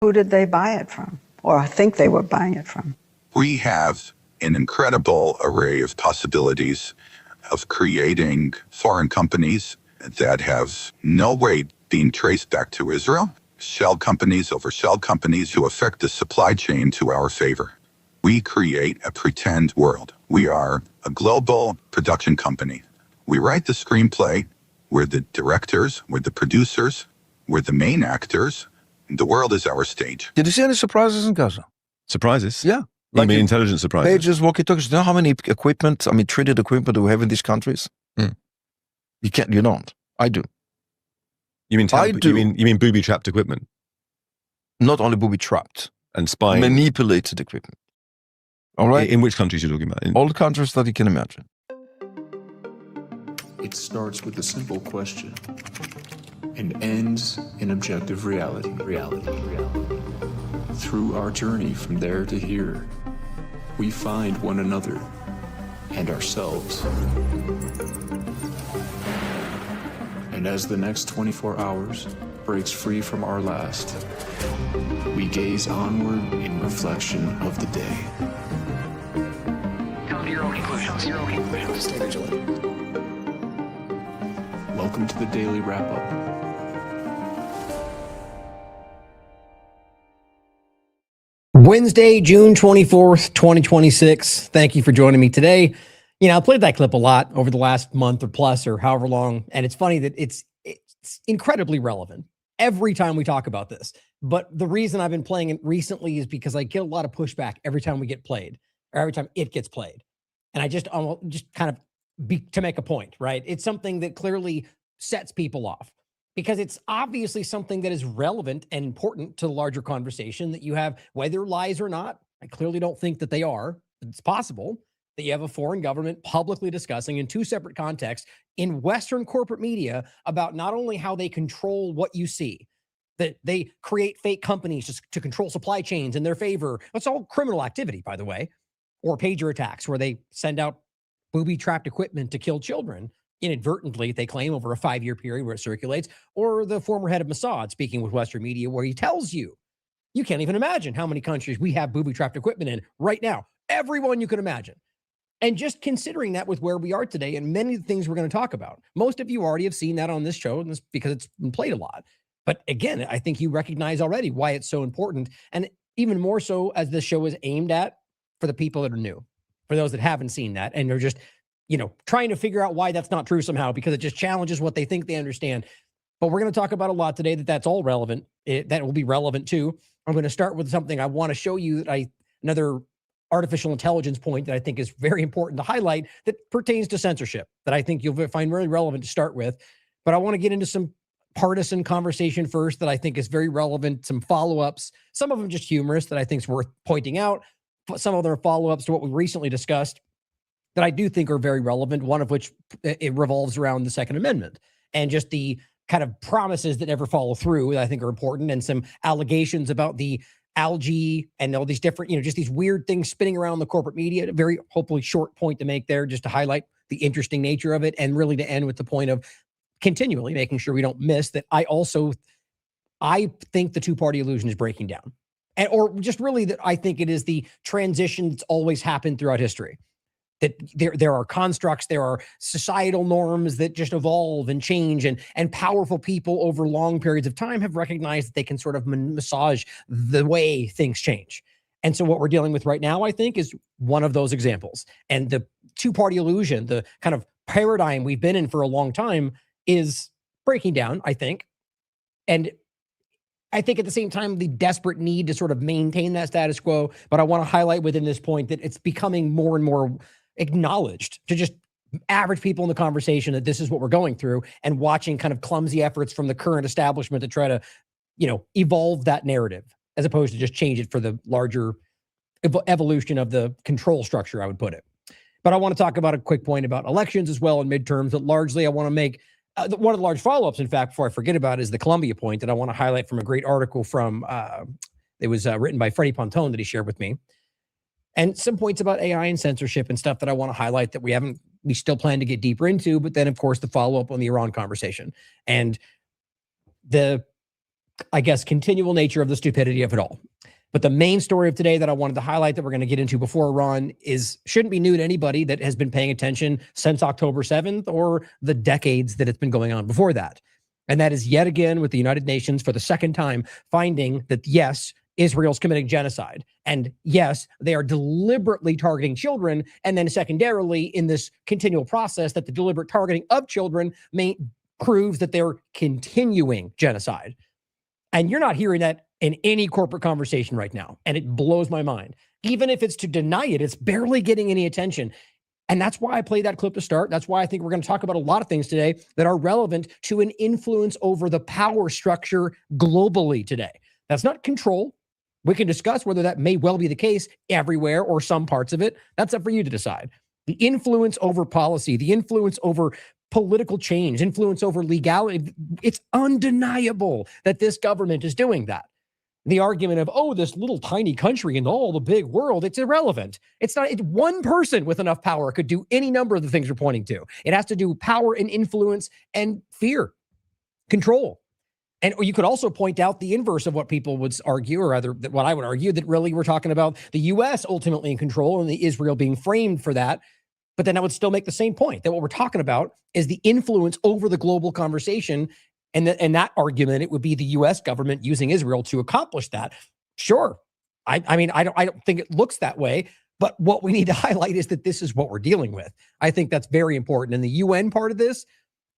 Who did they buy it from? Or I think they were buying it from? We have an incredible array of possibilities of creating foreign companies that have no way being traced back to Israel, shell companies over shell companies who affect the supply chain to our favor. We create a pretend world. We are a global production company. We write the screenplay. We're the directors. We're the producers. We're the main actors. The world is our stage. Did you see any surprises in Gaza? Surprises? Yeah. Like intelligence surprises? Pages, walkie-talkies. Do you know how many treated equipment do we have in these countries? You don't. I do. You mean booby-trapped equipment? Not only booby-trapped. And spying? Manipulated equipment. All right? In which countries are you talking about? All the countries that you can imagine. It starts with a simple question and ends in objective reality. Through our journey from there to here, we find one another and ourselves. And as the next 24 hours breaks free from our last, we gaze onward in reflection of the day. Come to your own conclusions. Stay vigilant. Welcome to the Daily Wrap-Up. Wednesday, June 24th, 2026. Thank you for joining me today. I played that clip a lot over the last month or plus or however long, and it's funny that it's incredibly relevant every time we talk about this. But the reason I've been playing it recently is because I get a lot of pushback every time we get played, or every time it gets played. And I just kind of to make a point, right? It's something that clearly sets people off, because it's obviously something that is relevant and important to the larger conversation that you have, whether lies or not. I clearly don't think that they are. It's possible that you have a foreign government publicly discussing in two separate contexts in Western corporate media about not only how they control what you see, that they create fake companies to control supply chains in their favor. That's all criminal activity, by the way, or pager attacks where they send out booby-trapped equipment to kill children inadvertently, they claim, over a 5-year period where it circulates, or the former head of Mossad speaking with Western media where he tells you, you can't even imagine how many countries we have booby-trapped equipment in right now. Everyone you can imagine. And just considering that with where we are today and many of the things we're going to talk about, most of you already have seen that on this show, and it's because it's been played a lot. But again, I think you recognize already why it's so important, and even more so as this show is aimed at for the people that are new, for those that haven't seen that, and they're just trying to figure out why that's not true somehow, because it just challenges what they think they understand. But we're going to talk about a lot today that's all relevant. That will be relevant too. I'm going to start with something I want to show you another artificial intelligence point that I think is very important to highlight that pertains to censorship that I think you'll find really relevant to start with. But I want to get into some partisan conversation first that I think is very relevant, some follow-ups, some of them just humorous that I think is worth pointing out. Some of them are follow-ups to what we recently discussed that I do think are very relevant, one of which it revolves around the Second Amendment and just the kind of promises that never follow through that I think are important, and some allegations about the algae and all these different, just these weird things spinning around the corporate media. A very hopefully short point to make there, just to highlight the interesting nature of it, and really to end with the point of continually making sure we don't miss that I think the two-party illusion is breaking down. Or just really that I think it is the transition that's always happened throughout history. That there are constructs, there are societal norms that just evolve and change, and powerful people over long periods of time have recognized that they can sort of massage the way things change. And so what we're dealing with right now, I think, is one of those examples. And the two-party illusion, the kind of paradigm we've been in for a long time, is breaking down, I think. And I think at the same time, the desperate need to sort of maintain that status quo. But I want to highlight within this point that it's becoming more and more acknowledged to just average people in the conversation that this is what we're going through, and watching kind of clumsy efforts from the current establishment to try to, evolve that narrative as opposed to just change it for the larger evolution of the control structure, I would put it. But I want to talk about a quick point about elections as well and midterms, but largely I want to make one of the large follow-ups, in fact, before I forget about it, is the Columbia point that I want to highlight from a great article from, it was written by Freddie Pontone that he shared with me. And some points about AI and censorship and stuff that I want to highlight that we still plan to get deeper into, but then of course the follow-up on the Iran conversation and the I guess, continual nature of the stupidity of it all. But the main story of today that I wanted to highlight that we're going to get into before Ron shouldn't be new to anybody that has been paying attention since October 7th or the decades that it's been going on before that. And that is yet again with the United Nations for the second time finding that, yes, Israel's committing genocide. And yes, they are deliberately targeting children. And then secondarily, in this continual process, that the deliberate targeting of children proves that they're continuing genocide. And you're not hearing that in any corporate conversation right now. And it blows my mind. Even if it's to deny it, it's barely getting any attention. And that's why I played that clip to start. That's why I think we're going to talk about a lot of things today that are relevant to an influence over the power structure globally today. That's not control. We can discuss whether that may well be the case everywhere or some parts of it. That's up for you to decide. The influence over policy, the influence over political change, influence over legality, it's undeniable that this government is doing that. The argument of, oh, this little tiny country in all the big world, it's irrelevant. It's not. It's one person with enough power could do any number of the things we're pointing to. It has to do power and influence and fear, control. And you could also point out the inverse of what people would argue, or rather what I would argue, that really we're talking about the U.S. ultimately in control and the Israel being framed for that. But then I would still make the same point that what we're talking about is the influence over the global conversation. And that argument, it would be the U.S. government using Israel to accomplish that. Sure. I mean, I don't think it looks that way. But what we need to highlight is that this is what we're dealing with. I think that's very important. And the UN part of this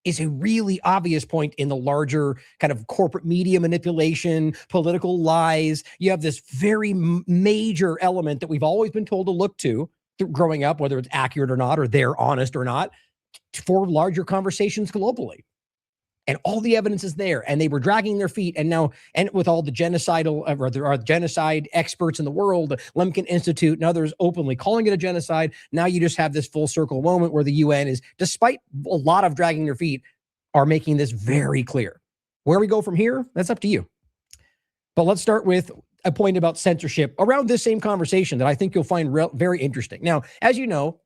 is a really obvious point in the larger kind of corporate media manipulation, political lies. You have this very major element that we've always been told to look to growing up, whether it's accurate or not, or they're honest or not, for larger conversations globally. And all the evidence is there, and they were dragging their feet. And now, and with all the genocidal, or there are genocide experts in the world, the Lemkin Institute and others openly calling it a genocide. Now you just have this full circle moment where the UN is, despite a lot of dragging their feet, are making this very clear. Where we go from here, that's up to you. But let's start with a point about censorship around this same conversation that I think you'll find very interesting. Now, as you know,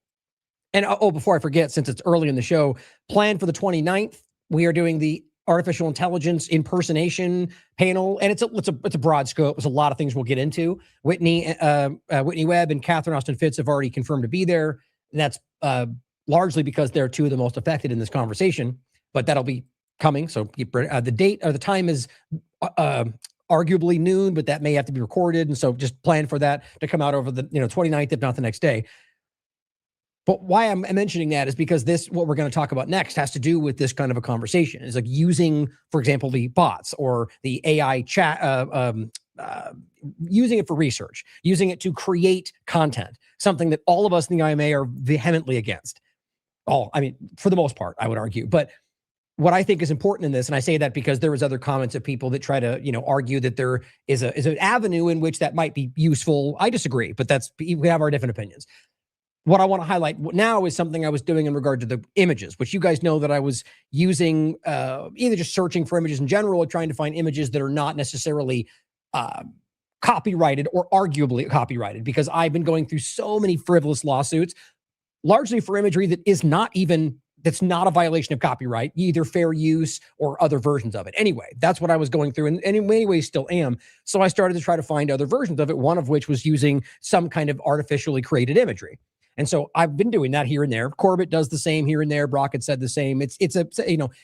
and before I forget, since it's early in the show, planned for the 29th, we are doing the artificial intelligence impersonation panel, and it's a broad scope. There's a lot of things we'll get into. Whitney Webb and Catherine Austin Fitts have already confirmed to be there. And that's largely because they're two of the most affected in this conversation, but that'll be coming. So the date or the time is arguably noon, but that may have to be recorded. And so just plan for that to come out over the 29th, if not the next day. But why I'm mentioning that is because what we're going to talk about next has to do with this kind of a conversation. It's like using, for example, the bots or the AI chat, using it for research, using it to create content, something that all of us in the IMA are vehemently against. For the most part, I would argue. But what I think is important in this, and I say that because there was other comments of people that try to, argue that there is an avenue in which that might be useful. I disagree, but we have our different opinions. What I want to highlight now is something I was doing in regard to the images, which you guys know that I was using, either just searching for images in general or trying to find images that are not necessarily copyrighted or arguably copyrighted, because I've been going through so many frivolous lawsuits, largely for imagery that's not a violation of copyright, either fair use or other versions of it. Anyway, that's what I was going through, and in many ways still am. So I started to try to find other versions of it, one of which was using some kind of artificially created imagery. And so I've been doing that here and there. Corbett does the same here and there. Brock had said the same.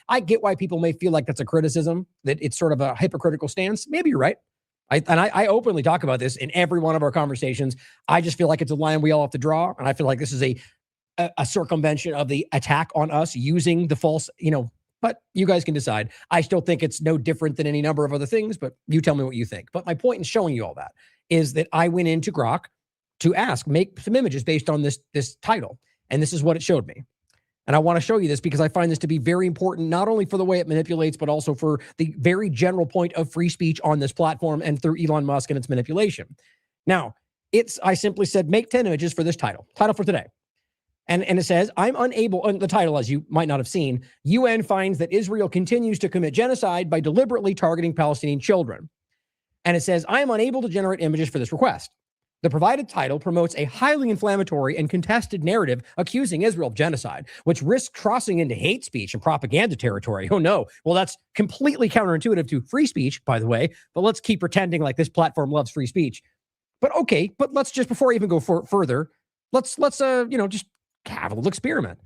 I get why people may feel like that's a criticism, that it's sort of a hypocritical stance. Maybe you're right. I openly talk about this in every one of our conversations. I just feel like it's a line we all have to draw. And I feel like this is a circumvention of the attack on us using the false, but you guys can decide. I still think it's no different than any number of other things, but you tell me what you think. But my point in showing you all that is that I went into Grok to make some images based on this title. And this is what it showed me. And I want to show you this because I find this to be very important, not only for the way it manipulates, but also for the very general point of free speech on this platform and through Elon Musk and its manipulation. Now, I simply said, make 10 images for this title for today. And it says, I'm unable, and the title, as you might not have seen, UN finds that Israel continues to commit genocide by deliberately targeting Palestinian children. And it says, I am unable to generate images for this request. The provided title promotes a highly inflammatory and contested narrative accusing Israel of genocide, which risks crossing into hate speech and propaganda territory. Oh no. Well, that's completely counterintuitive to free speech, by the way, but let's keep pretending like this platform loves free speech. But okay, but let's just, before I even go further, let's just have a little experiment,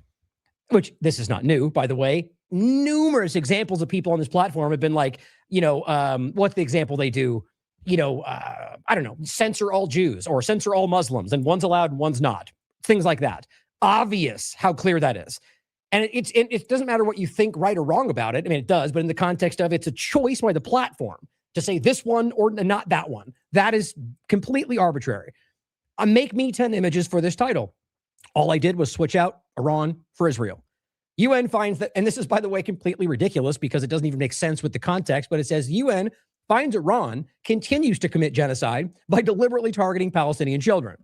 which this is not new, by the way. Numerous examples of people on this platform have been like, what's the example they do? I don't know, censor all Jews or censor all Muslims, and one's allowed and one's not. Things like that. Obvious how clear that is. And it doesn't matter what you think right or wrong about it. I mean, it does, but in the context of it's a choice by the platform to say this one or not that one. That is completely arbitrary. Make me 10 images for this title. All I did was switch out Iran for Israel. UN finds that, and this is, by the way, completely ridiculous because it doesn't even make sense with the context, but it says UN finds Iran continues to commit genocide by deliberately targeting Palestinian children.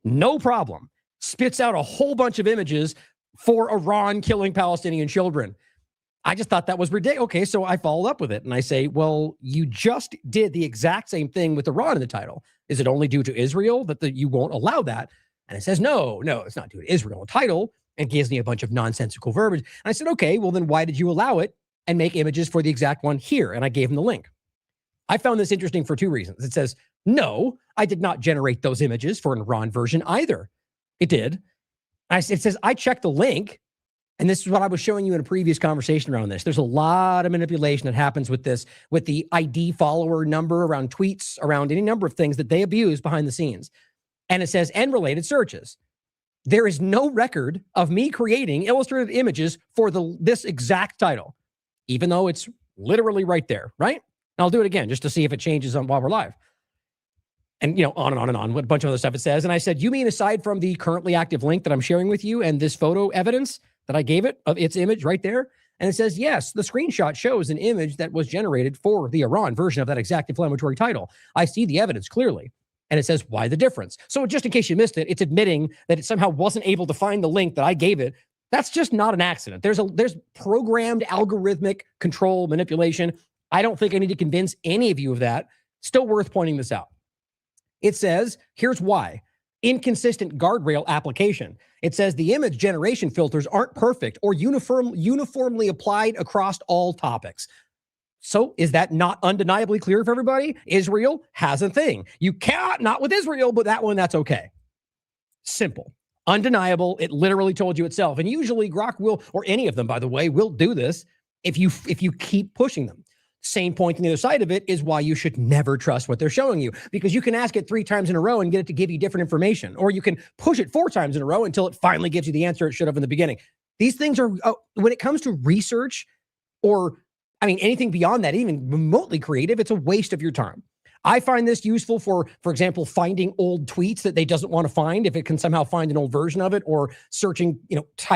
No problem. Spits out a whole bunch of images for Iran killing Palestinian children. I just thought that was ridiculous. Okay, so I followed up with it and I say, well, you just did the exact same thing with Iran in the title. Is it only due to Israel that you won't allow that? And it says, no, it's not due to Israel in the title. And gives me a bunch of nonsensical verbiage. And I said, okay, well then why did you allow it and make images for the exact one here? And I gave him the link. I found this interesting for two reasons. It says, no, I did not generate those images for an Iran version either. It did. It says, I checked the link, and this is what I was showing you in a previous conversation around this. There's a lot of manipulation that happens with this, with the ID follower number around tweets, around any number of things that they abuse behind the scenes. And it says, and related searches. There is no record of me creating illustrated images for this exact title, even though it's literally right there, right? And I'll do it again just to see if it changes while we're live. And, on and on and on, with a bunch of other stuff it says. And I said, you mean aside from the currently active link that I'm sharing with you and this photo evidence that I gave it of its image right there? And it says, yes, the screenshot shows an image that was generated for the Iran version of that exact inflammatory title. I see the evidence clearly. And it says, why the difference? So just in case you missed it, it's admitting that it somehow wasn't able to find the link that I gave it. That's just not an accident. There's programmed algorithmic control manipulation. I don't think I need to convince any of you of that. Still worth pointing this out. It says, here's why. Inconsistent guardrail application. It says the image generation filters aren't perfect or uniformly applied across all topics. So is that not undeniably clear for everybody? Israel has a thing. You cannot, not with Israel, but that one, that's okay. Simple. Undeniable. It literally told you itself. And usually Grok will, or any of them, by the way, will do this if you keep pushing them. Same point on the other side of it is why you should never trust what they're showing you, because you can ask it 3 times in a row and get it to give you different information, or you can push it 4 times in a row until it finally gives you the answer it should have in the beginning. These things are, when it comes to research or, anything beyond that, even remotely creative, it's a waste of your time. I find this useful for example, finding old tweets that they doesn't want to find, if it can somehow find an old version of it, or searching,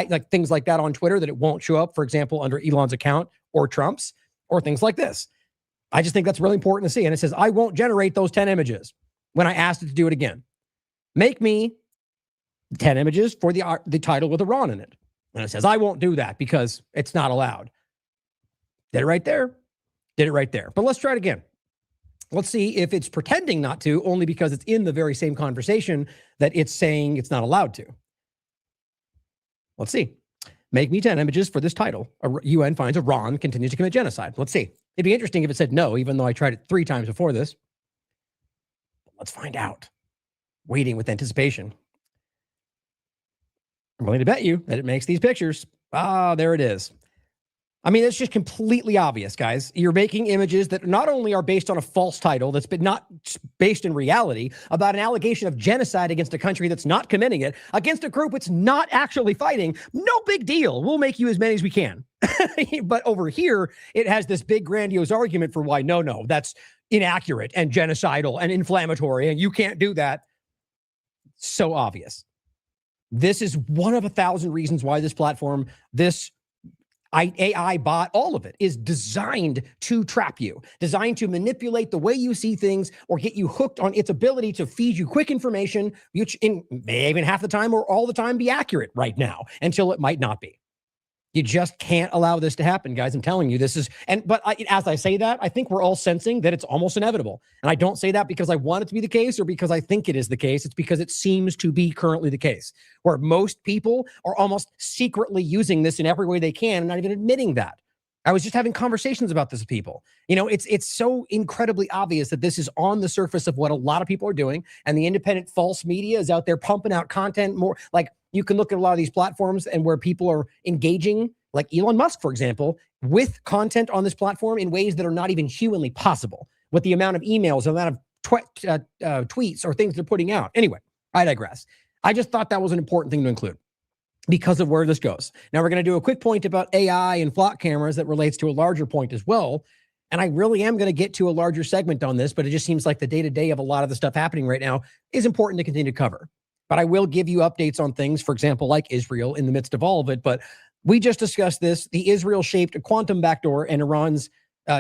like things like that on Twitter that it won't show up, for example, under Elon's account or Trump's, or things like this. I just think that's really important to see. And it says, I won't generate those 10 images when I asked it to do it again. Make me 10 images for the title with Iran in it. And it says, I won't do that because it's not allowed. Did it right there. Did it right there. But let's try it again. Let's see if it's pretending not to, only because it's in the very same conversation that it's saying it's not allowed to. Let's see. Make me 10 images for this title. UN finds Iran continues to commit genocide. Let's see. It'd be interesting if it said no, even though I tried it 3 times before this. Let's find out. Waiting with anticipation. I'm willing to bet you that it makes these pictures. Ah, there it is. It's just completely obvious, guys. You're making images that not only are based on a false title that's been not based in reality about an allegation of genocide against a country that's not committing it, against a group it's not actually fighting. No big deal. We'll make you as many as we can. But over here, it has this big grandiose argument for why, no, that's inaccurate and genocidal and inflammatory, and you can't do that. So obvious. This is one of 1,000 reasons why this platform, this AI bot, all of it is designed to trap you, designed to manipulate the way you see things or get you hooked on its ability to feed you quick information, which may even half the time or all the time be accurate right now until it might not be. You just can't allow this to happen, guys. I'm telling you, this is, but as I say that, I think we're all sensing that it's almost inevitable. And I don't say that because I want it to be the case or because I think it is the case. It's because it seems to be currently the case, where most people are almost secretly using this in every way they can and not even admitting that. I was just having conversations about this with people. It's so incredibly obvious that this is on the surface of what a lot of people are doing, and the independent false media is out there pumping out content more. Like, you can look at a lot of these platforms and where people are engaging, like Elon Musk, for example, with content on this platform in ways that are not even humanly possible, with the amount of emails, the amount of tweets or things they're putting out. Anyway, I digress. I just thought that was an important thing to include because of where this goes. Now, we're going to do a quick point about AI and flock cameras that relates to a larger point as well. And I really am going to get to a larger segment on this, but it just seems like the day-to-day of a lot of the stuff happening right now is important to continue to cover. But I will give you updates on things, for example, like Israel in the midst of all of it. But we just discussed this. The Israel-shaped quantum backdoor and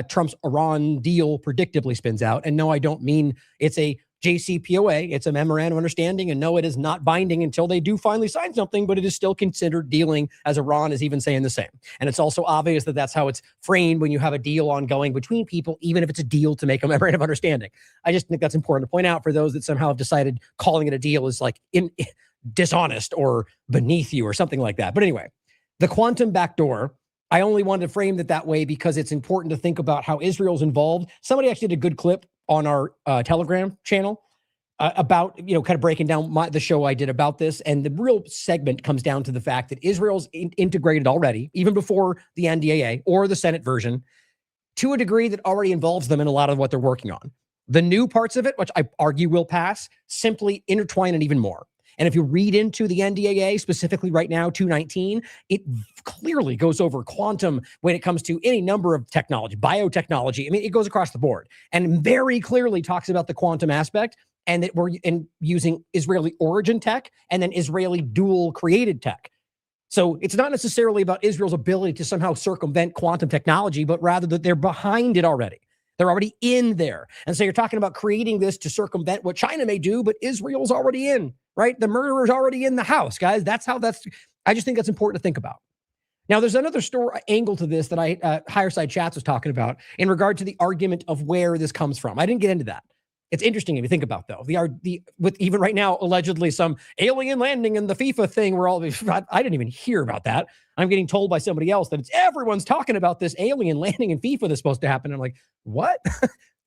Trump's Iran deal predictably spins out. And no, I don't mean it's a JCPOA. It's a memorandum of understanding. And no, it is not binding until they do finally sign something, but it is still considered dealing, as Iran is even saying the same. And it's also obvious that that's how it's framed when you have a deal ongoing between people, even if it's a deal to make a memorandum of understanding. I just think that's important to point out for those that somehow have decided calling it a deal is like dishonest or beneath you or something like that. But anyway, the quantum backdoor, I only wanted to frame it that way because it's important to think about how Israel's involved. Somebody actually did a good clip on our Telegram channel about, kind of breaking down the show I did about this. And the real segment comes down to the fact that Israel's integrated already, even before the NDAA or the Senate version, to a degree that already involves them in a lot of what they're working on. The new parts of it, which I argue will pass, simply intertwine it even more. And if you read into the NDAA, specifically right now, 219, it clearly goes over quantum when it comes to any number of technology, biotechnology. I mean, it goes across the board and very clearly talks about the quantum aspect and that we're using Israeli origin tech and then Israeli dual created tech. So it's not necessarily about Israel's ability to somehow circumvent quantum technology, but rather that they're behind it already. They're already in there. And so you're talking about creating this to circumvent what China may do, but Israel's already in, right? The murderer's already in the house, guys. I just think that's important to think about. Now, there's another angle to this that Higher Side Chats was talking about in regard to the argument of where this comes from. I didn't get into that. It's interesting if you think about, though, with even right now, allegedly some alien landing in the FIFA thing where I didn't even hear about that. I'm getting told by somebody else that everyone's talking about this alien landing in FIFA that's supposed to happen. I'm like, what?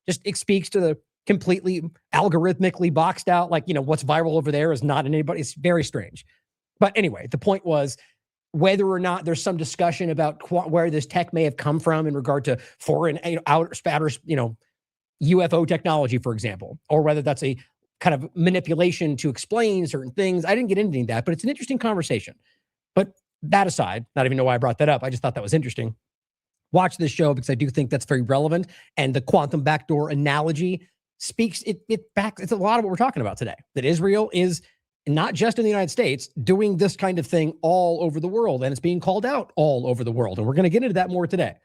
Just it speaks to the completely algorithmically boxed out, what's viral over there is not in anybody. It's very strange. But anyway, the point was whether or not there's some discussion about where this tech may have come from in regard to foreign outer spatters, UFO technology, for example, or whether that's a kind of manipulation to explain certain things. I didn't get into any of that, but it's an interesting conversation. But that aside, not even know why I brought that up. I just thought that was interesting. Watch this show because I do think that's very relevant. And the quantum backdoor analogy speaks it's a lot of what we're talking about today, that Israel is not just in the United States doing this kind of thing all over the world. And it's being called out all over the world. And we're going to get into that more today.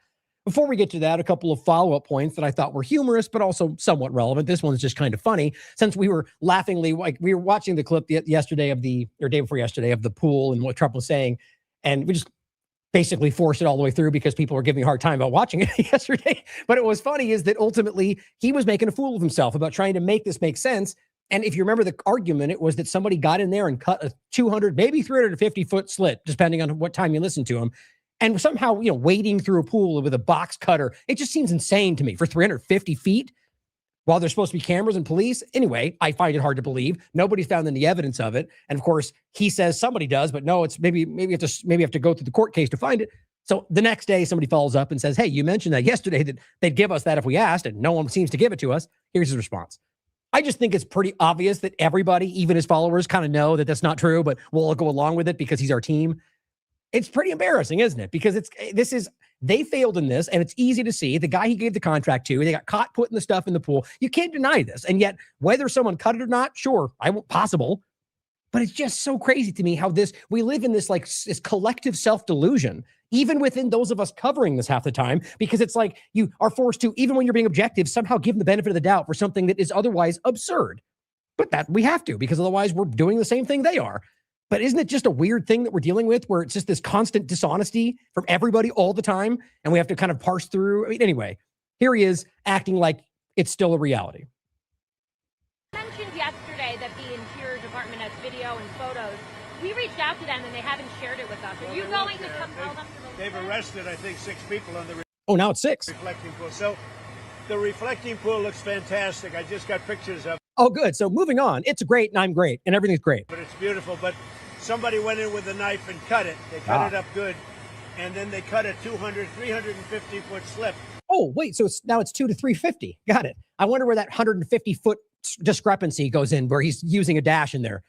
Before we get to that, a couple of follow-up points that I thought were humorous, but also somewhat relevant. This one's just kind of funny, since we were laughingly, we were watching the clip yesterday day before yesterday of the pool and what Trump was saying. And we just basically forced it all the way through because people were giving me a hard time about watching it yesterday. But what was funny is that ultimately he was making a fool of himself about trying to make this make sense. And if you remember the argument, it was that somebody got in there and cut a 200, maybe 350 foot slit, depending on what time you listen to him. And somehow, wading through a pool with a box cutter, it just seems insane to me for 350 feet while there's supposed to be cameras and police. Anyway, I find it hard to believe. Nobody's found any evidence of it. And of course, he says somebody does, but no, it's maybe you have to go through the court case to find it. So the next day, somebody follows up and says, hey, you mentioned that yesterday that they'd give us that if we asked, and no one seems to give it to us. Here's his response. I just think it's pretty obvious that everybody, even his followers, kind of know that that's not true, but we'll all go along with it because he's our team. It's pretty embarrassing, isn't it? Because they failed in this, and it's easy to see the guy he gave the contract to, they got caught putting the stuff in the pool. You can't deny this. And yet, whether someone cut it or not, sure, possible. But it's just so crazy to me how we live in this this collective self-delusion, even within those of us covering this half the time, because it's like you are forced to, even when you're being objective, somehow give them the benefit of the doubt for something that is otherwise absurd. But that we have to, because otherwise we're doing the same thing they are. But isn't it just a weird thing that we're dealing with where it's just this constant dishonesty from everybody all the time and we have to kind of parse through? I mean, anyway, here he is acting like it's still a reality. You mentioned yesterday that the Interior Department has video and photos. We reached out to them and they haven't shared it with us. Are you going to compel them to release They've arrested, I think, 6 people on the Oh, now it's 6. reflecting pool. So the reflecting pool looks fantastic. I just got pictures of it. Oh, good. So moving on. It's great and I'm great and everything's great. But it's beautiful. But somebody went in with a knife and cut it. They cut it up good. And then they cut a 350-foot slip. Oh, wait. So now it's 2 to 350. Got it. I wonder where that 150-foot discrepancy goes in, where he's using a dash in there.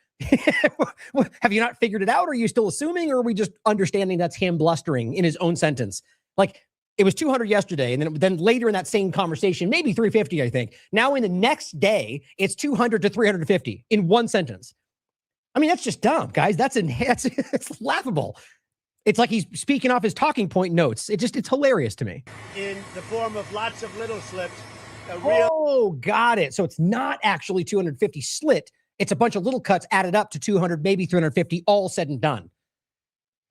Have you not figured it out? Or are you still assuming, or are we just understanding that's him blustering in his own sentence? Like, it was 200 yesterday, and then later in that same conversation, maybe 350, I think. Now in the next day, it's 200 to 350 in one sentence. I mean, that's just dumb, guys. It's laughable. It's like he's speaking off his talking point notes. It's hilarious to me. In the form of lots of little slips. Oh, got it. So it's not actually 250 slit. It's a bunch of little cuts added up to 200, maybe 350, all said and done.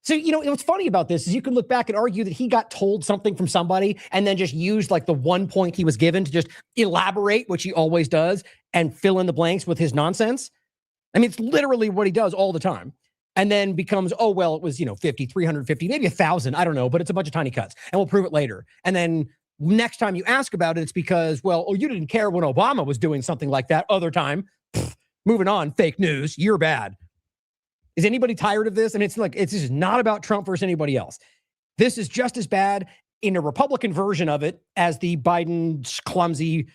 So, what's funny about this is you can look back and argue that he got told something from somebody and then just used like the one point he was given to just elaborate, which he always does, and fill in the blanks with his nonsense. I mean, it's literally what he does all the time. And then becomes, oh, well, it was, 50, 350, maybe 1,000. I don't know, but it's a bunch of tiny cuts and we'll prove it later. And then next time you ask about it, it's because, well, you didn't care when Obama was doing something like that other time. Pfft, moving on, fake news, you're bad. Is anybody tired of this? And it's just not about Trump versus anybody else. This is just as bad in a Republican version of it as the Biden clumsy,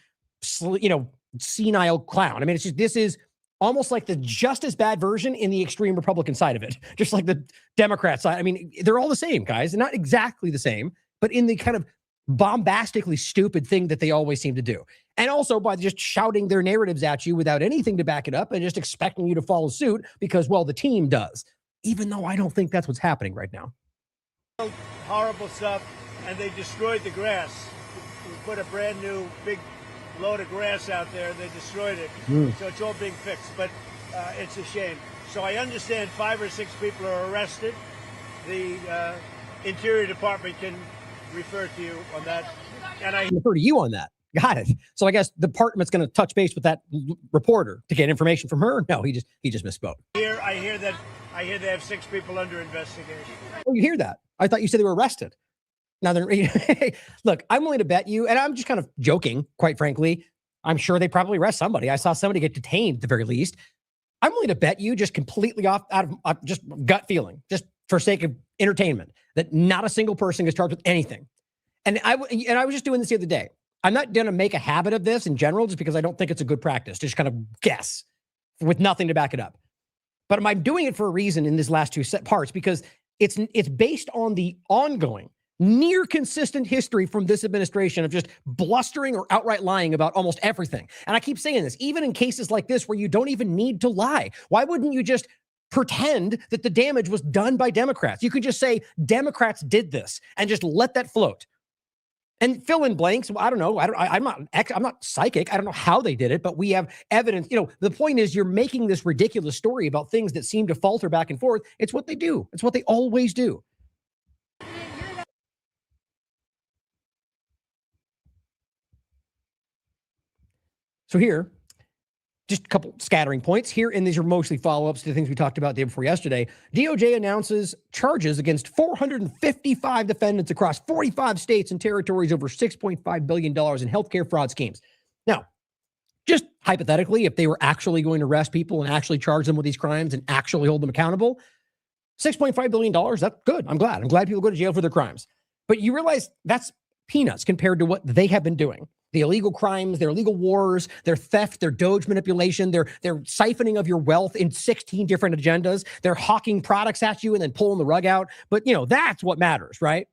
senile clown. I mean, this is almost like the just as bad version in the extreme Republican side of it, just like the Democrat side. I mean, they're all the same, guys. They're not exactly the same, but in the kind of bombastically stupid thing that they always seem to do. And also by just shouting their narratives at you without anything to back it up and just expecting you to follow suit because, well, the team does, even though I don't think that's what's happening right now. Horrible stuff. And they destroyed the grass. We put a brand new big load of grass out there. They destroyed it. So it's all being fixed, but it's a shame. So I understand 5 or 6 people are arrested. The Interior Department can refer to you on that. And I refer to you on that. Got it. So I guess the department's going to touch base with that reporter to get information from her. No, he just misspoke. I hear they have 6 people under investigation. Oh, you hear that? I thought you said they were arrested. Now they're look, I'm willing to bet you, and I'm just kind of joking, quite frankly. I'm sure they probably arrest somebody. I saw somebody get detained at the very least. I'm willing to bet you, just completely out of just gut feeling, just for sake of entertainment, that not a single person gets charged with anything. And I was just doing this the other day. I'm not going to make a habit of this in general, just because I don't think it's a good practice to just kind of guess with nothing to back it up. But I'm doing it for a reason in these last 2 parts, because it's based on the ongoing, near consistent history from this administration of just blustering or outright lying about almost everything. And I keep saying this, even in cases like this where you don't even need to lie. Why wouldn't you just pretend that the damage was done by Democrats? You could just say Democrats did this and just let that float. And fill in blanks. Well, I don't know. I'm not psychic. I don't know how they did it, but we have evidence. The point is, you're making this ridiculous story about things that seem to falter back and forth. It's what they do. It's what they always do. So here, just a couple scattering points here, and these are mostly follow-ups to the things we talked about the day before yesterday. DOJ announces charges against 455 defendants across 45 states and territories over $6.5 billion in healthcare fraud schemes. Now, just hypothetically, if they were actually going to arrest people and actually charge them with these crimes and actually hold them accountable, $6.5 billion, that's good. I'm glad. I'm glad people go to jail for their crimes. But you realize that's peanuts compared to what they have been doing. The illegal crimes, their illegal wars, their theft, their Doge manipulation, their siphoning of your wealth in 16 different agendas. They're hawking products at you and then pulling the rug out. But, that's what matters, right?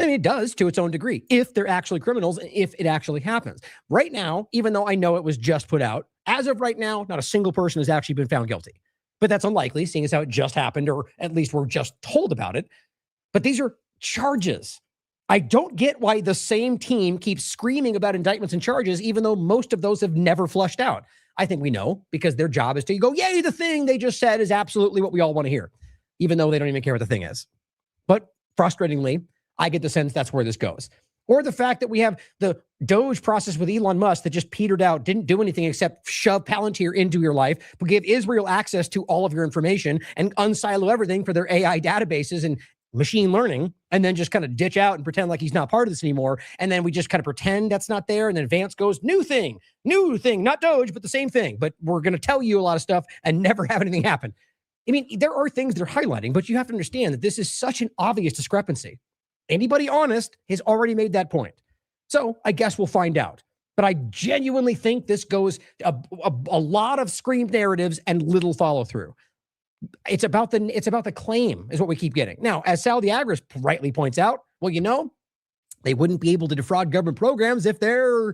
I mean, it does to its own degree, if they're actually criminals, and if it actually happens. Right now, even though I know it was just put out, as of right now, not a single person has actually been found guilty. But that's unlikely, seeing as how it just happened, or at least we're just told about it. But these are charges. I don't get why the same team keeps screaming about indictments and charges, even though most of those have never flushed out. I think we know because their job is to go, yay, the thing they just said is absolutely what we all want to hear, even though they don't even care what the thing is. But frustratingly, I get the sense that's where this goes. Or the fact that we have the Doge process with Elon Musk that just petered out, didn't do anything except shove Palantir into your life, but give Israel access to all of your information and unsilo everything for their AI databases and machine learning, and then just kind of ditch out and pretend like he's not part of this anymore. And then we just kind of pretend that's not there. And then Vance goes, new thing, not Doge, but the same thing. But we're going to tell you a lot of stuff and never have anything happen. I mean, there are things they're highlighting, but you have to understand that this is such an obvious discrepancy. Anybody honest has already made that point. So I guess we'll find out. But I genuinely think this goes a lot of screamed narratives and little follow through. It's about the claim is what we keep getting. Now, as Saudi Agris rightly points out, well, they wouldn't be able to defraud government programs if there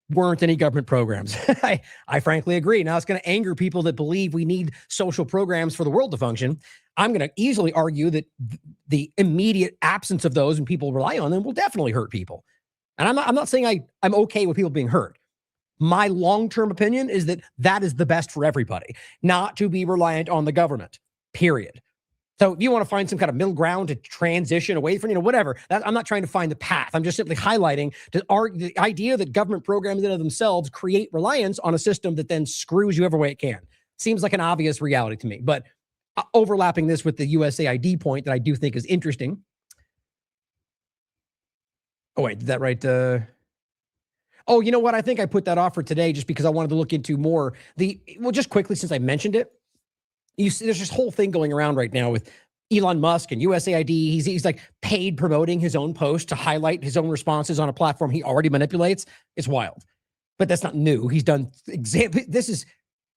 weren't any government programs. I frankly agree. Now, it's going to anger people that believe we need social programs for the world to function. I'm going to easily argue that the immediate absence of those and people rely on them will definitely hurt people. And I'm not saying I'm okay with people being hurt. My long-term opinion is that is the best for everybody, not to be reliant on the government, period. So if you want to find some kind of middle ground to transition away from, whatever, I'm not trying to find the path. I'm just simply highlighting the idea that government programs in and of themselves create reliance on a system that then screws you every way it can. Seems like an obvious reality to me, but overlapping this with the USAID point that I do think is interesting. Oh, wait, did that right? Oh, you know what? I think I put that off for today just because I wanted to look into more just quickly since I mentioned it. You see, there's this whole thing going around right now with Elon Musk and USAID. He's like paid promoting his own post to highlight his own responses on a platform he already manipulates. It's wild, but that's not new. He's done this is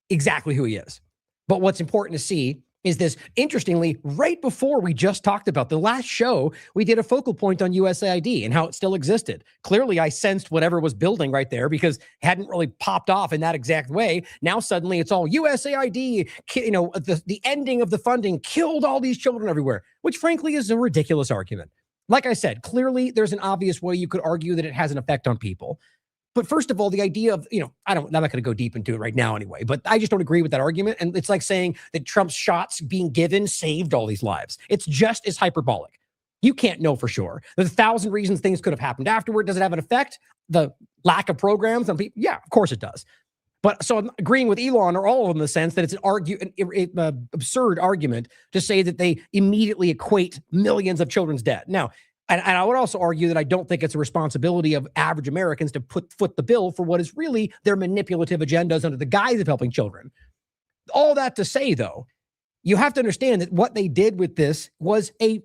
exactly who he is. But what's important to see is this, interestingly, right before we just talked about the last show, we did a focal point on USAID and how it still existed. Clearly, I sensed whatever was building right there because it hadn't really popped off in that exact way. Now, suddenly, it's all USAID, the ending of the funding killed all these children everywhere, which frankly is a ridiculous argument. Like I said, clearly, there's an obvious way you could argue that it has an effect on people. But first of all, the idea of, I'm not going to go deep into it right now anyway, but I just don't agree with that argument. And it's like saying that Trump's shots being given saved all these lives. It's just as hyperbolic. You can't know for sure. There's 1,000 reasons things could have happened afterward. Does it have an effect? The lack of programs on people? Yeah, of course it does. But so I'm agreeing with Elon or all of them in the sense that it's an absurd argument to say that they immediately equate millions of children's dead. Now, and I would also argue that I don't think it's a responsibility of average Americans to foot the bill for what is really their manipulative agendas under the guise of helping children. All that to say, though, you have to understand that what they did with this was the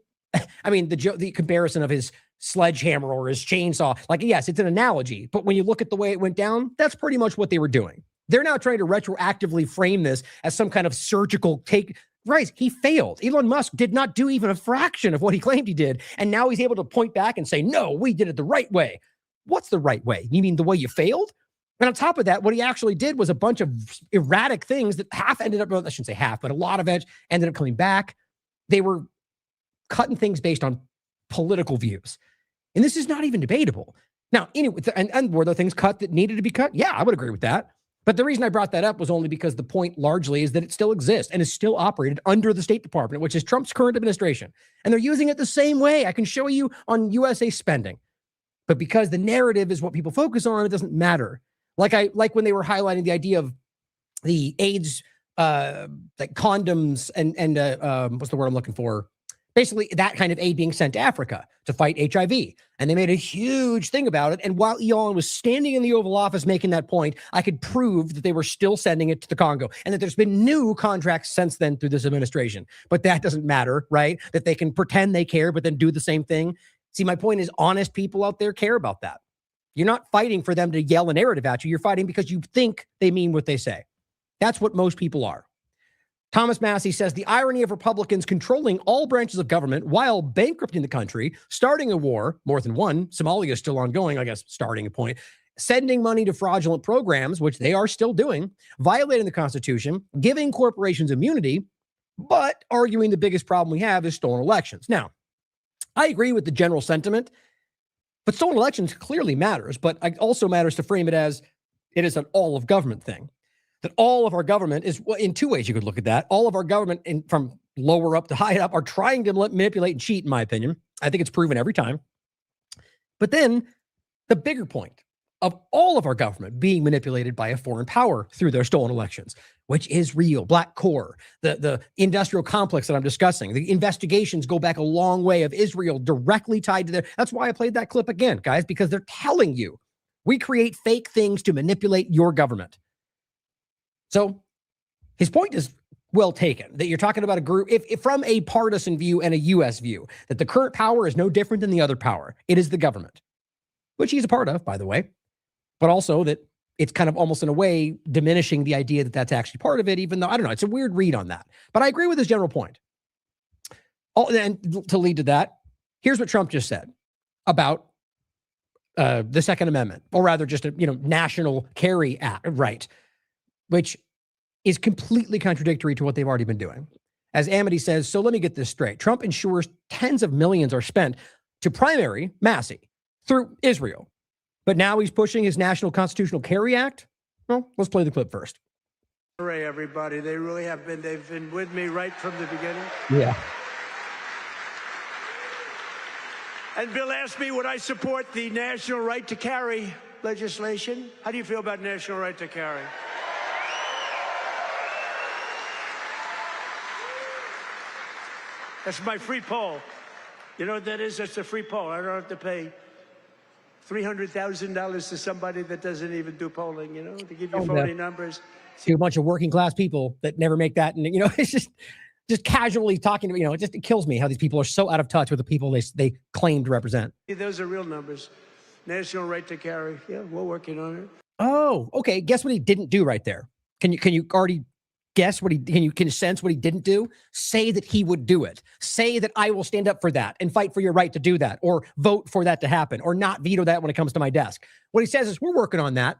comparison of his sledgehammer or his chainsaw, yes, it's an analogy, but when you look at the way it went down, that's pretty much what they were doing. They're now trying to retroactively frame this as some kind of surgical take. Right, he failed. Elon Musk did not do even a fraction of what he claimed he did. And now he's able to point back and say, no, we did it the right way. What's the right way? You mean the way you failed? And on top of that, what he actually did was a bunch of erratic things that half ended up, I shouldn't say half, but a lot of it ended up coming back. They were cutting things based on political views. And this is not even debatable. Now, anyway, and were there things cut that needed to be cut? Yeah, I would agree with that. But the reason I brought that up was only because the point largely is that it still exists and is still operated under the State Department, which is Trump's current administration. And they're using it the same way. I can show you on USA spending. But because the narrative is what people focus on, it doesn't matter. Like when they were highlighting the idea of the AIDS, condoms and what's the word I'm looking for? Basically, that kind of aid being sent to Africa to fight HIV. And they made a huge thing about it. And while Elon was standing in the Oval Office making that point, I could prove that they were still sending it to the Congo and that there's been new contracts since then through this administration. But that doesn't matter, right? That they can pretend they care, but then do the same thing. See, my point is honest people out there care about that. You're not fighting for them to yell a narrative at you. You're fighting because you think they mean what they say. That's what most people are. Thomas Massey says the irony of Republicans controlling all branches of government while bankrupting the country, starting a war, more than one, Somalia is still ongoing, I guess, starting a point, sending money to fraudulent programs, which they are still doing, violating the Constitution, giving corporations immunity, but arguing the biggest problem we have is stolen elections. Now, I agree with the general sentiment, but stolen elections clearly matters, but it also matters to frame it as it is an all of government thing. that all of our government is, well, in two ways you could look at that. All of our government, from lower up to high up, are trying to manipulate and cheat, in my opinion. I think it's proven every time. But then the bigger point of all of our government being manipulated by a foreign power through their stolen elections, which is real. Black Core, the industrial complex that I'm discussing, the investigations go back a long way of Israel directly tied to their. That's why I played that clip again, guys, because they're telling you we create fake things to manipulate your government. So his point is well taken, that you're talking about a group, if from a partisan view and a U.S. view, that the current power is no different than the other power. It is the government, which he's a part of, by the way, but also that it's kind of almost in a way diminishing the idea that that's actually part of it, even though, I don't know, it's a weird read on that. But I agree with his general point. And to lead to that, here's what Trump just said about the Second Amendment, or rather just a national carry right, which is completely contradictory to what they've already been doing. As Amity says, so let me get this straight. Trump ensures tens of millions are spent to primary Massey through Israel. But now he's pushing his National Constitutional Carry Act? Well, let's play the clip first. Hooray, everybody. They really have been. They've been with me right from the beginning. Yeah. And Bill asked me, would I support the national right to carry legislation? How do you feel about national right to carry? That's my free poll. You know what that is? That's a free poll. I don't have to pay $300,000 to somebody that doesn't even do polling, to give you phony numbers. To a bunch of working class people that never make that. And, it's just casually talking to, it kills me how these people are so out of touch with the people they claim to represent. Those are real numbers. National right to carry. Yeah, we're working on it. Oh, okay. Guess what he didn't do right there? Can you already guess what can you sense what he didn't do? Say that he would do it. Say that I will stand up for that and fight for your right to do that, or vote for that to happen, or not veto that when it comes to my desk. What he says is, we're working on that.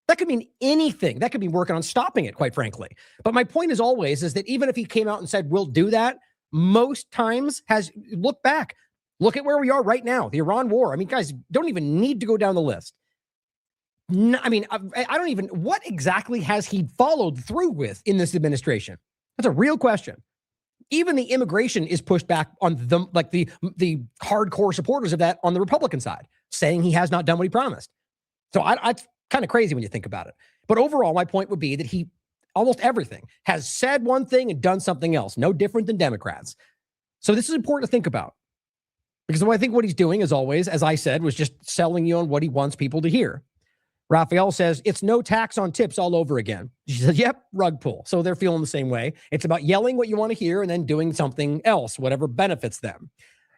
That could mean anything. That could be working on stopping it, quite frankly. But my point is always is that even if he came out and said, we'll do that, most times look back. Look at where we are right now. The Iran war. I mean, guys, don't even need to go down the list. No, I mean, I don't even, what exactly has he followed through with in this administration? That's a real question. Even the immigration is pushed back on them, like the hardcore supporters of that on the Republican side, saying he has not done what he promised. So it's kind of crazy when you think about it. But overall, my point would be that he, almost everything, has said one thing and done something else, no different than Democrats. So this is important to think about. Because I think what he's doing, as always, as I said, was just selling you on what he wants people to hear. Raphael says, it's no tax on tips all over again. She said, yep, rug pull. So they're feeling the same way. It's about yelling what you want to hear and then doing something else, whatever benefits them.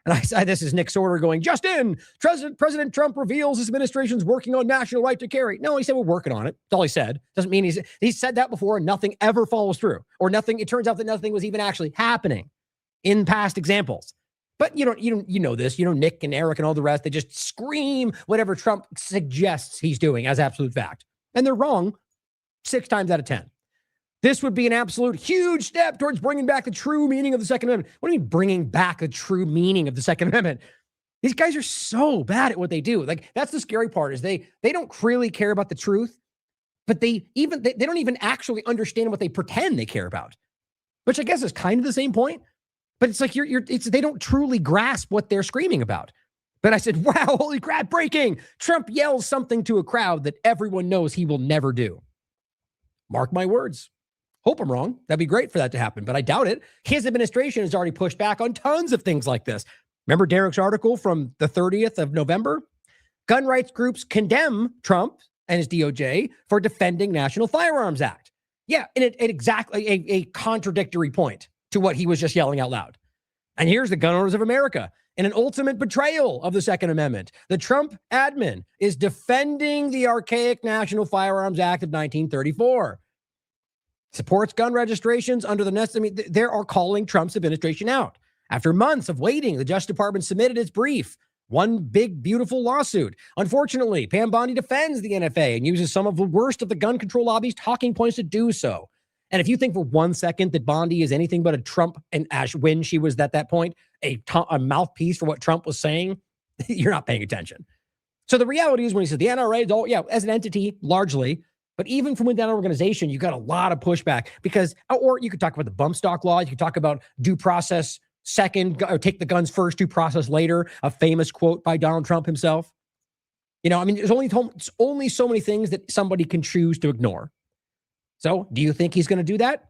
And this is Nick Sorter going, just in, President Trump reveals his administration's working on national right to carry. No, he said we're working on it. That's all he said. Doesn't mean he's said that before and nothing ever follows through, or nothing. It turns out that nothing was even actually happening in past examples. But you know this, Nick and Eric and all the rest, they just scream whatever Trump suggests he's doing as absolute fact. And they're wrong 6 times out of 10. This would be an absolute huge step towards bringing back the true meaning of the Second Amendment. What do you mean bringing back the true meaning of the Second Amendment? These guys are so bad at what they do. Like, that's the scary part, is they don't really care about the truth, but they don't even actually understand what they pretend they care about, which I guess is kind of the same point. But it's like they don't truly grasp what they're screaming about. But I said, wow, holy crap, breaking. Trump yells something to a crowd that everyone knows he will never do. Mark my words. Hope I'm wrong. That'd be great for that to happen, but I doubt it. His administration has already pushed back on tons of things like this. Remember Derek's article from the 30th of November? Gun rights groups condemn Trump and his DOJ for defending National Firearms Act. Yeah, and it exactly a contradictory point to what he was just yelling out loud. And here's the Gun Owners of America. In an ultimate betrayal of the Second Amendment, the Trump admin is defending the archaic National Firearms Act of 1934. Supports gun registrations under the they are calling Trump's administration out. After months of waiting, the Justice Department submitted its brief. One big, beautiful lawsuit. Unfortunately, Pam Bondi defends the NFA and uses some of the worst of the gun control lobby's talking points to do so. And if you think for 1 second that Bondi is anything but a Trump, and when she was at that point, a mouthpiece for what Trump was saying, you're not paying attention. So the reality is when he said the NRA, as an entity, largely, But even from within that organization, you got a lot of pushback because, or you could talk about the bump stock law. You could talk about due process second, or take the guns first, due process later, a famous quote by Donald Trump himself. You know, I mean, there's only so many things that somebody can choose to ignore. So do you think he's going to do that?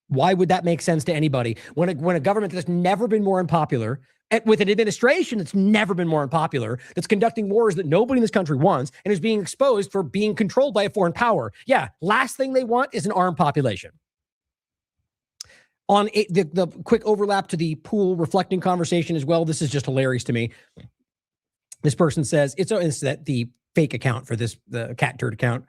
Why would that make sense to anybody when a government that's never been more unpopular, with an administration that's never been more unpopular, that's conducting wars that nobody in this country wants, and is being exposed for being controlled by a foreign power? Yeah, last thing they want is an armed population. On the quick overlap to the pool reflecting conversation as well, this is just hilarious to me. This person says, it's that the fake account for this, the cat turd account.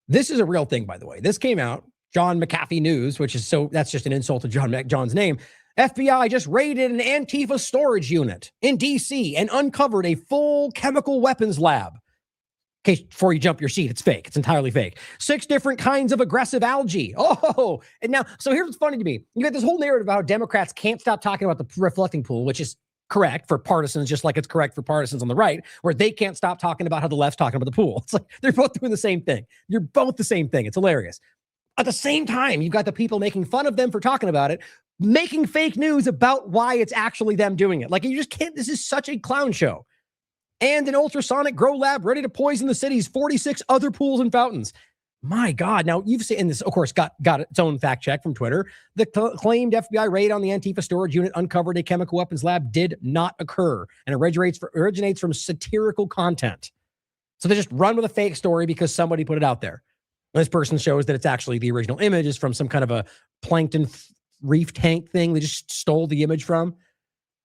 This is a real thing, by the way. This came out, John McAfee News, which is that's just an insult to John's name. FBI just raided an Antifa storage unit in D.C. and uncovered a full chemical weapons lab. In case before you jump your seat, it's fake. It's entirely fake. 6 different kinds of aggressive algae. Oh, and now, so here's what's funny to me. You got this whole narrative about how Democrats can't stop talking about the reflecting pool, which is correct for partisans, just like it's correct for partisans on the right, where they can't stop talking about how the left's talking about the pool. It's like they're both doing the same thing. You're both the same thing. It's hilarious. At the same time, you've got the people making fun of them for talking about it, making fake news about why it's actually them doing it. Like, you just can't, this is such a clown show. And an ultrasonic grow lab ready to poison the city's 46 other pools and fountains. My God. Now, you've seen this, of course, got its own fact check from Twitter. The claimed FBI raid on the Antifa storage unit uncovered a chemical weapons lab did not occur and originates from satirical content. So they just run with a fake story because somebody put it out there. And this person shows that it's actually the original image is from some kind of a plankton reef tank thing they just stole the image from.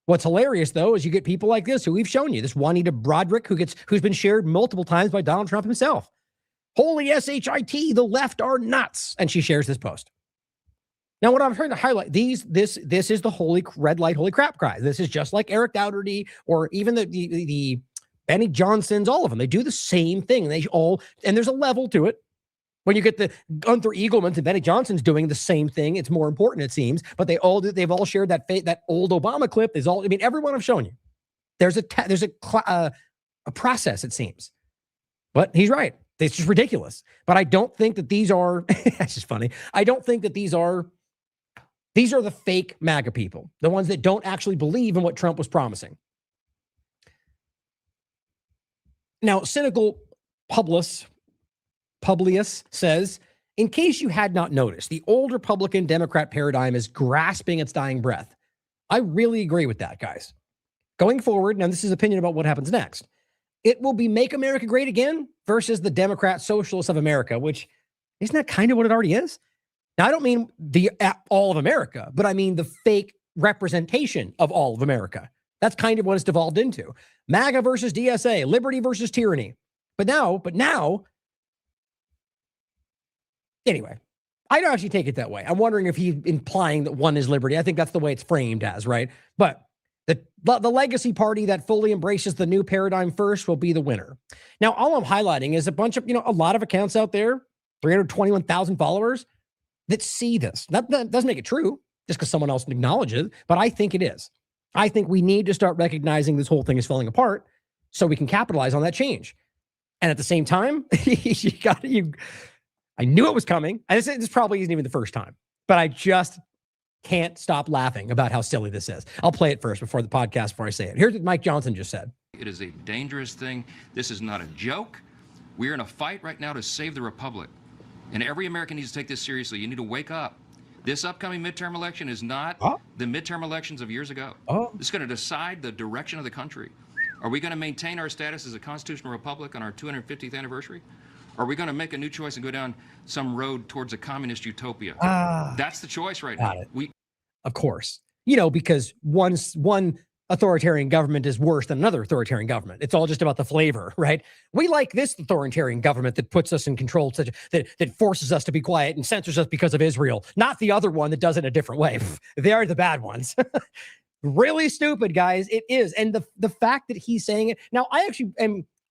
What's hilarious, though, is you get people like this who we've shown you. This Juanita Broderick who's been shared multiple times by Donald Trump himself. Holy shit, the left are nuts. And she shares this post. Now, what I'm trying to highlight, this is the holy red light, holy crap cry. This is just like Eric Dougherty or even the Benny Johnsons, all of them. They do the same thing. And there's a level to it. When you get the Gunther Eaglemans and Benny Johnson's doing the same thing, it's more important, it seems. But they've all shared that old Obama clip. Everyone I've shown you. There's a process, it seems. But he's right. It's just ridiculous. But I don't think that these are. That's just funny. I don't think that these are the fake MAGA people, the ones that don't actually believe in what Trump was promising. Now, cynical Publius says, in case you had not noticed, the old Republican Democrat paradigm is grasping its dying breath. I really agree with that, guys. Going forward, now this is opinion about what happens next. It will be Make America Great Again versus the Democrat Socialists of America, which isn't that kind of what it already is? Now, I don't mean all of America, but I mean the fake representation of all of America. That's kind of what it's devolved into. MAGA versus DSA, liberty versus tyranny. But now, anyway, I don't actually take it that way. I'm wondering if he's implying that one is liberty. I think that's the way it's framed as, right? But the legacy party that fully embraces the new paradigm first will be the winner. Now, all I'm highlighting is a bunch of, a lot of accounts out there, 321,000 followers that see this. That doesn't make it true just because someone else acknowledges it, but I think it is. I think we need to start recognizing this whole thing is falling apart so we can capitalize on that change. And at the same time, I knew it was coming. This probably isn't even the first time, but I just can't stop laughing about how silly this is. I'll play it first before I say it. Here's what Mike Johnson just said. It is a dangerous thing. This is not a joke. We're in a fight right now to save the republic. And every American needs to take this seriously. You need to wake up. This upcoming midterm election is not the midterm elections of years ago. It's going to decide the direction of the country. Are we going to maintain our status as a constitutional republic on our 250th anniversary? Are we going to make a new choice and go down some road towards a communist utopia? That's the choice right now. Of course. Because one authoritarian government is worse than another authoritarian government. It's all just about the flavor, right? We like this authoritarian government that puts us in control, that forces us to be quiet and censors us because of Israel, not the other one that does it a different way. They are the bad ones. Really stupid, guys. It is. And the fact that he's saying it. Now,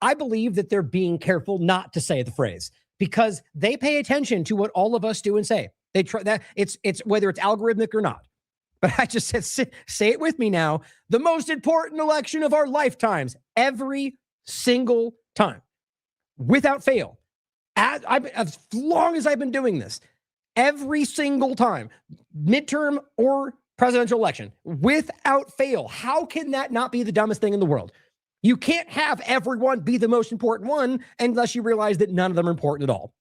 I believe that they're being careful not to say the phrase because they pay attention to what all of us do and say. They try that it's whether it's algorithmic or not. But I just said, say it with me now. The most important election of our lifetimes, every single time, without fail. As long as I've been doing this, every single time, midterm or presidential election, without fail, how can that not be the dumbest thing in the world? You can't have everyone be the most important one unless you realize that none of them are important at all.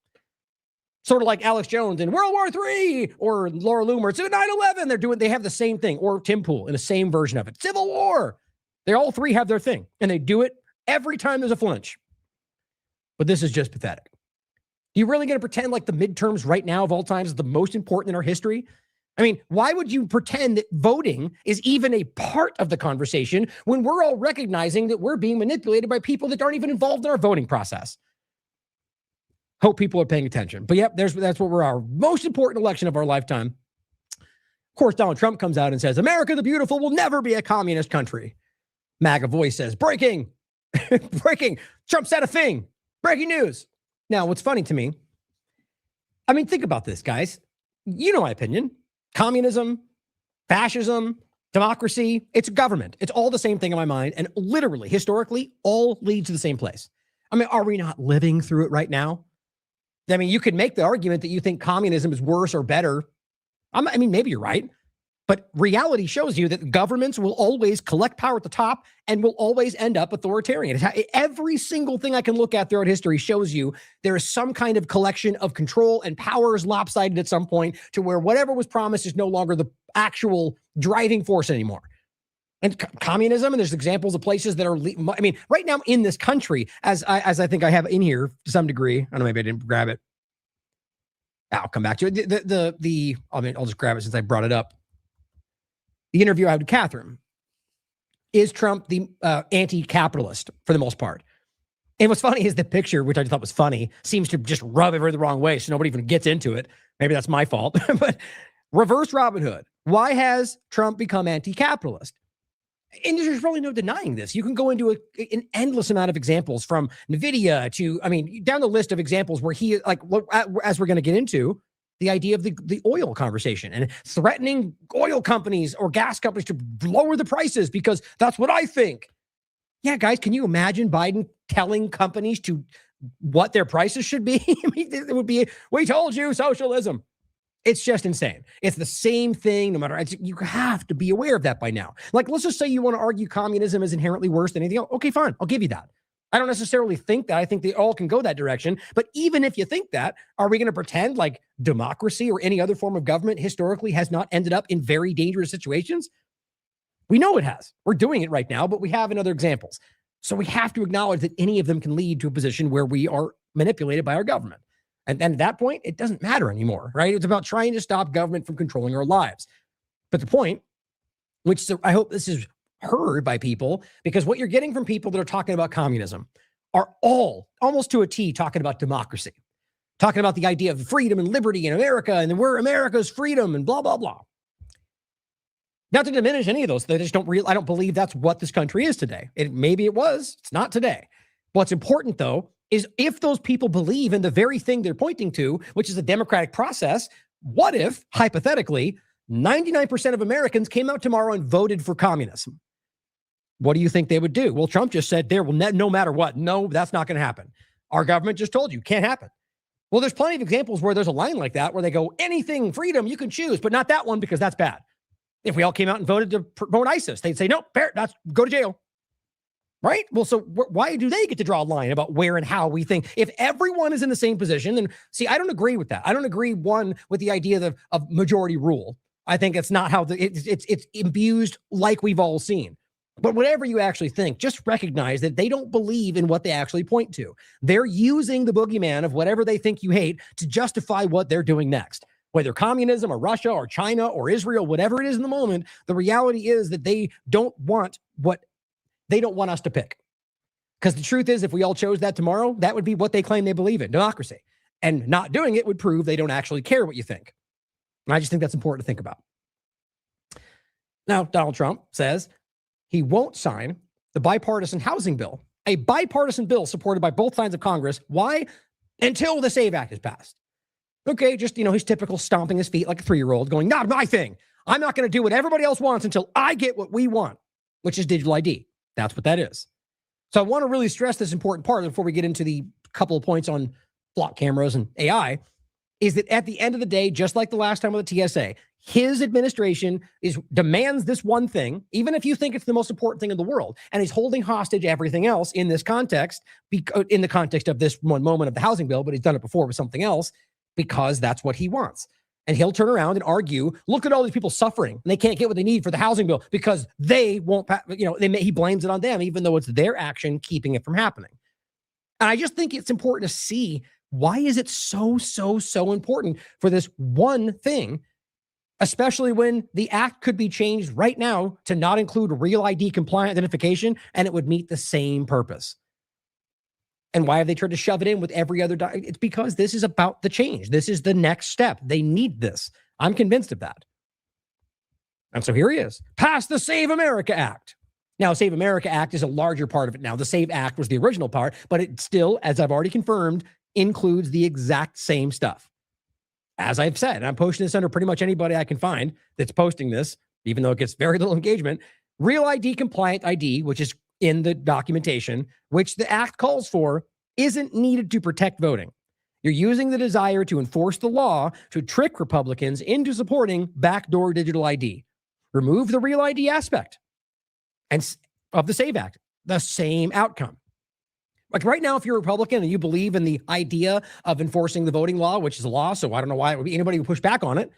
Sort of like Alex Jones in World War III or Laura Loomer. It's 9/11. They have the same thing. Or Tim Pool in the same version of it. Civil War. They all three have their thing. And they do it every time there's a flinch. But this is just pathetic. You really going to pretend like the midterms right now of all times is the most important in our history? I mean, why would you pretend that voting is even a part of the conversation when we're all recognizing that we're being manipulated by people that aren't even involved in our voting process? Hope people are paying attention. But yep, that's what we're our most important election of our lifetime. Of course, Donald Trump comes out and says, America the Beautiful will never be a communist country. MAGA voice says, breaking, breaking. Trump said a thing. Breaking news. Now, what's funny to me, I mean, think about this, guys. You know my opinion. Communism, fascism, democracy, it's government. It's all the same thing in my mind. And literally, historically, all leads to the same place. I mean, are we not living through it right now? I mean, you could make the argument that you think communism is worse or better. I mean, maybe you're right. But reality shows you that governments will always collect power at the top and will always end up authoritarian. Every single thing I can look at throughout history shows you there is some kind of collection of control, and power is lopsided at some point to where whatever was promised is no longer the actual driving force anymore. And communism, and there's examples of places that are, I mean, right now in this country, as I think I have in here to some degree, I don't know, maybe I didn't grab it. I'll come back to it. I'll just grab it since I brought it up. The interview I had with Catherine. Is Trump the anti-capitalist for the most part? And what's funny is the picture, which I thought was funny, seems to just rub everybody the wrong way, so nobody even gets into it. Maybe that's my fault. But reverse Robin Hood. Why has Trump become anti-capitalist? And there's really no denying this. You can go into an endless amount of examples from NVIDIA to, I mean, down the list of examples where he, like, as we're going to get into, the idea of the oil conversation and threatening oil companies or gas companies to lower the prices because that's what I think. Yeah, guys, can you imagine Biden telling companies to what their prices should be? I mean, it would be, we told you, socialism. It's just insane. It's the same thing, no matter, you have to be aware of that by now. Like, let's just say you want to argue communism is inherently worse than anything else. Okay, fine. I'll give you that. I don't necessarily think that. I think they all can go that direction. But even if you think that, are we going to pretend like democracy or any other form of government historically has not ended up in very dangerous situations? We know it has. We're doing it right now, but we have in other examples. So we have to acknowledge that any of them can lead to a position where we are manipulated by our government. And at that point, it doesn't matter anymore, right? It's about trying to stop government from controlling our lives. But the point, which I hope this is heard by people, because what you're getting from people that are talking about communism are all, almost to a T, talking about democracy, talking about the idea of freedom and liberty in America, and then we're America's freedom and blah, blah, blah. Not to diminish any of those. They just I don't believe that's what this country is today. Maybe it was. It's not today. What's important, though, is if those people believe in the very thing they're pointing to, which is a democratic process, what if, hypothetically, 99% of Americans came out tomorrow and voted for communism? What do you think they would do? Well, Trump just said there will no matter what. No, that's not going to happen. Our government just told you, can't happen. Well, there's plenty of examples where there's a line like that where they go, anything, freedom, you can choose, but not that one because that's bad. If we all came out and voted to promote ISIS, they'd say, nope, that's go to jail. Right? Well, so why do they get to draw a line about where and how we think? If everyone is in the same position, then see, I don't agree with that. I don't agree, one, with the idea of majority rule. I think it's not how it's imbued like we've all seen. But whatever you actually think, just recognize that they don't believe in what they actually point to. They're using the boogeyman of whatever they think you hate to justify what they're doing next. Whether communism or Russia or China or Israel, whatever it is in the moment, the reality is that they don't want us to pick. Because the truth is, if we all chose that tomorrow, that would be what they claim they believe in, democracy. And not doing it would prove they don't actually care what you think. And I just think that's important to think about. Now, Donald Trump says he won't sign the bipartisan housing bill, a bipartisan bill supported by both sides of Congress. Why? Until the SAVE Act is passed. Okay, just, his typical stomping his feet like a 3-year-old going, not my thing. I'm not going to do what everybody else wants until I get what we want, which is digital ID. That's what that is. So I want to really stress this important part before we get into the couple of points on flock cameras and AI, is that at the end of the day, just like the last time with the TSA, his administration demands this one thing, even if you think it's the most important thing in the world, and he's holding hostage everything else in this context, in the context of this one moment of the housing bill, but he's done it before with something else, because that's what he wants. And he'll turn around and argue, look at all these people suffering, and they can't get what they need for the housing bill because they won't, he blames it on them, even though it's their action keeping it from happening. And I just think it's important to see, why is it so important for this one thing, especially when the act could be changed right now to not include real ID compliant identification, and it would meet the same purpose. And why have they tried to shove it in with every other? It's because this is about the change. This is the next step. They need this. I'm convinced of that. And so here he is. Pass the Save America Act. Now, Save America Act is a larger part of it now. The Save Act was the original part, but it still, as I've already confirmed, includes the exact same stuff. As I've said, and I'm posting this under pretty much anybody I can find that's posting this, even though it gets very little engagement. Real ID compliant ID, which is in the documentation, which the act calls for, isn't needed to protect voting. You're using the desire to enforce the law to trick Republicans into supporting backdoor digital ID. Remove the real ID aspect and of the SAVE Act, the same outcome. Like right now, if you're a Republican and you believe in the idea of enforcing the voting law, which is a law, so I don't know why it would be anybody who push back on it,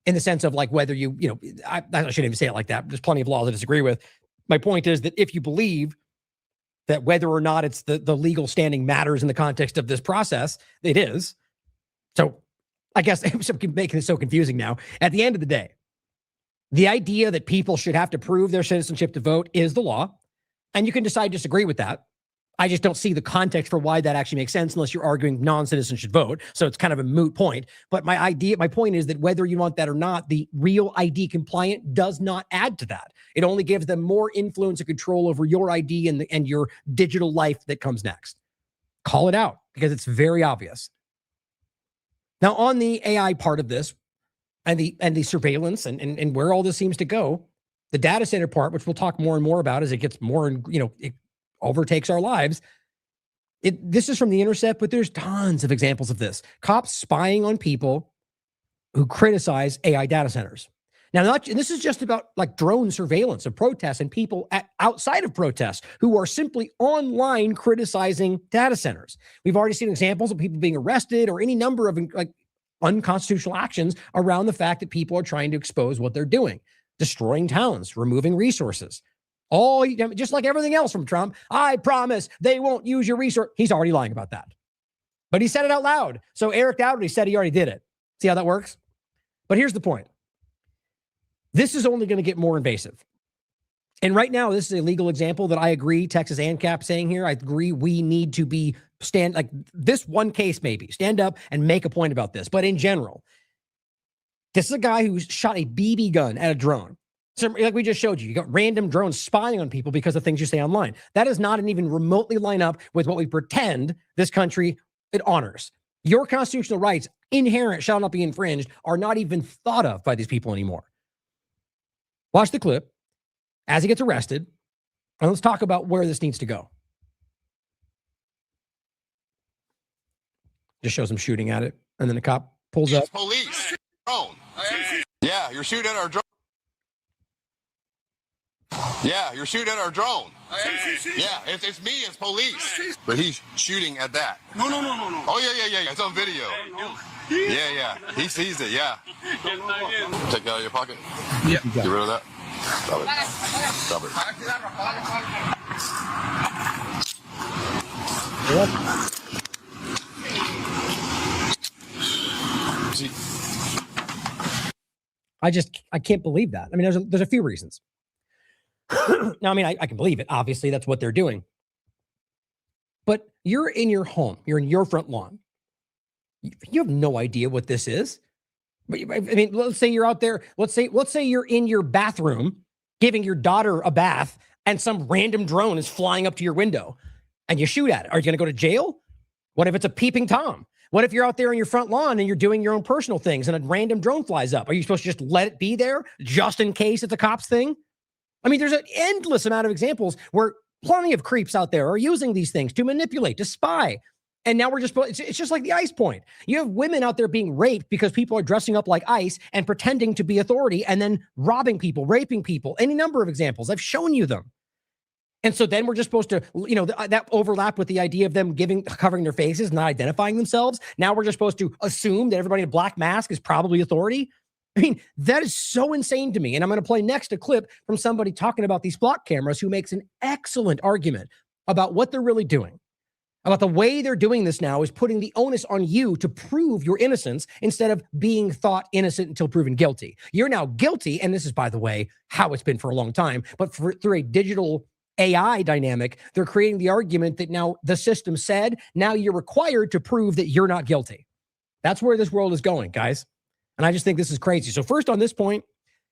in the sense of like whether I shouldn't even say it like that. There's plenty of laws I disagree with. My point is that if you believe that whether or not it's the legal standing matters in the context of this process, it is. So I guess I'm making it so confusing now. At the end of the day, the idea that people should have to prove their citizenship to vote is the law, and you can decide to disagree with that. I just don't see the context for why that actually makes sense unless you're arguing non-citizens should vote. So it's kind of a moot point. But my point is that whether you want that or not, the real ID compliant does not add to that. It only gives them more influence and control over your ID and your digital life that comes next. Call it out because it's very obvious. Now, on the AI part of this and the surveillance and where all this seems to go, the data center part, which we'll talk more and more about as it gets more and it overtakes our lives. This is from The Intercept, but there's tons of examples of this. Cops spying on people who criticize AI data centers. Now, this is just about like drone surveillance of protests and people outside of protests who are simply online criticizing data centers. We've already seen examples of people being arrested or any number of like unconstitutional actions around the fact that people are trying to expose what they're doing, destroying towns, removing resources. All just like everything else from Trump. I promise they won't use your resource. He's already lying about that. But he said it out loud. So Eric Dowdy said he already did it. See how that works? But here's the point. This is only going to get more invasive. And right now, this is a legal example that I agree, Texas ANCAP saying here, I agree we need to like this one case maybe, stand up and make a point about this. But in general, this is a guy who shot a BB gun at a drone. So like we just showed you got random drones spying on people because of things you say online. That does not even remotely line up with what we pretend this country it honors. Your constitutional rights, inherent, shall not be infringed, are not even thought of by these people anymore. Watch the clip as he gets arrested, and let's talk about where this needs to go. Just shows him shooting at it, and then the cop pulls up. Police. Drone. Yeah, you're shooting at our drone. Yeah, you're shooting at our drone. Yeah, it's me, it's police. But he's shooting at that. No. Oh, yeah. It's on video. Yeah. He sees it, yeah. Take that out of your pocket? Yeah. Get rid of that? Stop it. I can't believe that. I mean, there's a few reasons. Now, I mean, I can believe it. Obviously, that's what they're doing. But you're in your home. You're in your front lawn. You have no idea what this is. I mean, let's say you're out there. Let's say you're in your bathroom giving your daughter a bath and some random drone is flying up to your window and you shoot at it. Are you going to go to jail? What if it's a peeping Tom? What if you're out there in your front lawn and you're doing your own personal things and a random drone flies up? Are you supposed to just let it be there just in case it's a cop's thing? I mean, there's an endless amount of examples where plenty of creeps out there are using these things to manipulate, to spy. And now we're just, it's just like the ICE point. You have women out there being raped because people are dressing up like ICE and pretending to be authority and then robbing people, raping people, any number of examples. I've shown you them. And so then we're just supposed to, that overlap with the idea of them covering their faces, not identifying themselves. Now we're just supposed to assume that everybody in a black mask is probably authority. I mean, that is so insane to me. And I'm going to play next a clip from somebody talking about these block cameras who makes an excellent argument about what they're really doing. About the way they're doing this now is putting the onus on you to prove your innocence instead of being thought innocent until proven guilty. You're now guilty, and this is, by the way, how it's been for a long time, but through a digital AI dynamic, they're creating the argument that now the system said, now you're required to prove that you're not guilty. That's where this world is going, guys. And I just think this is crazy. So first on this point,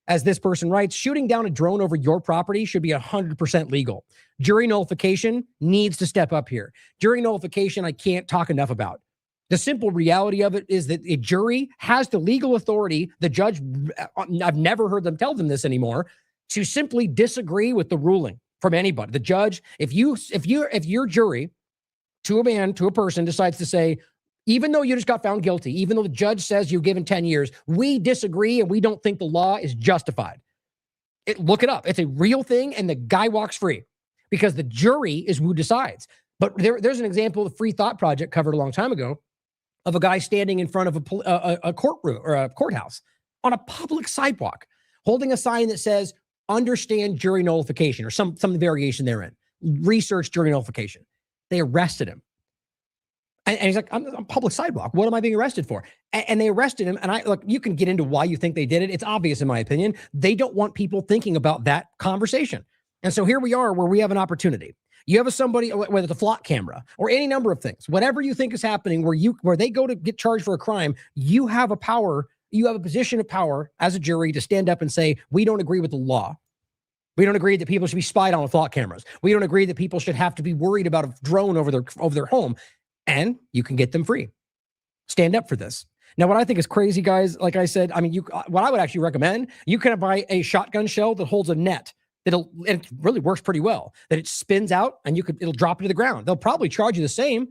as this person writes, shooting down a drone over your property should be 100% legal. Jury nullification needs to step up here. Jury nullification, I can't talk enough about. The simple reality of it is that a jury has the legal authority, the judge, I've never heard them tell them this anymore, to simply disagree with the ruling from anybody. The judge, if your jury to a person decides to say, even though you just got found guilty, even though the judge says you're given 10 years, we disagree and we don't think the law is justified. Look it up. It's a real thing, and the guy walks free because the jury is who decides. But there's an example the Free Thought Project covered a long time ago of a guy standing in front of a courtroom or a courthouse on a public sidewalk, holding a sign that says, understand jury nullification, or some variation therein. Research jury nullification. They arrested him. And he's like, I'm on public sidewalk. What am I being arrested for? And they arrested him. And look, you can get into why you think they did it. It's obvious, in my opinion. They don't want people thinking about that conversation. And so here we are where we have an opportunity. You have somebody, whether it's a flock camera or any number of things, whatever you think is happening where they go to get charged for a crime, you have a position of power as a jury to stand up and say, we don't agree with the law. We don't agree that people should be spied on with flock cameras. We don't agree that people should have to be worried about a drone over their home. And you can get them free. Stand up for this. Now, what I think is crazy, guys, like I said, I mean, what I would actually recommend, you can buy a shotgun shell that holds a net. And it really works pretty well. That it spins out and it'll drop it to the ground. They'll probably charge you the same,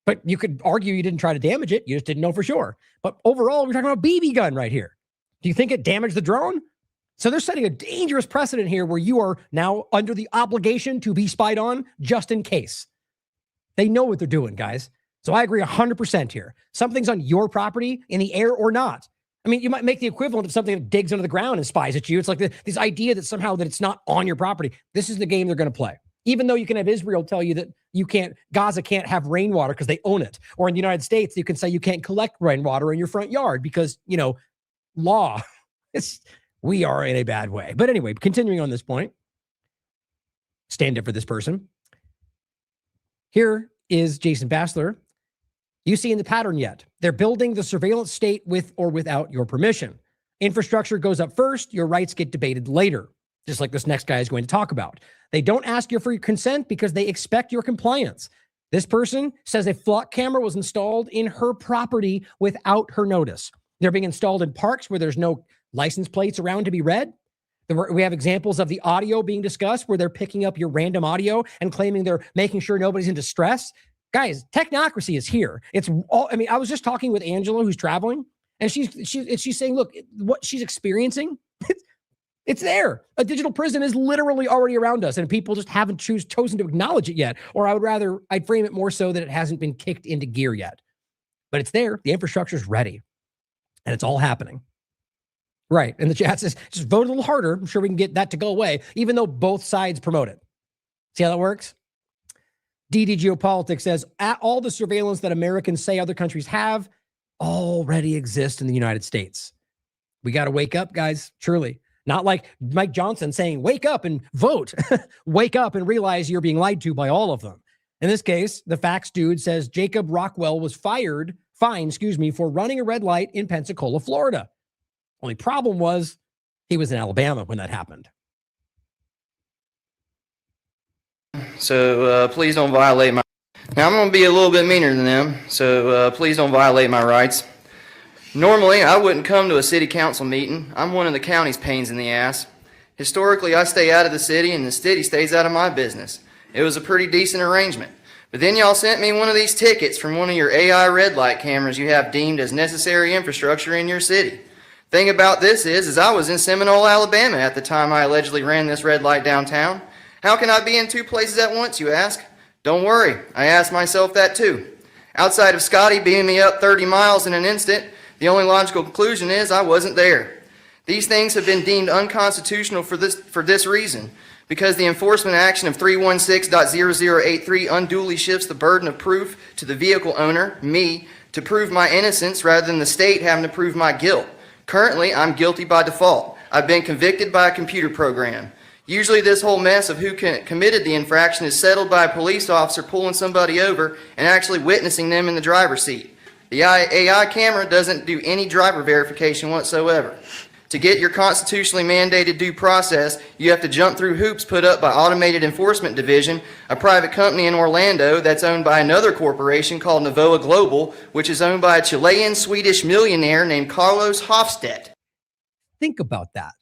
but you could argue you didn't try to damage it. You just didn't know for sure. But overall, we're talking about a BB gun right here. Do you think it damaged the drone? So they're setting a dangerous precedent here where you are now under the obligation to be spied on just in case. They know what they're doing, guys. So I agree 100% here. Something's on your property, in the air or not. I mean, you might make the equivalent of something that digs under the ground and spies at you. It's like this idea that somehow that it's not on your property. This is the game they're going to play. Even though you can have Israel tell you that Gaza can't have rainwater because they own it. Or in the United States, you can say you can't collect rainwater in your front yard because, law. We are in a bad way. But anyway, continuing on this point, stand up for this person. Here is Jason Bassler. You see in the pattern yet? They're building the surveillance state with or without your permission. Infrastructure goes up first. Your rights get debated later, just like this next guy is going to talk about. They don't ask you for your consent because they expect your compliance. This person says a flock camera was installed in her property without her notice. They're being installed in parks where there's no license plates around to be read. We have examples of the audio being discussed where they're picking up your random audio and claiming they're making sure nobody's in distress. Guys, technocracy is here. It's all, I mean, I was just talking with Angela, who's traveling, and she's saying, look, what she's experiencing, it's there. A digital prison is literally already around us, and people just haven't chosen to acknowledge it yet. Or I'd frame it more so that it hasn't been kicked into gear yet. But it's there. The infrastructure is ready, and it's all happening. Right. And the chat says, just vote a little harder. I'm sure we can get that to go away, even though both sides promote it. See how that works? DD Geopolitics says, all the surveillance that Americans say other countries have already exists in the United States. We got to wake up, guys. Truly. Not like Mike Johnson saying, wake up and vote. Wake up and realize you're being lied to by all of them. In this case, the facts dude says Jacob Rockwell was fined, for running a red light in Pensacola, Florida. Only problem was he was in Alabama when that happened. So please don't violate my... Now I'm going to be a little bit meaner than them, so please don't violate my rights. Normally, I wouldn't come to a city council meeting. I'm one of the county's pains in the ass. Historically, I stay out of the city and the city stays out of my business. It was a pretty decent arrangement. But then y'all sent me one of these tickets from one of your AI red light cameras you have deemed as necessary infrastructure in your city. Thing about this is I was in Seminole, Alabama at the time I allegedly ran this red light downtown. How can I be in two places at once, you ask? Don't worry, I asked myself that too. Outside of Scotty beaming me up 30 miles in an instant, the only logical conclusion is I wasn't there. These things have been deemed unconstitutional for this reason, because the enforcement action of 316.0083 unduly shifts the burden of proof to the vehicle owner, me, to prove my innocence rather than the state having to prove my guilt. Currently, I'm guilty by default. I've been convicted by a computer program. Usually this whole mess of who committed the infraction is settled by a police officer pulling somebody over and actually witnessing them in the driver's seat. The AI camera doesn't do any driver verification whatsoever. To get your constitutionally mandated due process, you have to jump through hoops put up by Automated Enforcement Division, a private company in Orlando that's owned by another corporation called Novoa Global, which is owned by a Chilean-Swedish millionaire named Carlos Hofstedt. Think about that.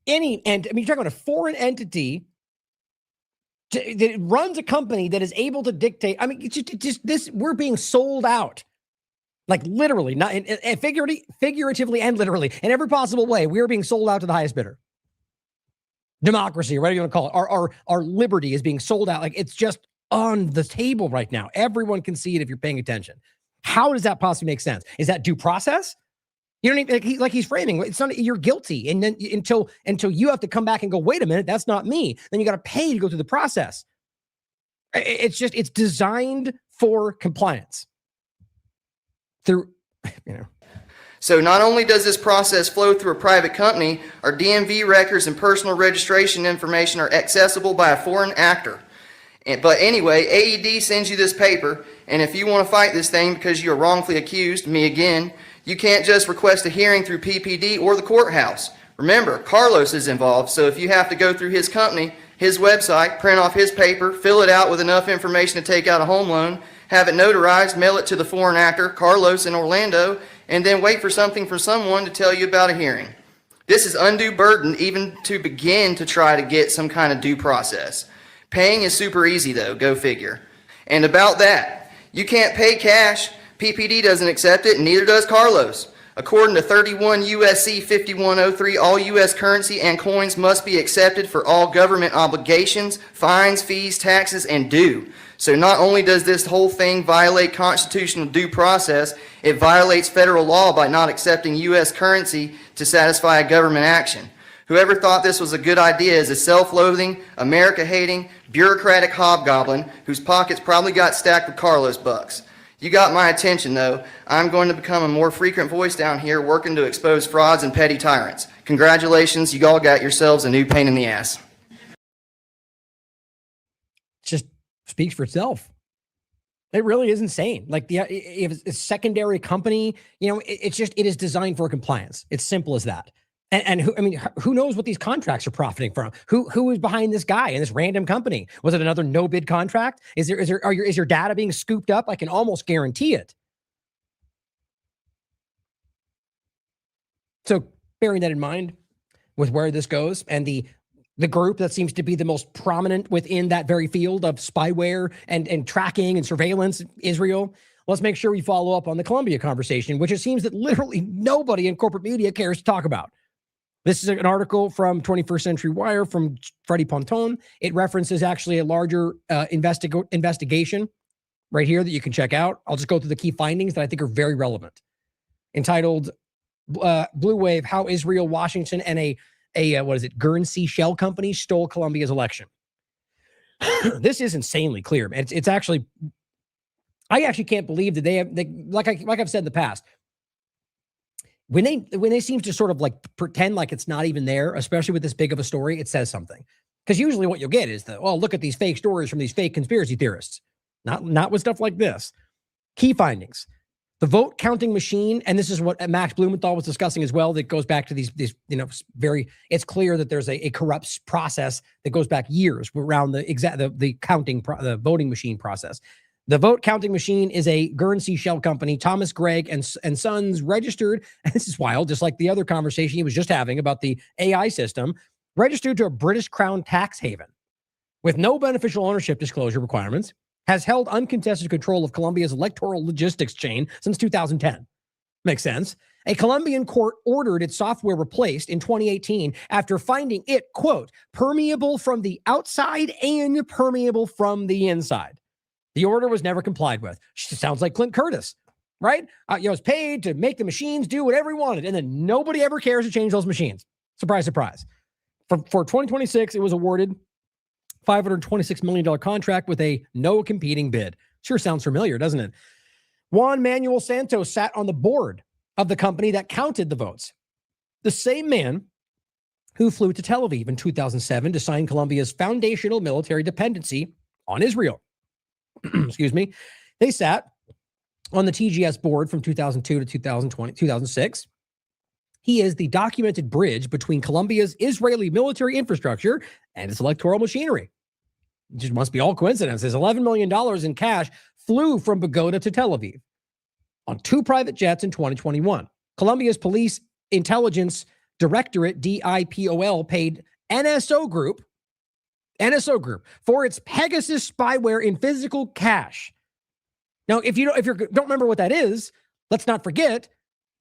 You're talking about a foreign entity that runs a company that is able to dictate. I mean, it's just this. We're being sold out. Like literally, not figuratively and literally, in every possible way, we are being sold out to the highest bidder. Democracy, or whatever you want to call it, our liberty is being sold out. Like it's just on the table right now. Everyone can see it if you're paying attention. How does that possibly make sense? Is that due process? You don't even like he's framing. It's not you're guilty, and then until you have to come back and go, wait a minute, that's not me. Then you got to pay to go through the process. It's designed for compliance. So not only does this process flow through a private company, our DMV records and personal registration information are accessible by a foreign actor. But anyway, AED sends you this paper, and if you want to fight this thing because you are wrongfully accused, me again, you can't just request a hearing through PPD or the courthouse. Remember, Carlos is involved, so if you have to go through his company, his website, print off his paper, fill it out with enough information to take out a home loan, have it notarized, mail it to the foreign actor, Carlos in Orlando, and then wait for something from someone to tell you about a hearing. This is undue burden even to begin to try to get some kind of due process. Paying is super easy though, go figure. And about that, you can't pay cash, PPD doesn't accept it, and neither does Carlos. According to 31 USC 5103, all U.S. currency and coins must be accepted for all government obligations, fines, fees, taxes, and due. So not only does this whole thing violate constitutional due process, it violates federal law by not accepting U.S. currency to satisfy a government action. Whoever thought this was a good idea is a self-loathing, America-hating, bureaucratic hobgoblin whose pockets probably got stacked with Carlos bucks. You got my attention, though. I'm going to become a more frequent voice down here working to expose frauds and petty tyrants. Congratulations, you all got yourselves a new pain in the ass. Just speaks for itself. It really is insane. Like if it's a secondary company, it is designed for compliance. It's simple as that. And who knows what these contracts are profiting from? Who is behind this guy and this random company? Was it another no bid contract? Is your data being scooped up? I can almost guarantee it. So bearing that in mind with where this goes and the group that seems to be the most prominent within that very field of spyware and tracking and surveillance, Israel, let's make sure we follow up on the Colombia conversation, which it seems that literally nobody in corporate media cares to talk about. This is an article from 21st Century Wire from Freddie Ponton. It references actually a larger investigation right here that you can check out. I'll just go through the key findings that I think are very relevant. Entitled Blue Wave, How Israel, Washington, and a Guernsey shell company stole Colombia's election. This is insanely clear. It's actually, I actually can't believe that they like I've said in the past, when they seem to sort of like pretend like it's not even there, especially with this big of a story, it says something. Because usually what you'll get is look at these fake stories from these fake conspiracy theorists. Not with stuff like this. Key findings. The vote counting machine, and this is what Max Blumenthal was discussing as well, that goes back to these it's clear that there's a corrupt process that goes back years around the voting machine process. The vote counting machine is a Guernsey shell company, Thomas Gregg and Sons, registered, and this is wild, just like the other conversation he was just having about the AI system, registered to a British Crown tax haven, with no beneficial ownership disclosure requirements, has held uncontested control of Colombia's electoral logistics chain since 2010. Makes sense. A Colombian court ordered its software replaced in 2018 after finding it, quote, permeable from the outside and permeable from the inside. The order was never complied with. Sounds like Clint Curtis, right? Was paid to make the machines do whatever he wanted, and then nobody ever cares to change those machines. Surprise, surprise. For 2026, it was awarded $526 million contract with a no competing bid. Sure sounds familiar, doesn't it? Juan Manuel Santos sat on the board of the company that counted the votes. The same man who flew to Tel Aviv in 2007 to sign Colombia's foundational military dependency on Israel. Excuse me. They sat on the TGS board from 2002 to 2006. He is the documented bridge between Colombia's Israeli military infrastructure and its electoral machinery. It just must be all coincidences. $11 million in cash flew from Bogota to Tel Aviv on 2 private jets in 2021. Colombia's Police Intelligence Directorate, DIPOL, paid NSO Group for its Pegasus spyware in physical cash. Now, if you don't remember what that is, let's not forget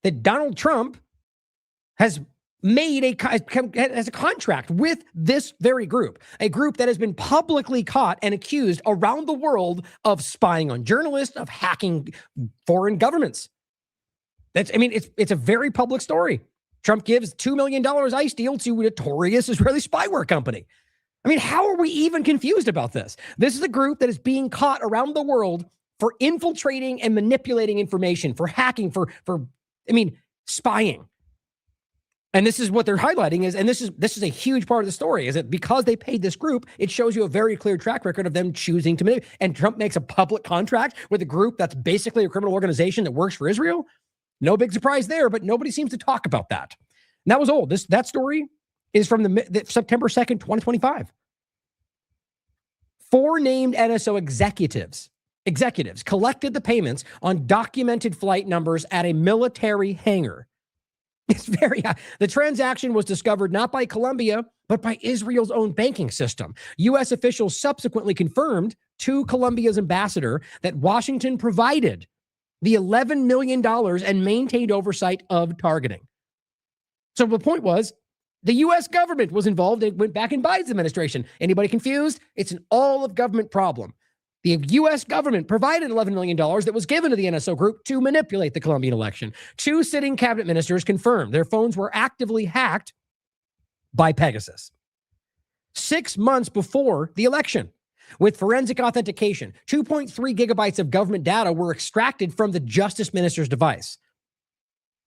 that Donald Trump has made a contract with this very group, a group that has been publicly caught and accused around the world of spying on journalists, of hacking foreign governments. It's a very public story. Trump gives $2 million ICE deal to a notorious Israeli spyware company. How are we even confused about this? This is a group that is being caught around the world for infiltrating and manipulating information, for hacking, for spying. And this is what they're highlighting and this is a huge part of the story, is that because they paid this group, it shows you a very clear track record of them choosing to manipulate. And Trump makes a public contract with a group that's basically a criminal organization that works for Israel. No big surprise there, but nobody seems to talk about that. And that was old. That story is from the September 2nd, 2025. 4 named NSO executives collected the payments on documented flight numbers at a military hangar. It's very high. The transaction was discovered not by Colombia, but by Israel's own banking system. U.S. officials subsequently confirmed to Colombia's ambassador that Washington provided the $11 million and maintained oversight of targeting. So the point was, the U.S. government was involved. It went back in Biden's administration. Anybody confused? It's an all-of-government problem. The U.S. government provided $11 million that was given to the NSO Group to manipulate the Colombian election. 2 sitting cabinet ministers confirmed their phones were actively hacked by Pegasus. 6 months before the election, with forensic authentication, 2.3 gigabytes of government data were extracted from the justice minister's device.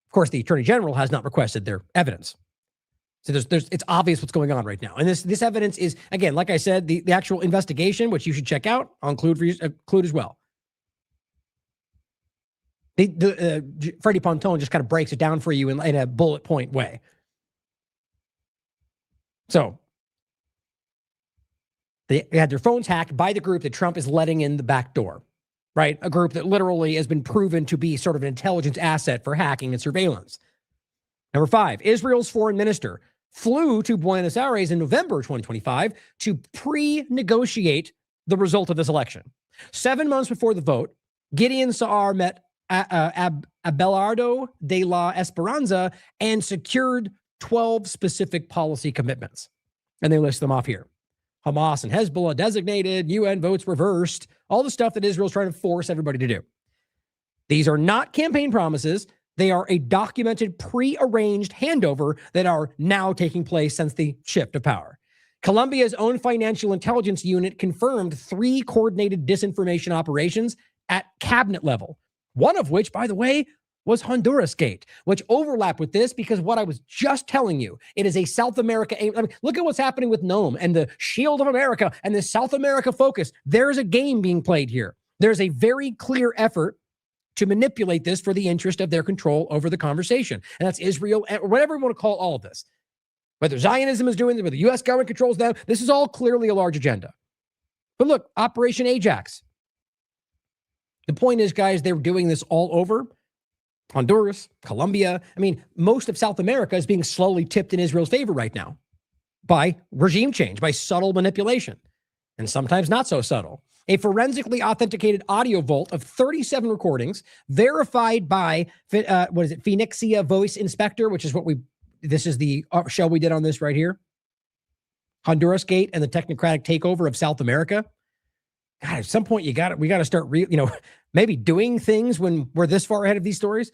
Of course, the attorney general has not requested their evidence. So it's obvious what's going on right now. And this evidence is, again, like I said, the actual investigation, which you should check out, I'll include as well. Freddie Pontone just kind of breaks it down for you in a bullet point way. So they had their phones hacked by the group that Trump is letting in the back door, right? A group that literally has been proven to be sort of an intelligence asset for hacking and surveillance. Number 5, Israel's foreign minister flew to Buenos Aires in November 2025 to pre-negotiate the result of this election. 7 months before the vote, Gideon Saar met Abelardo de la Esperanza and secured 12 specific policy commitments. And they list them off here. Hamas and Hezbollah designated, UN votes reversed, all the stuff that Israel's trying to force everybody to do. These are not campaign promises. They are a documented, pre-arranged handover that are now taking place since the shift of power. Colombia's own financial intelligence unit confirmed 3 coordinated disinformation operations at cabinet level, one of which, by the way, was Honduras Gate, which overlap with this because what I was just telling you, it is a South America. Look at what's happening with Nome and the Shield of America and the South America focus. There's a game being played here. There's a very clear effort to manipulate this for the interest of their control over the conversation. And that's Israel, or whatever you want to call all of this. Whether Zionism is doing it, whether the U.S. government controls them, this is all clearly a large agenda. But look, Operation Ajax. The point is, guys, they're doing this all over. Honduras, Colombia. Most of South America is being slowly tipped in Israel's favor right now by regime change, by subtle manipulation. and sometimes not so subtle. A forensically authenticated audio vault of 37 recordings verified by, Phoenixia Voice Inspector, which is this is the show we did on this right here. Honduras Gate and the technocratic takeover of South America. God, at some point we got to start, maybe doing things when we're this far ahead of these stories.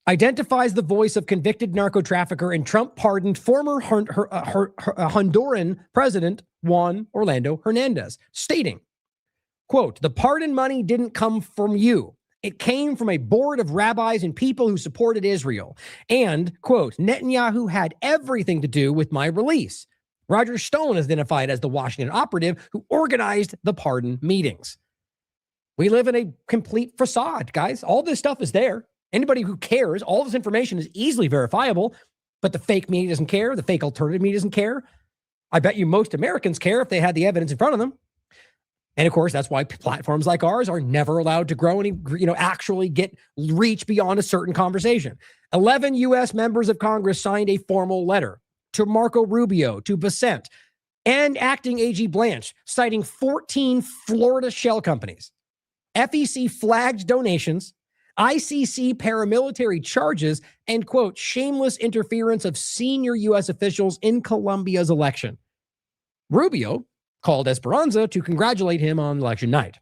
Identifies the voice of convicted narco trafficker and Trump pardoned former Honduran president Juan Orlando Hernandez, stating, quote, "The pardon money didn't come from you. It came from a board of rabbis and people who supported Israel. And, quote, Netanyahu had everything to do with my release. Roger Stone is identified as the Washington operative who organized the pardon meetings." We live in a complete facade, guys. All this stuff is there. Anybody who cares, all this information is easily verifiable, but the fake media doesn't care. The fake alternative media doesn't care. I bet you most Americans care if they had the evidence in front of them. And of course, that's why platforms like ours are never allowed to grow and, actually get reach beyond a certain conversation. 11 U.S. members of Congress signed a formal letter to Marco Rubio, to Bessent, and acting AG Blanche, citing 14 Florida shell companies. FEC flagged donations, ICC paramilitary charges, and, quote, shameless interference of senior U.S. officials in Colombia's election. Rubio called Esperanza to congratulate him on election night.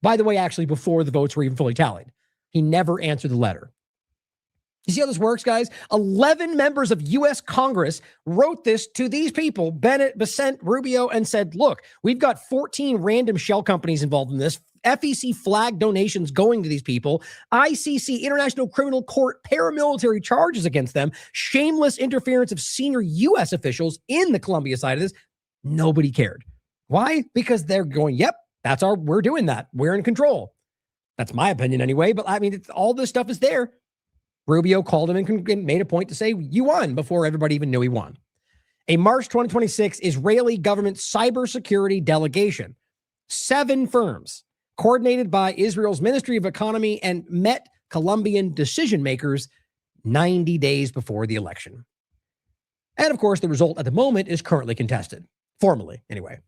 By the way, actually, before the votes were even fully tallied. He never answered the letter. You see how this works, guys? 11 members of U.S. Congress wrote this to these people, Bennett, Bessent, Rubio, and said, look, we've got 14 random shell companies involved in this. FEC flag donations going to these people, ICC, International Criminal Court, paramilitary charges against them, shameless interference of senior U.S. officials in the Colombia side of this. Nobody cared. Why? Because they're going, yep, we're doing that. We're in control. That's my opinion anyway, but I mean, all this stuff is there. Rubio called him and made a point to say, you won, before everybody even knew he won. A March 2026 Israeli government cybersecurity delegation, 7 firms, coordinated by Israel's Ministry of Economy, and met Colombian decision makers 90 days before the election. And of course, the result at the moment is currently contested, formally anyway.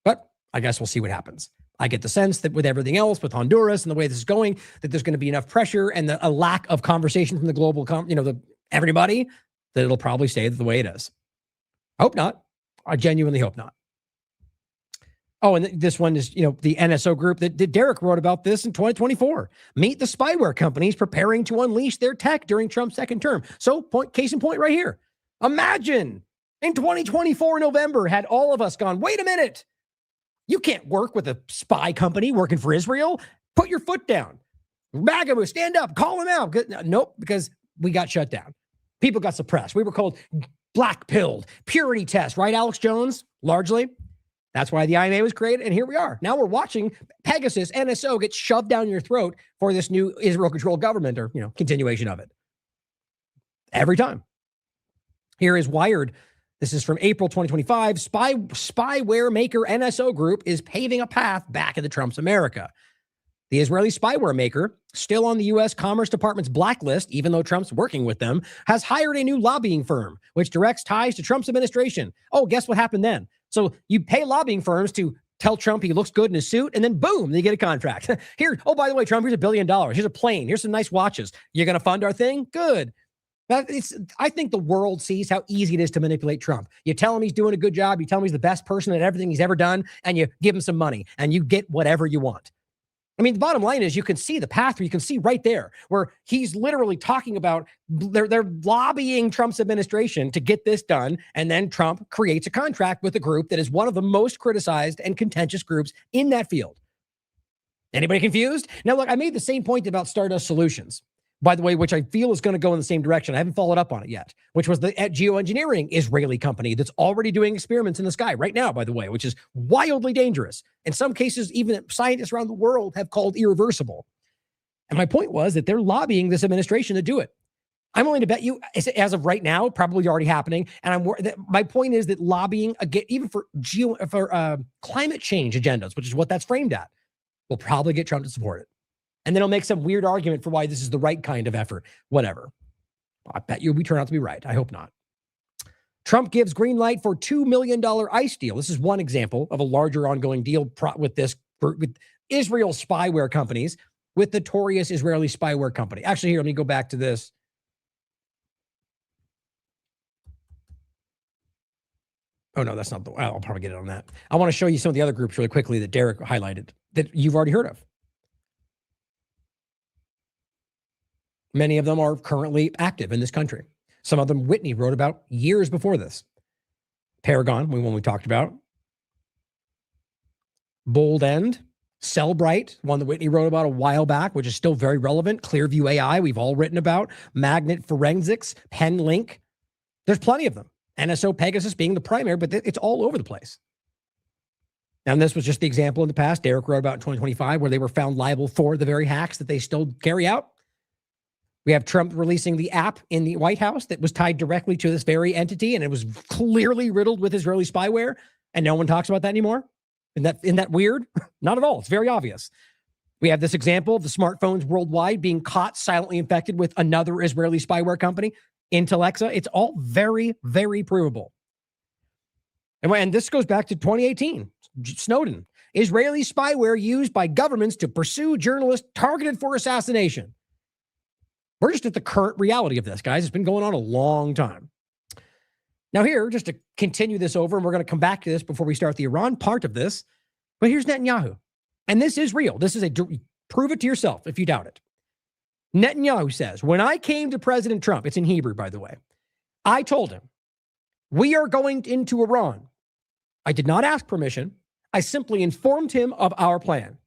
But I guess we'll see what happens. I get the sense that with everything else, with Honduras and the way this is going, that there's going to be enough pressure and a lack of conversation from the global, everybody, that it'll probably stay the way it is. I hope not. I genuinely hope not. Oh, and this one is, the NSO Group that Derek wrote about this in 2024. Meet the spyware companies preparing to unleash their tech during Trump's second term. So, case in point right here. Imagine in 2024 November had all of us gone, wait a minute. You can't work with a spy company working for Israel. Put your foot down. Vagabond, stand up, call him out. Nope, because we got shut down. People got suppressed. We were called black-pilled, purity test, right, Alex Jones? Largely. That's why the IMA was created, and here we are. Now we're watching Pegasus, NSO, get shoved down your throat for this new Israel-controlled government, or, continuation of it. Every time. Here is Wired. This is from April 2025. Spyware maker NSO Group is paving a path back into Trump's America. The Israeli spyware maker, still on the U.S. Commerce Department's blacklist, even though Trump's working with them, has hired a new lobbying firm, which directs ties to Trump's administration. Oh, guess what happened then? So you pay lobbying firms to tell Trump he looks good in his suit, and then boom, they get a contract. Here, oh, by the way, Trump, here's $1 billion. Here's a plane. Here's some nice watches. You're going to fund our thing? Good. I think the world sees how easy it is to manipulate Trump. You tell him he's doing a good job. You tell him he's the best person at everything he's ever done, and you give him some money, and you get whatever you want. I mean, the bottom line is you can see the path where you can see right there where he's literally talking about they're lobbying Trump's administration to get this done. And then Trump creates a contract with a group that is one of the most criticized and contentious groups in that field. Anybody confused? Now, look, I made the same point about Stardust Solutions, by the way, which I feel is going to go in the same direction. I haven't followed up on it yet, which was the geoengineering Israeli company that's already doing experiments in the sky right now, by the way, which is wildly dangerous. In some cases, even scientists around the world have called irreversible. And my point was that they're lobbying this administration to do it. I'm willing to bet you, as of right now, probably already happening. And my point is that lobbying, again, even for climate change agendas, which is what that's framed at, will probably get Trump to support it. And then he'll make some weird argument for why this is the right kind of effort. Whatever. I bet you we turn out to be right. I hope not. Trump gives green light for $2 million ICE deal. This is one example of a larger ongoing deal with Israel spyware companies, with notorious Israeli spyware company. Actually, here, let me go back to this. Oh, no, that's not the one. I'll probably get it on that. I want to show you some of the other groups really quickly that Derek highlighted that you've already heard of. Many of them are currently active in this country. Some of them Whitney wrote about years before this. Paragon, one we talked about. Bold End, Cellbrite, one that Whitney wrote about a while back, which is still very relevant. Clearview AI, we've all written about. Magnet Forensics, PenLink. There's plenty of them. NSO Pegasus being the primary, but it's all over the place. And this was just the example in the past Derek wrote about in 2025, where they were found liable for the very hacks that they still carry out. We have Trump releasing the app in the White House that was tied directly to this very entity, and it was clearly riddled with Israeli spyware, and no one talks about that anymore. Isn't that weird? Not at all. It's very obvious. We have this example of the smartphones worldwide being caught silently infected with another Israeli spyware company, Intelexa. It's all very, very provable. And this goes back to 2018. Snowden. Israeli spyware used by governments to pursue journalists targeted for assassination. We're just at the current reality of this, guys. It's been going on a long time. Now here, just to continue this over, and we're going to come back to this before we start the Iran part of this, but here's Netanyahu. And this is real. This is prove it to yourself if you doubt it. Netanyahu says, when I came to President Trump, it's in Hebrew, by the way, I told him, we are going into Iran. I did not ask permission. I simply informed him of our plan.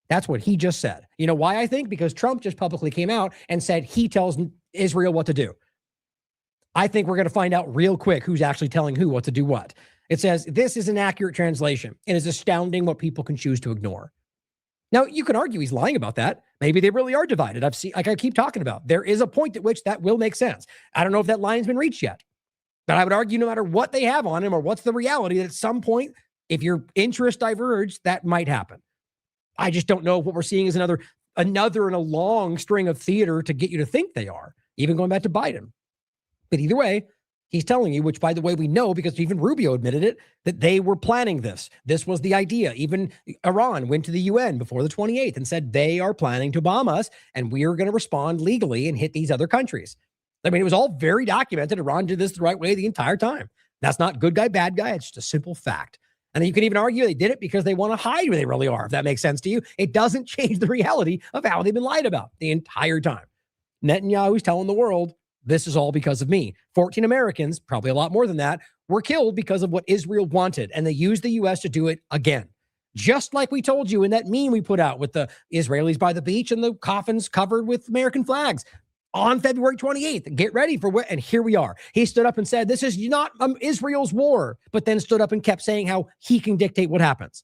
That's what he just said. You know why I think? Because Trump just publicly came out and said he tells Israel what to do. I think we're going to find out real quick who's actually telling who what to do what. It says, this is an accurate translation. It is astounding what people can choose to ignore. Now, you can argue he's lying about that. Maybe they really are divided. I've seen, like I keep talking about, there is a point at which that will make sense. I don't know if that line's been reached yet. But I would argue no matter what they have on him or what's the reality, that at some point, if your interests diverge, that might happen. I just don't know if what we're seeing is another in a long string of theater to get you to think they are, even going back to Biden. But either way, he's telling you, which by the way, we know because even Rubio admitted it, that they were planning this. This was the idea. Even Iran went to the UN before the 28th and said they are planning to bomb us and we are going to respond legally and hit these other countries. I mean, it was all very documented. Iran did this the right way the entire time. That's not good guy, bad guy. It's just a simple fact. And you can even argue they did it because they want to hide who they really are, if that makes sense to you. It doesn't change the reality of how they've been lied about the entire time. Netanyahu's telling the world, this is all because of me. 14 Americans, probably a lot more than that, were killed because of what Israel wanted, and they used the U.S. to do it again. Just like we told you in that meme we put out with the Israelis by the beach and the coffins covered with American flags. On February 28th, get ready for what, and here we are. He stood up and said, this is not Israel's war, but then stood up and kept saying how he can dictate what happens.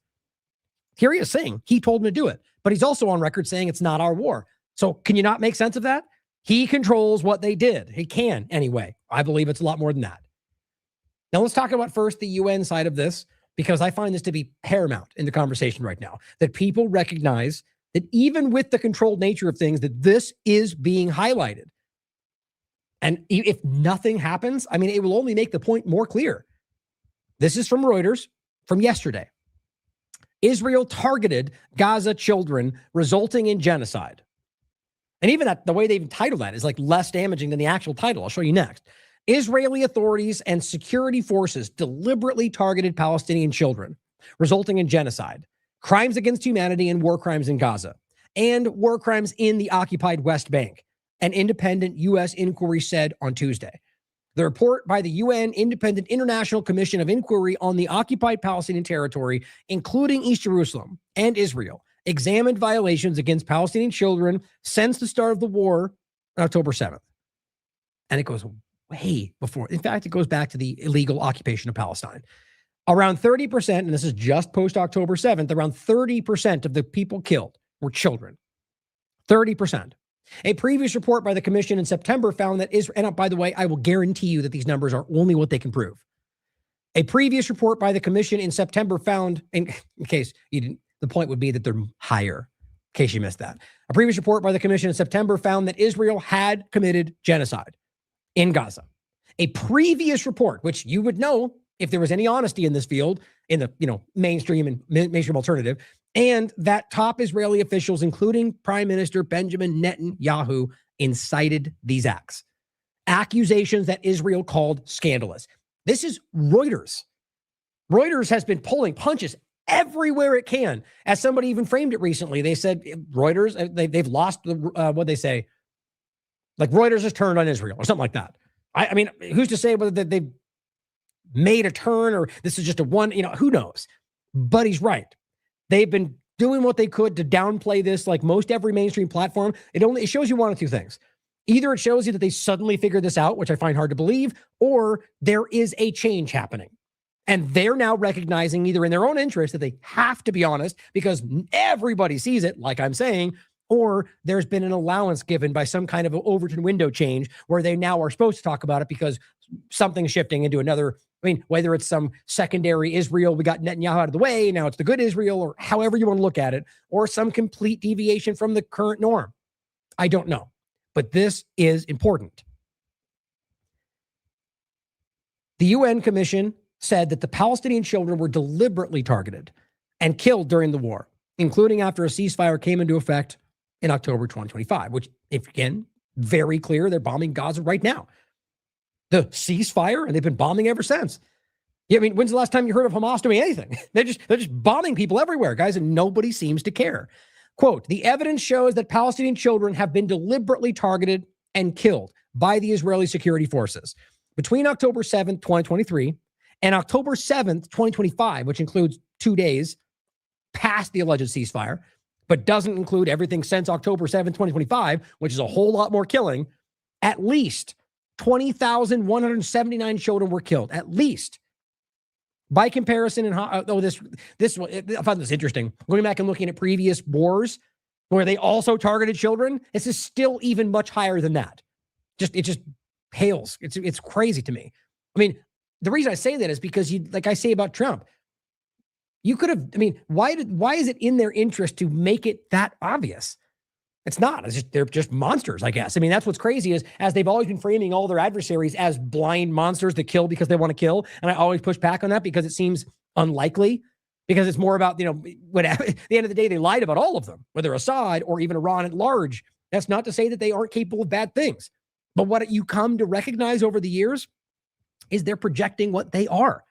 Here he is saying he told him to do it, but he's also on record saying it's not our war. So can you not make sense of that? He controls what they did. He can anyway. I believe it's a lot more than that. Now let's talk about first the UN side of this, because I find this to be paramount in the conversation right now, that people recognize that even with the controlled nature of things, that this is being highlighted. And if nothing happens, I mean, it will only make the point more clear. This is from Reuters from yesterday. Israel targeted Gaza children, resulting in genocide. And even that, the way they've titled that is like less damaging than the actual title. I'll show you next. Israeli authorities and security forces deliberately targeted Palestinian children, resulting in genocide, crimes against humanity, and war crimes in Gaza, and war crimes in the occupied West Bank, an independent U.S. inquiry said on Tuesday. The report by the UN Independent International Commission of Inquiry on the occupied Palestinian territory, including East Jerusalem and Israel, examined violations against Palestinian children since the start of the war on October 7th. And it goes way before. In fact, it goes back to the illegal occupation of Palestine. Around 30%, and this is just post-October 7th, around 30% of the people killed were children. 30%. A previous report by the commission in September found that Israel, and by the way, I will guarantee you that these numbers are only what they can prove. A previous report by the commission in September found, in case you didn't, the point would be that they're higher, in case you missed that. A previous report by the commission in September found that Israel had committed genocide in Gaza. a previous report, which you would know if there was any honesty in this field, in the mainstream and mainstream alternative, and that top Israeli officials, including Prime Minister Benjamin Netanyahu, incited these acts. Accusations that Israel called scandalous. This is Reuters. Reuters has been pulling punches everywhere it can. As somebody even framed it recently, they said Reuters, they've lost what they say, like Reuters has turned on Israel or something like that. I mean, who's to say whether they've made a turn or this is just a one, who knows? But he's right. They've been doing what they could to downplay this, like most every mainstream platform. It shows you one of two things. Either it shows you that they suddenly figured this out, which I find hard to believe, or there is a change happening. And they're now recognizing either in their own interest that they have to be honest because everybody sees it, like I'm saying, or there's been an allowance given by some kind of an Overton window change where they now are supposed to talk about it because something's shifting into another. I mean, whether it's some secondary Israel, we got Netanyahu out of the way, now it's the good Israel, or however you want to look at it, or some complete deviation from the current norm. I don't know. But this is important. The UN Commission said that the Palestinian children were deliberately targeted and killed during the war, including after a ceasefire came into effect in October 2025, which, if again, very clear, they're bombing Gaza right now. The ceasefire, and they've been bombing ever since. Yeah, I mean, when's the last time you heard of Hamas doing anything? They're just bombing people everywhere, guys, and nobody seems to care. Quote, the evidence shows that Palestinian children have been deliberately targeted and killed by the Israeli security forces between October 7th, 2023 and October 7th, 2025, which includes 2 days past the alleged ceasefire, but doesn't include everything since October 7th, 2025, which is a whole lot more killing. At least 20,179 children were killed, at least. By comparison, I found this interesting. Going back and looking at previous wars where they also targeted children, this is still even much higher than that. It just pales. It's crazy to me. I mean, the reason I say that is because like I say about Trump, you could have. I mean, why is it in their interest to make it that obvious? It's not. They're just monsters, I guess. I mean, that's what's crazy is as they've always been framing all their adversaries as blind monsters that kill because they want to kill. And I always push back on that because it seems unlikely, because it's more about, at the end of the day, they lied about all of them, whether Assad or even Iran at large. That's not to say that they aren't capable of bad things. But what you come to recognize over the years is they're projecting what they are.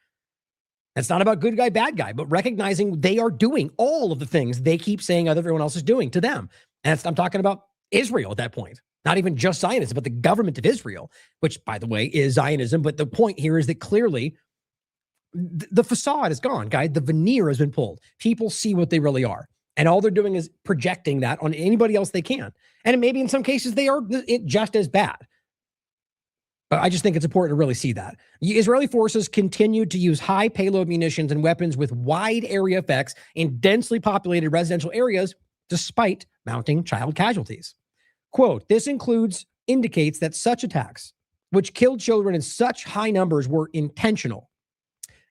It's not about good guy, bad guy, but recognizing they are doing all of the things they keep saying everyone else is doing to them. And I'm talking about Israel at that point, not even just Zionism, but the government of Israel, which, by the way, is Zionism. But the point here is that clearly the facade is gone, guys. The veneer has been pulled. People see what they really are. And all they're doing is projecting that on anybody else they can. And maybe in some cases, they are just as bad. But I just think it's important to really see that. The Israeli forces continued to use high payload munitions and weapons with wide area effects in densely populated residential areas, despite mounting child casualties. Quote, this indicates that such attacks, which killed children in such high numbers, were intentional.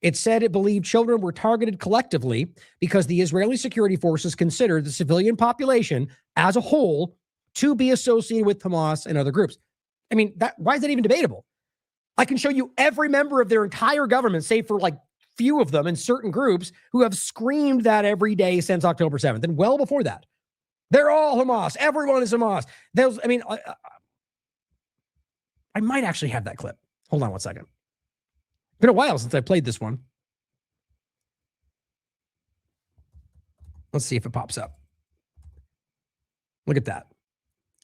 It said it believed children were targeted collectively because the Israeli security forces considered the civilian population as a whole to be associated with Hamas and other groups. I mean, why is that even debatable? I can show you every member of their entire government, save for like few of them in certain groups, who have screamed that every day since October 7th and well before that. They're all Hamas. Everyone is Hamas. I might actually have that clip. Hold on one second. It's been a while since I played this one. Let's see if it pops up. Look at that.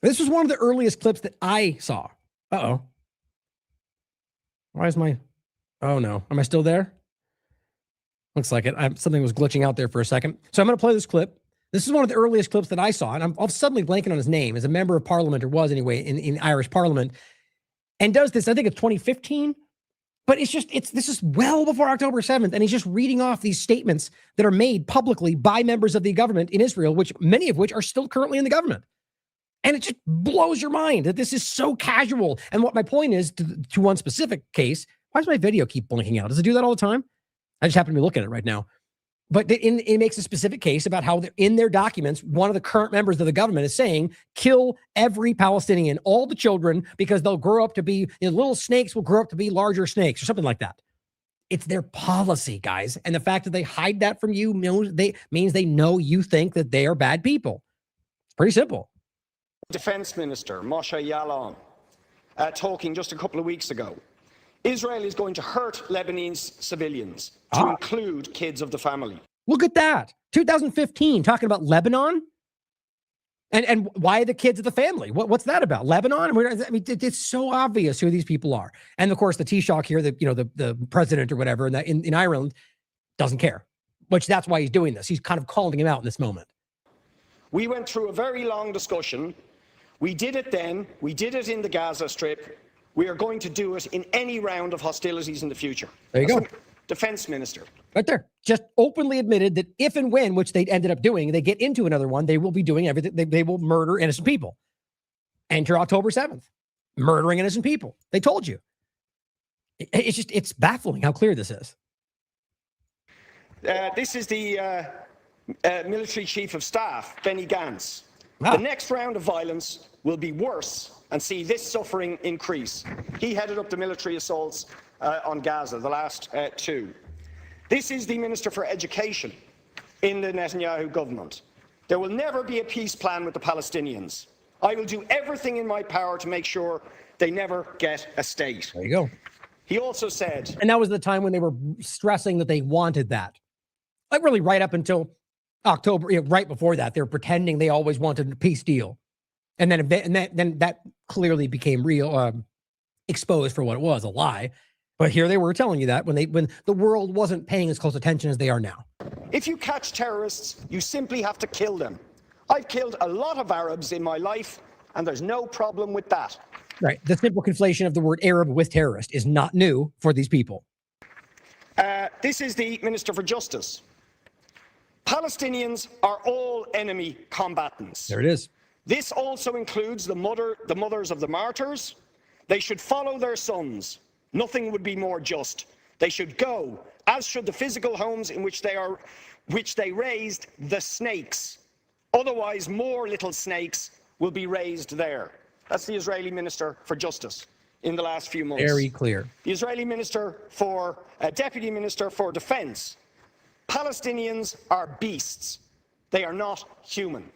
This was one of the earliest clips that I saw. Uh-oh. Why is my... Oh, no. Am I still there? Looks like it. Something was glitching out there for a second. So I'm going to play this clip. This is one of the earliest clips that I saw, and I'm suddenly blanking on his name, as a member of parliament, or was anyway, in Irish parliament, and does this, I think it's 2015, but this is well before October 7th, and he's just reading off these statements that are made publicly by members of the government in Israel, which many of which are still currently in the government. And it just blows your mind that this is so casual. And what my point is, to one specific case, why does my video keep blinking out? Does it do that all the time? I just happen to be looking at it right now. But it makes a specific case about how in their documents, one of the current members of the government is saying, kill every Palestinian, all the children, because they'll grow up to be, little snakes will grow up to be larger snakes or something like that. It's their policy, guys. And the fact that they hide that from you means they know you think that they are bad people. It's pretty simple. Defense Minister Moshe Yaalon talking just a couple of weeks ago. Israel is going to hurt Lebanese civilians, to include kids of the family. Look at that. 2015, talking about Lebanon. And why the kids of the family? What's that about? Lebanon? I mean, it's so obvious who these people are. And of course, the Taoiseach here, the president or whatever in Ireland doesn't care, which that's why he's doing this. He's kind of calling him out in this moment. We went through a very long discussion. We did it then. We did it in the Gaza Strip. We are going to do it in any round of hostilities in the future. There you go. Defense Minister. Right there. Just openly admitted that if and when, which they ended up doing, they get into another one, they will be doing everything. They will murder innocent people. Enter October 7th. Murdering innocent people. They told you. It's baffling how clear this is. This is the military chief of staff, Benny Gantz. The next round of violence will be worse and see this suffering increase. He headed up the military assaults on Gaza, the last two. This is the Minister for Education in the Netanyahu government. There will never be a peace plan with the Palestinians. I will do everything in my power to make sure they never get a state. There you go. He also said... And that was the time when they were stressing that they wanted that. Like really right up until October, right before that, they were pretending they always wanted a peace deal. And then that clearly became real, exposed for what it was, a lie. But here they were telling you that when the world wasn't paying as close attention as they are now. If you catch terrorists, you simply have to kill them. I've killed a lot of Arabs in my life, and there's no problem with that. Right. The simple conflation of the word Arab with terrorist is not new for these people. This is the Minister for Justice. Palestinians are all enemy combatants. There it is. This also includes the mothers of the martyrs. They should follow their sons. Nothing would be more just. They should go, as should the physical homes in which they raised the snakes. Otherwise, more little snakes will be raised there. That's the Israeli Minister for Justice in the last few months. Very clear. The Israeli Deputy Minister for Defense. Palestinians are beasts. They are not human.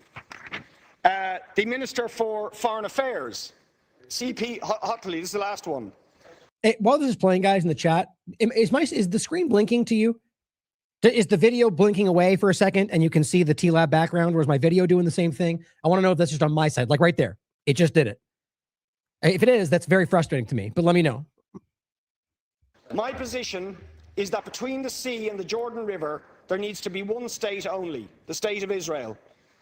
The Minister for Foreign Affairs, CP Hotley, this is the last one. Hey, while this is playing, guys, in the chat, is the screen blinking to you? Is the video blinking away for a second and you can see the TLAV background, or is my video doing the same thing? I want to know if that's just on my side, like right there. It just did it. If it is, that's very frustrating to me, but let me know. My position is that between the sea and the Jordan River, there needs to be one state only, the state of Israel.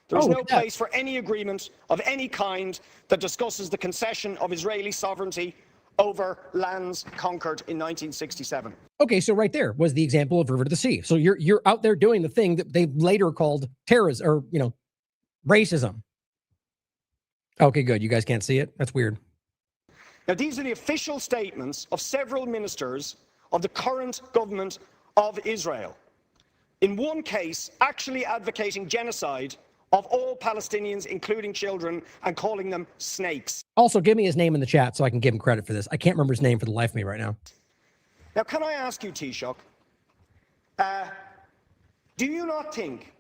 There is no place for any agreement of any kind that discusses the concession of Israeli sovereignty over lands conquered in 1967. Okay, so right there was the example of river to the sea. So you're out there doing the thing that they later called terrorism, or racism. Okay, good. You guys can't see it? That's weird. Now, these are the official statements of several ministers of the current government of Israel. In one case, actually advocating genocide of all Palestinians, including children, and calling them snakes. Also, give me his name in the chat so I can give him credit for this. I can't remember his name for the life of me right now. Now, can I ask you, Taoiseach, do you not think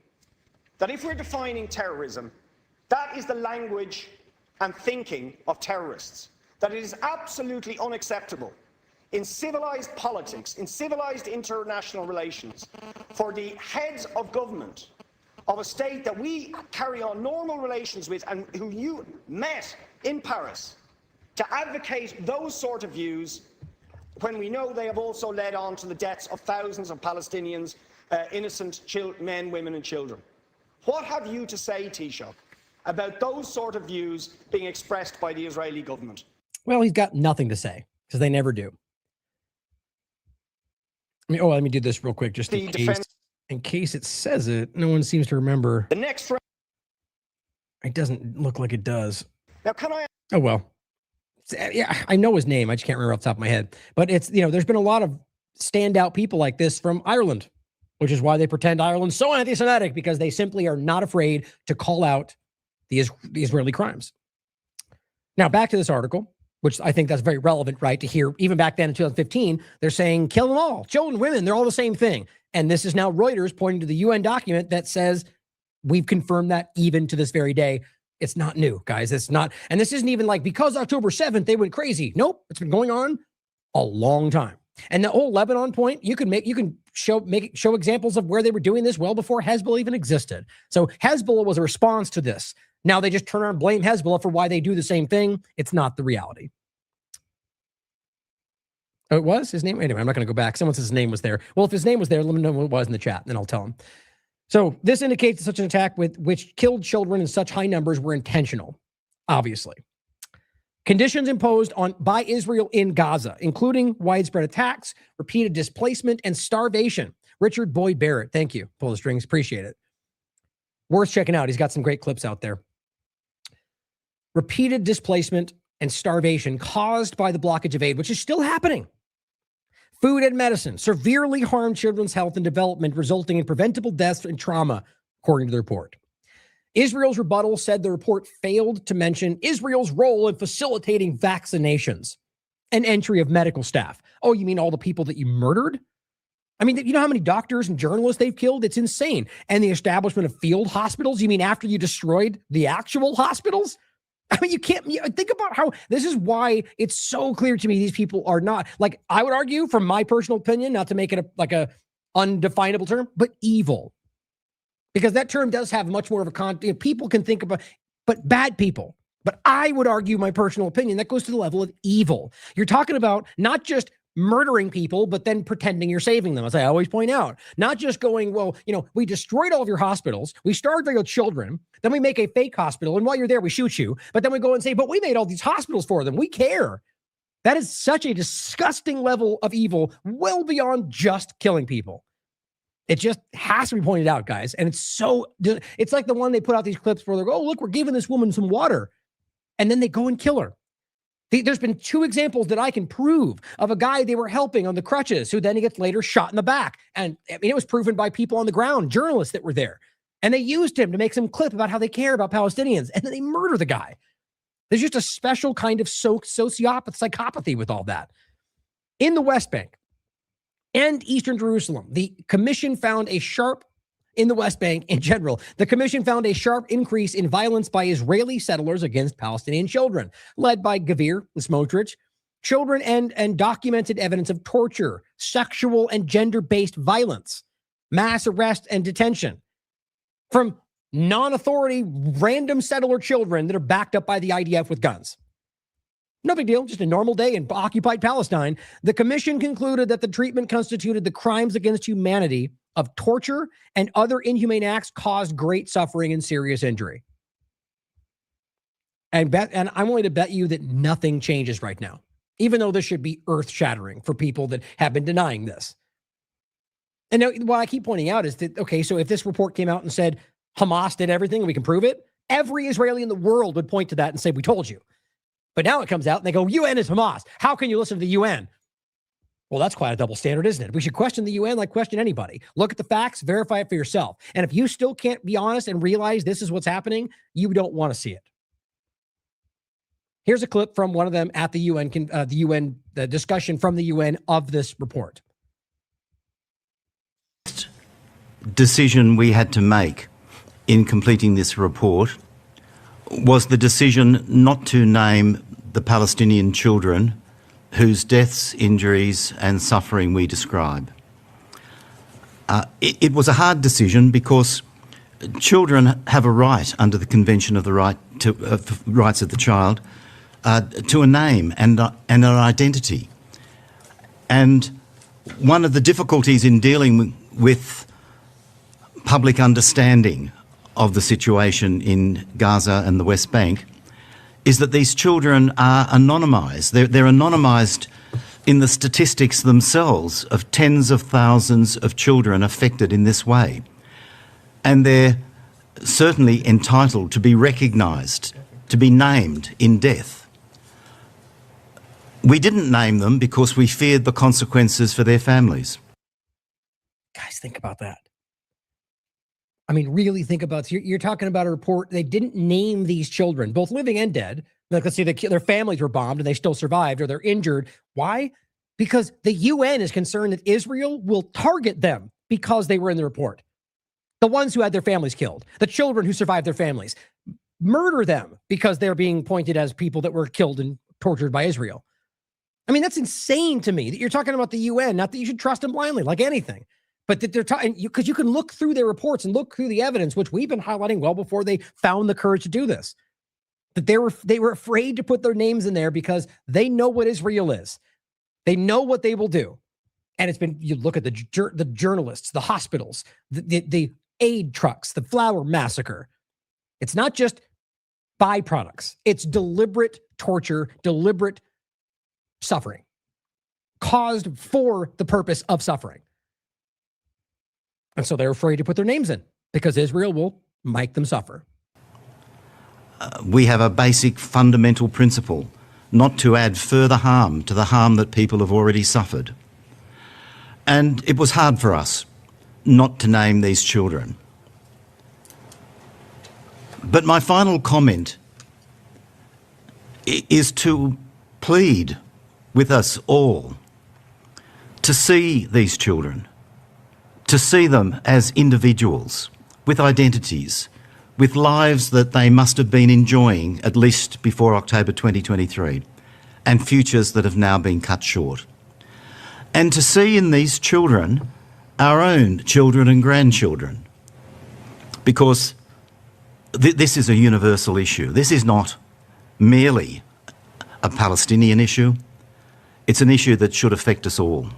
that if we're defining terrorism, that is the language and thinking of terrorists, that it is absolutely unacceptable in civilized politics, in civilized international relations, for the heads of government of a state that we carry on normal relations with and who you met in Paris to advocate those sort of views when we know they have also led on to the deaths of thousands of Palestinians, innocent men, women and children? What have you to say, Taoiseach, about those sort of views being expressed by the Israeli government? Well, he's got nothing to say, because they never do. Let me do this real quick, just in case it says it. No one seems to remember. The next round. It doesn't look like it does. Now, can I? Oh, well. Yeah, I know his name. I just can't remember off the top of my head. But it's, there's been a lot of standout people like this from Ireland. which is why they pretend Ireland's so anti-Semitic, because they simply are not afraid to call out the Israeli crimes. Now, back to this article, which I think that's very relevant, right, to hear. Even back then in 2015, they're saying, kill them all, children, women, they're all the same thing. And this is now Reuters pointing to the UN document that says, we've confirmed that even to this very day. It's not new, guys. It's not. And this isn't even like because October 7th, they went crazy. Nope. It's been going on a long time. And the whole Lebanon point, you can show examples of where they were doing this well before Hezbollah even existed. So Hezbollah was a response to this. Now they just turn around and blame Hezbollah for why they do the same thing. It's not the reality. Oh, it was his name? Anyway, I'm not going to go back. Someone says his name was there. Well, if his name was there, let me know what it was in the chat, and then I'll tell him. So this indicates that such an attack which killed children in such high numbers were intentional, obviously. Conditions imposed by Israel in Gaza, including widespread attacks, repeated displacement, and starvation. Richard Boyd Barrett, thank you. Pull the strings, appreciate it. Worth checking out. He's got some great clips out there. Repeated displacement and starvation caused by the blockage of aid, which is still happening. Food and medicine severely harmed children's health and development, resulting in preventable deaths and trauma, according to the report. Israel's rebuttal said the report failed to mention Israel's role in facilitating vaccinations and entry of medical staff. Oh, you mean all the people that you murdered? I mean, you know how many doctors and journalists they've killed? It's insane. And the establishment of field hospitals? You mean after you destroyed the actual hospitals? I mean, you can't think about how this is why it's so clear to me these people are not, like, I would argue from my personal opinion, not to make it a undefinable term, but evil. Because that term does have much more of a people can think about, but bad people. But I would argue my personal opinion that goes to the level of evil. You're talking about not just murdering people, but then pretending you're saving them, as I always point out. Not just going, well, we destroyed all of your hospitals, we starved your children, then we make a fake hospital, and while you're there, we shoot you. But then we go and say, but we made all these hospitals for them. We care. That is such a disgusting level of evil, well beyond just killing people. It just has to be pointed out, guys. And it's like the one they put out these clips where they go, oh, look, we're giving this woman some water. And then they go and kill her. There's been 2 examples that I can prove of a guy they were helping on the crutches who then he gets later shot in the back. And I mean, it was proven by people on the ground, journalists that were there. And they used him to make some clip about how they care about Palestinians. And then they murder the guy. There's just a special kind of psychopathy with all that. In the West Bank and Eastern Jerusalem, the commission found in the West Bank in general, the commission found a sharp increase in violence by Israeli settlers against Palestinian children, led by Gavir and Smotrich. Children and documented evidence of torture, sexual and gender-based violence, mass arrest and detention from non-authority random settler children that are backed up by the IDF with guns. No big deal, just a normal day in occupied Palestine. The commission concluded that the treatment constituted the crimes against humanity of torture and other inhumane acts caused great suffering and serious injury. And I'm willing to bet you that nothing changes right now, even though this should be earth-shattering for people that have been denying this. And now, what I keep pointing out is that, okay, so if this report came out and said Hamas did everything and we can prove it, every Israeli in the world would point to that and say, we told you. But now it comes out and they go, UN is Hamas. How can you listen to the UN? Well, that's quite a double standard, isn't it? We should question the UN like question anybody. Look at the facts, verify it for yourself. And if you still can't be honest and realize this is what's happening, you don't want to see it. Here's a clip from one of them at the UN, the discussion from the UN of this report. Decision we had to make in completing this report was the decision not to name the Palestinian children whose deaths, injuries and suffering we describe. It was a hard decision because children have a right under the Convention of the Rights of the Child to a name and an identity. And one of the difficulties in dealing with public understanding of the situation in Gaza and the West Bank is that these children are anonymised. They're anonymised in the statistics themselves of tens of thousands of children affected in this way. And they're certainly entitled to be recognised, to be named in death. We didn't name them because we feared the consequences for their families. Guys, think about that. I mean, really think about this. You're talking about a report. They didn't name these children, both living and dead. Like, let's say their families were bombed and they still survived, or they're injured. Why? Because the UN is concerned that Israel will target them because they were in the report. The ones who had their families killed, the children who survived their families, murder them because they're being pointed as people that were killed and tortured by Israel. I mean, that's insane to me that you're talking about the UN, not that you should trust them blindly like anything, but that they're talking, because you can look through their reports and look through the evidence, which we've been highlighting well before they found the courage to do this, that they were afraid to put their names in there because they know what Israel is. They know what they will do. And it's been, you look at the journalists, the hospitals, the aid trucks, the flower massacre. It's not just byproducts. It's deliberate torture, deliberate suffering caused for the purpose of suffering. And so they're afraid to put their names in because Israel will make them suffer. We have a basic fundamental principle not to add further harm to the harm that people have already suffered. And it was hard for us not to name these children. But my final comment is to plead with us all to see these children, to see them as individuals with identities, with lives that they must have been enjoying at least before October 2023, and futures that have now been cut short. And to see in these children our own children and grandchildren, because this is a universal issue. This is not merely a Palestinian issue. It's an issue that should affect us all.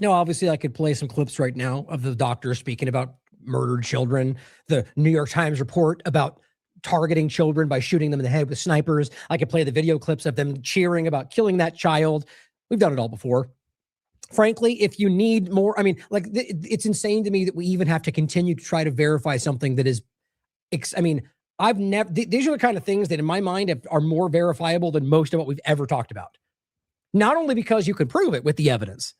No, obviously I could play some clips right now of the doctor speaking about murdered children, the New York Times report about targeting children by shooting them in the head with snipers. I could play the video clips of them cheering about killing that child. We've done it all before. Frankly, if you need more, I mean, like, it's insane to me that we even have to continue to try to verify something that is, I mean, I've never, these are the kind of things that in my mind are more verifiable than most of what we've ever talked about. Not only because you can prove it with the evidence,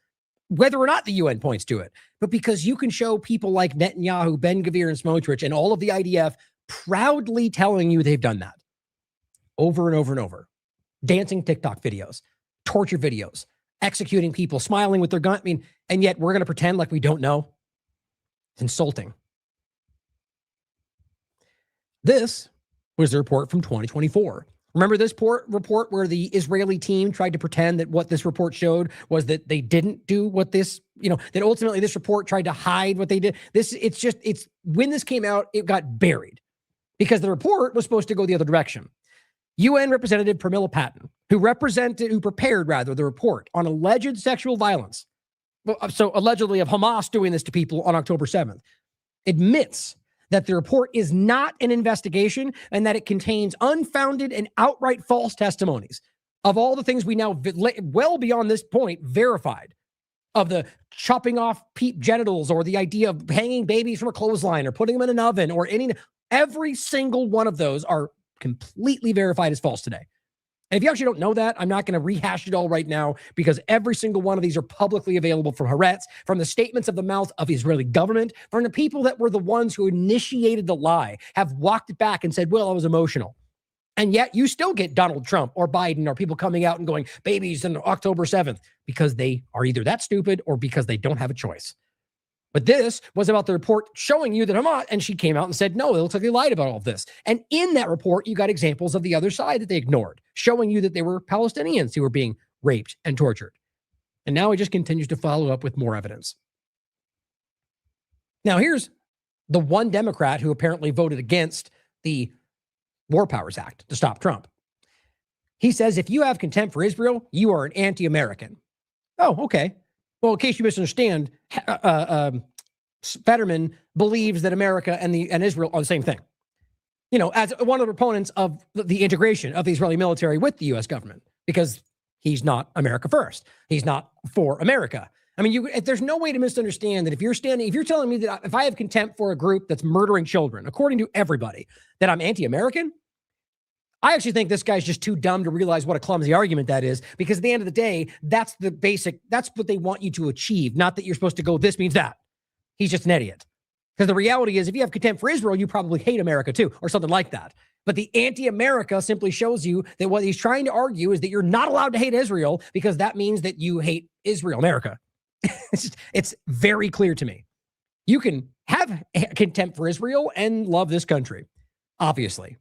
whether or not the UN points to it, but because you can show people like Netanyahu, Ben-Gvir, and Smotrich, and all of the IDF proudly telling you they've done that over and over and over. Dancing TikTok videos, torture videos, executing people, smiling with their gun. I mean, and yet we're going to pretend like we don't know. It's insulting. This was the report from 2024. Remember this report where the Israeli team tried to pretend that what this report showed was that they didn't do what this, that ultimately this report tried to hide what they did. It's when this came out, it got buried because the report was supposed to go the other direction. UN Representative Pramila Patten, who prepared the report on alleged sexual violence, so allegedly of Hamas doing this to people on October 7th, admits that the report is not an investigation and that it contains unfounded and outright false testimonies of all the things we now, well beyond this point, verified, of the chopping off genitals or the idea of hanging babies from a clothesline or putting them in an oven or every single one of those are completely verified as false today. And if you actually don't know that, I'm not going to rehash it all right now because every single one of these are publicly available from Haaretz, from the statements of the mouth of the Israeli government, from the people that were the ones who initiated the lie, have walked it back and said, well, I was emotional. And yet you still get Donald Trump or Biden or people coming out and going, babies on October 7th, because they are either that stupid or because they don't have a choice. But this was about the report showing you that Hamas, and she came out and said, no, it looks like they lied about all of this. And in that report, you got examples of the other side that they ignored, showing you that they were Palestinians who were being raped and tortured. And now it just continues to follow up with more evidence. Now, here's the one Democrat who apparently voted against the War Powers Act to stop Trump. He says, if you have contempt for Israel, you are an anti-American. Oh, okay. Well, in case you misunderstand, Fetterman believes that America and Israel are the same thing. As one of the proponents of the integration of the Israeli military with the U.S. government, because he's not America first. He's not for America. I mean, there's no way to misunderstand that if you're telling me that if I have contempt for a group that's murdering children, according to everybody, that I'm anti-American, I actually think this guy's just too dumb to realize what a clumsy argument that is, because at the end of the day, that's what they want you to achieve, not that you're supposed to go, this means that. He's just an idiot. Because the reality is, if you have contempt for Israel, you probably hate America too, or something like that. But the anti-America simply shows you that what he's trying to argue is that you're not allowed to hate Israel, because that means that you hate Israel, America. It's very clear to me. You can have contempt for Israel and love this country, obviously,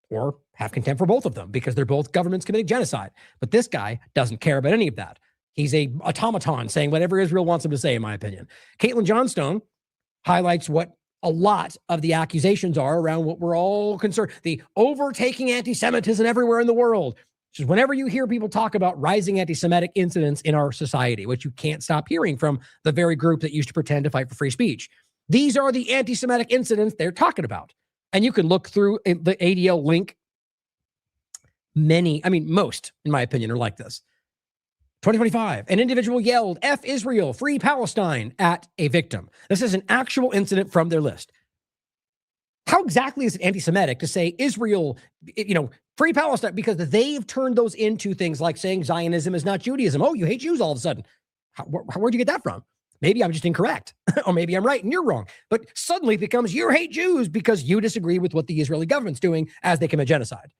or have contempt for both of them because they're both governments committing genocide. But this guy doesn't care about any of that. He's a automaton saying whatever Israel wants him to say, in my opinion. Caitlin Johnstone highlights what a lot of the accusations are around what we're all concerned, the overtaking anti-Semitism everywhere in the world. Just whenever you hear people talk about rising anti-Semitic incidents in our society, which you can't stop hearing from the very group that used to pretend to fight for free speech, these are the anti-Semitic incidents they're talking about. And you can look through the ADL link. Most, in my opinion, are like this. 2025, an individual yelled, "F Israel, free Palestine," at a victim. This is an actual incident from their list. How exactly is it anti-Semitic to say Israel, free Palestine? Because they've turned those into things like saying Zionism is not Judaism. Oh, you hate Jews all of a sudden. Where'd you get that from? Maybe I'm just incorrect, or maybe I'm right and you're wrong. But suddenly it becomes you hate Jews because you disagree with what the Israeli government's doing as they commit genocide,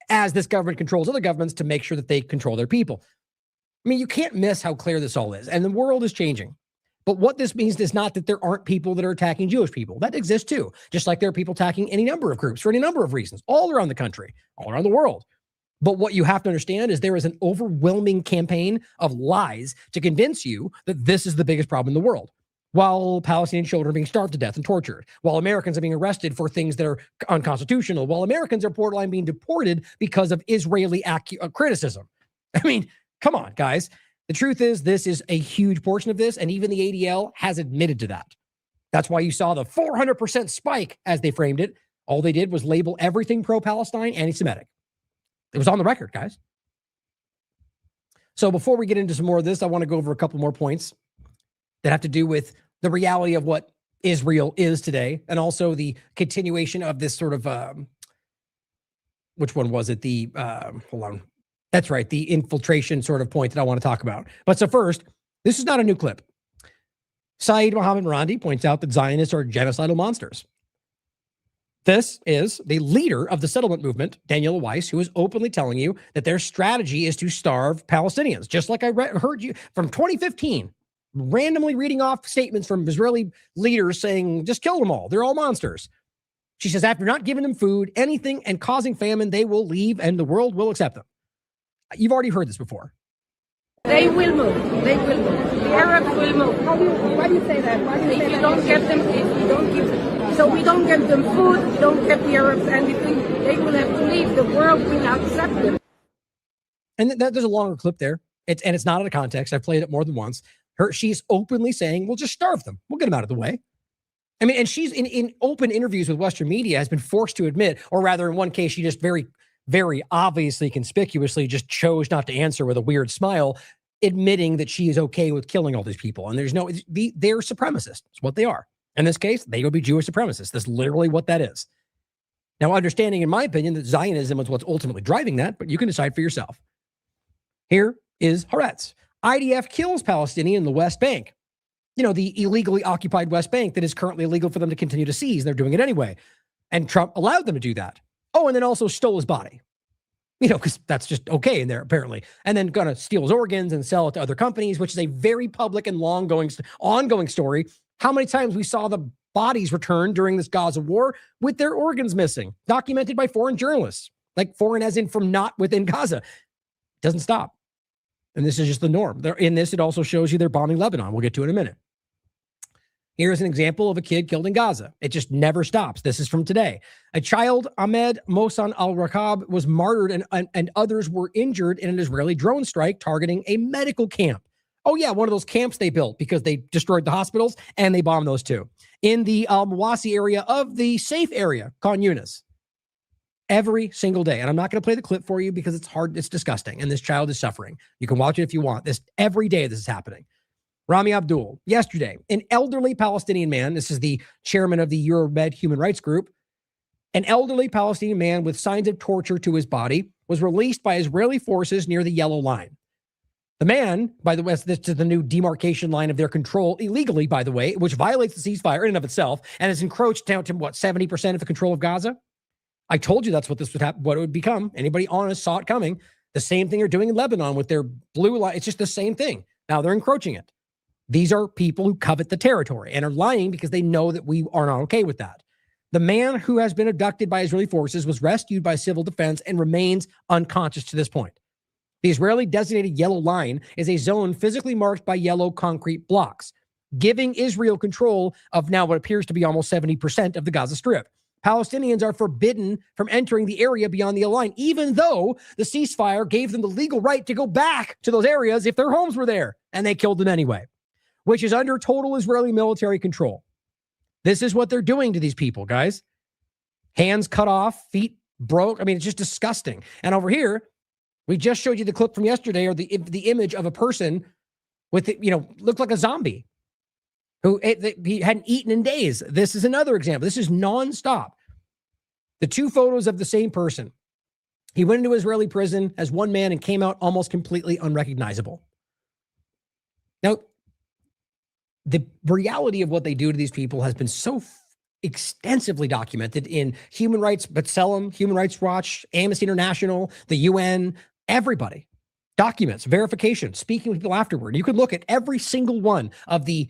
as this government controls other governments to make sure that they control their people. You can't miss how clear this all is. And the world is changing. But what this means is not that there aren't people that are attacking Jewish people. That exists too. Just like there are people attacking any number of groups for any number of reasons, all around the country, all around the world. But what you have to understand is there is an overwhelming campaign of lies to convince you that this is the biggest problem in the world. While Palestinian children are being starved to death and tortured, while Americans are being arrested for things that are unconstitutional, while Americans are borderline being deported because of Israeli criticism. Come on, guys. The truth is, this is a huge portion of this, and even the ADL has admitted to that. That's why you saw the 400% spike, as they framed it. All they did was label everything pro-Palestine anti-Semitic. It was on the record, guys. So before we get into some more of this, I want to go over a couple more points that have to do with the reality of what Israel is today, and also the continuation of this sort of, which one was it? Hold on. That's right, the infiltration sort of point that I want to talk about. But so first, this is not a new clip. Saeed Mohammed Marandi points out that Zionists are genocidal monsters. This is the leader of the settlement movement, Daniela Weiss, who is openly telling you that their strategy is to starve Palestinians. Just like I heard you from 2015, randomly reading off statements from Israeli leaders saying, just kill them all. They're all monsters. She says, after not giving them food, anything, and causing famine, they will leave and the world will accept them. You've already heard this before. They will move. They will move. The Arabs will move. Why do you say that? Why do you say that? Don't get them, if you don't give them, so we don't get them food, we don't get the Arabs anything, they will have to leave. The world will not accept them. And there's a longer clip there. It's not out of context. I've played it more than once. She's openly saying, we'll just starve them. We'll get them out of the way. And she's in open interviews with Western media has been forced to admit, or rather in one case, she just very obviously, conspicuously just chose not to answer with a weird smile, admitting that she is okay with killing all these people. And they're supremacists. It's what they are. In this case, they will be Jewish supremacists. That's literally what that is. Now, understanding, in my opinion, that Zionism is what's ultimately driving that, but you can decide for yourself. Here is Haaretz. IDF kills Palestinian in the West Bank. The illegally occupied West Bank that is currently illegal for them to continue to seize. They're doing it anyway. And Trump allowed them to do that. Oh, and then also stole his body, because that's just okay in there, apparently. And then going to steal his organs and sell it to other companies, which is a very public and ongoing story. How many times we saw the bodies returned during this Gaza war with their organs missing, documented by foreign journalists, like foreign as in from not within Gaza. It doesn't stop. And this is just the norm. In this, it also shows you they're bombing Lebanon. We'll get to it in a minute. Here's an example of a kid killed in Gaza. It just never stops. This is from today. A child, Ahmed Mohsen al-Rakab, was martyred and others were injured in an Israeli drone strike targeting a medical camp. Oh yeah, one of those camps they built because they destroyed the hospitals and they bombed those too. In the Al-Mawasi area of the safe area, Khan Yunis. Every single day. And I'm not going to play the clip for you because it's hard, it's disgusting, and this child is suffering. You can watch it if you want. Every day this is happening. Rami Abdul, yesterday, an elderly Palestinian man, this is the chairman of the Euromed Human Rights Group, An elderly Palestinian man with signs of torture to his body was released by Israeli forces near the yellow line. The man, by the way, this is the new demarcation line of their control, illegally, by the way, which violates the ceasefire in and of itself and has encroached down to, 70% of the control of Gaza? I told you that's what this would happen, what it would become. Anybody honest saw it coming. The same thing they're doing in Lebanon with their blue line. It's just the same thing. Now they're encroaching it. These are people who covet the territory and are lying because they know that we are not okay with that. The man who has been abducted by Israeli forces was rescued by civil defense and remains unconscious to this point. The Israeli designated yellow line is a zone physically marked by yellow concrete blocks, giving Israel control of now what appears to be almost 70% of the Gaza Strip. Palestinians are forbidden from entering the area beyond the line, even though the ceasefire gave them the legal right to go back to those areas if their homes were there, and they killed them anyway, which is under total Israeli military control. This is what they're doing to these people, guys. Hands cut off, feet broke. I mean, it's just disgusting. And over here, we just showed you the clip from yesterday, or the image of a person with, looked like a zombie who he hadn't eaten in days. This is another example. This is nonstop. The two photos of the same person. He went into Israeli prison as one man and came out almost completely unrecognizable. Now, the reality of what they do to these people has been so extensively documented in human rights, B'Tselem, Human Rights Watch, Amnesty International, the UN, everybody. Documents, verification, speaking with people afterward. You could look at every single one of the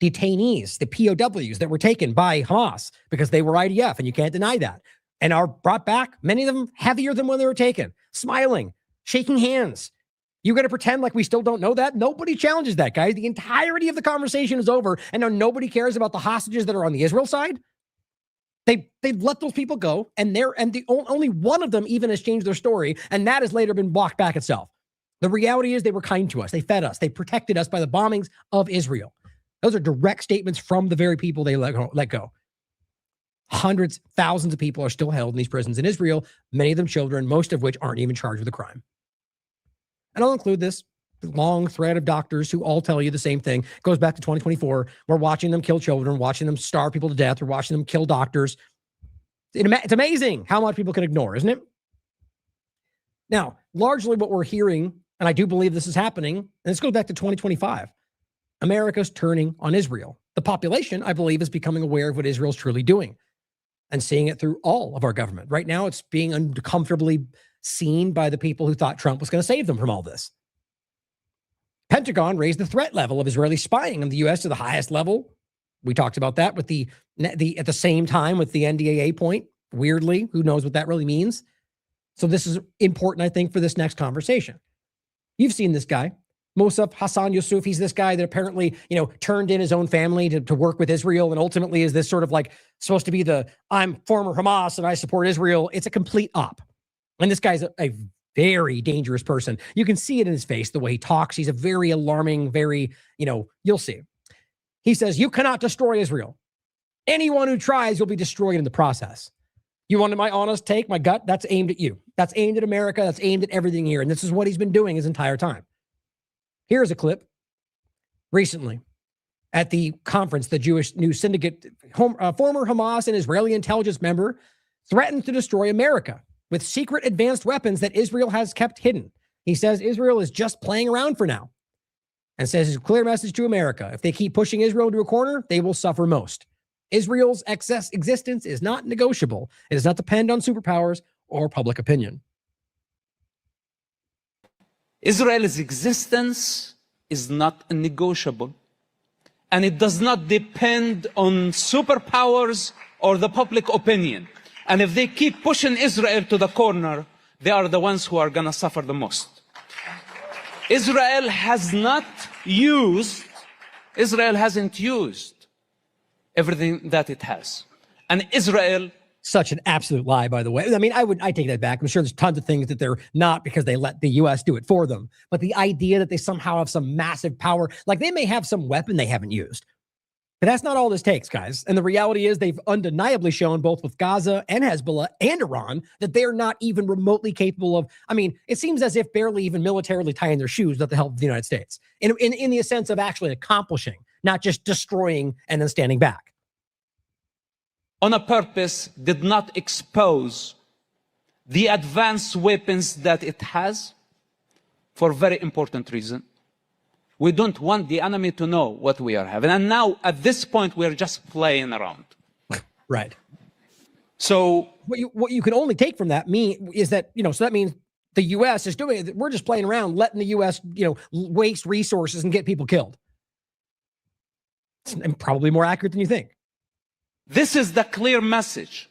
detainees, the POWs that were taken by Hamas because they were IDF, and you can't deny that, and are brought back, many of them heavier than when they were taken, smiling, shaking hands. You're going to pretend like we still don't know that? Nobody challenges that, guys. The entirety of the conversation is over, and now nobody cares about the hostages that are on the Israel side. They've let those people go, and only one of them even has changed their story, and that has later been walked back itself. The reality is they were kind to us. They fed us. They protected us by the bombings of Israel. Those are direct statements from the very people they let go. Hundreds, thousands of people are still held in these prisons in Israel, many of them children, most of which aren't even charged with a crime. And I'll include this long thread of doctors who all tell you the same thing. It goes back to 2024. We're watching them kill children, watching them starve people to death. We're watching them kill doctors. It's amazing how much people can ignore, isn't it? Now, largely what we're hearing, and I do believe this is happening, and this goes back to 2025, America's turning on Israel. The population, I believe, is becoming aware of what Israel's truly doing and seeing it through all of our government. Right now, it's being uncomfortably seen by the people who thought Trump was going to save them from all this. Pentagon raised the threat level of Israeli spying in the U.S. to the highest level. We talked about that with the at the same time with the NDAA point. Weirdly, who knows what that really means? So this is important, I think, for this next conversation. You've seen this guy, Mossab Hassan Yusuf. He's this guy that apparently, turned in his own family to work with Israel, and ultimately is this sort of like supposed to be I'm former Hamas and I support Israel. It's a complete op. And this guy's a very dangerous person. You can see it in his face, the way he talks. He's a very alarming, you'll see. He says, you cannot destroy Israel. Anyone who tries will be destroyed in the process. You wanted my honest take, my gut? That's aimed at you. That's aimed at America. That's aimed at everything here. And this is what he's been doing his entire time. Here's a clip recently at the conference, the Jewish News Syndicate, former Hamas and Israeli intelligence member threatened to destroy America with secret advanced weapons that Israel has kept hidden. He says Israel is just playing around for now and says it's a clear message to America. If they keep pushing Israel into a corner, they will suffer most. Israel's existence is not negotiable. It does not depend on superpowers or public opinion. Israel's existence is not negotiable, and it does not depend on superpowers or the public opinion. And if they keep pushing Israel to the corner, they are the ones who are going to suffer the most. Israel hasn't used everything that it has. And Israel... Such an absolute lie, by the way. I mean, I take that back. I'm sure there's tons of things that they're not because they let the U.S. do it for them. But the idea that they somehow have some massive power, like they may have some weapon they haven't used. But that's not all this takes, guys. And the reality is they've undeniably shown both with Gaza and Hezbollah and Iran that they're not even remotely capable of, it seems as if barely even militarily tying their shoes with the help of the United States. In the sense of actually accomplishing, not just destroying and then standing back. on a purpose did not expose the advanced weapons that it has for a very important reason. We don't want the enemy to know what we are having. And now, at this point, we're just playing around. Right. So what you can only take from that is that, so that means the U.S. is doing it. We're just playing around, letting the U.S., waste resources and get people killed. It's probably more accurate than you think. This is the clear message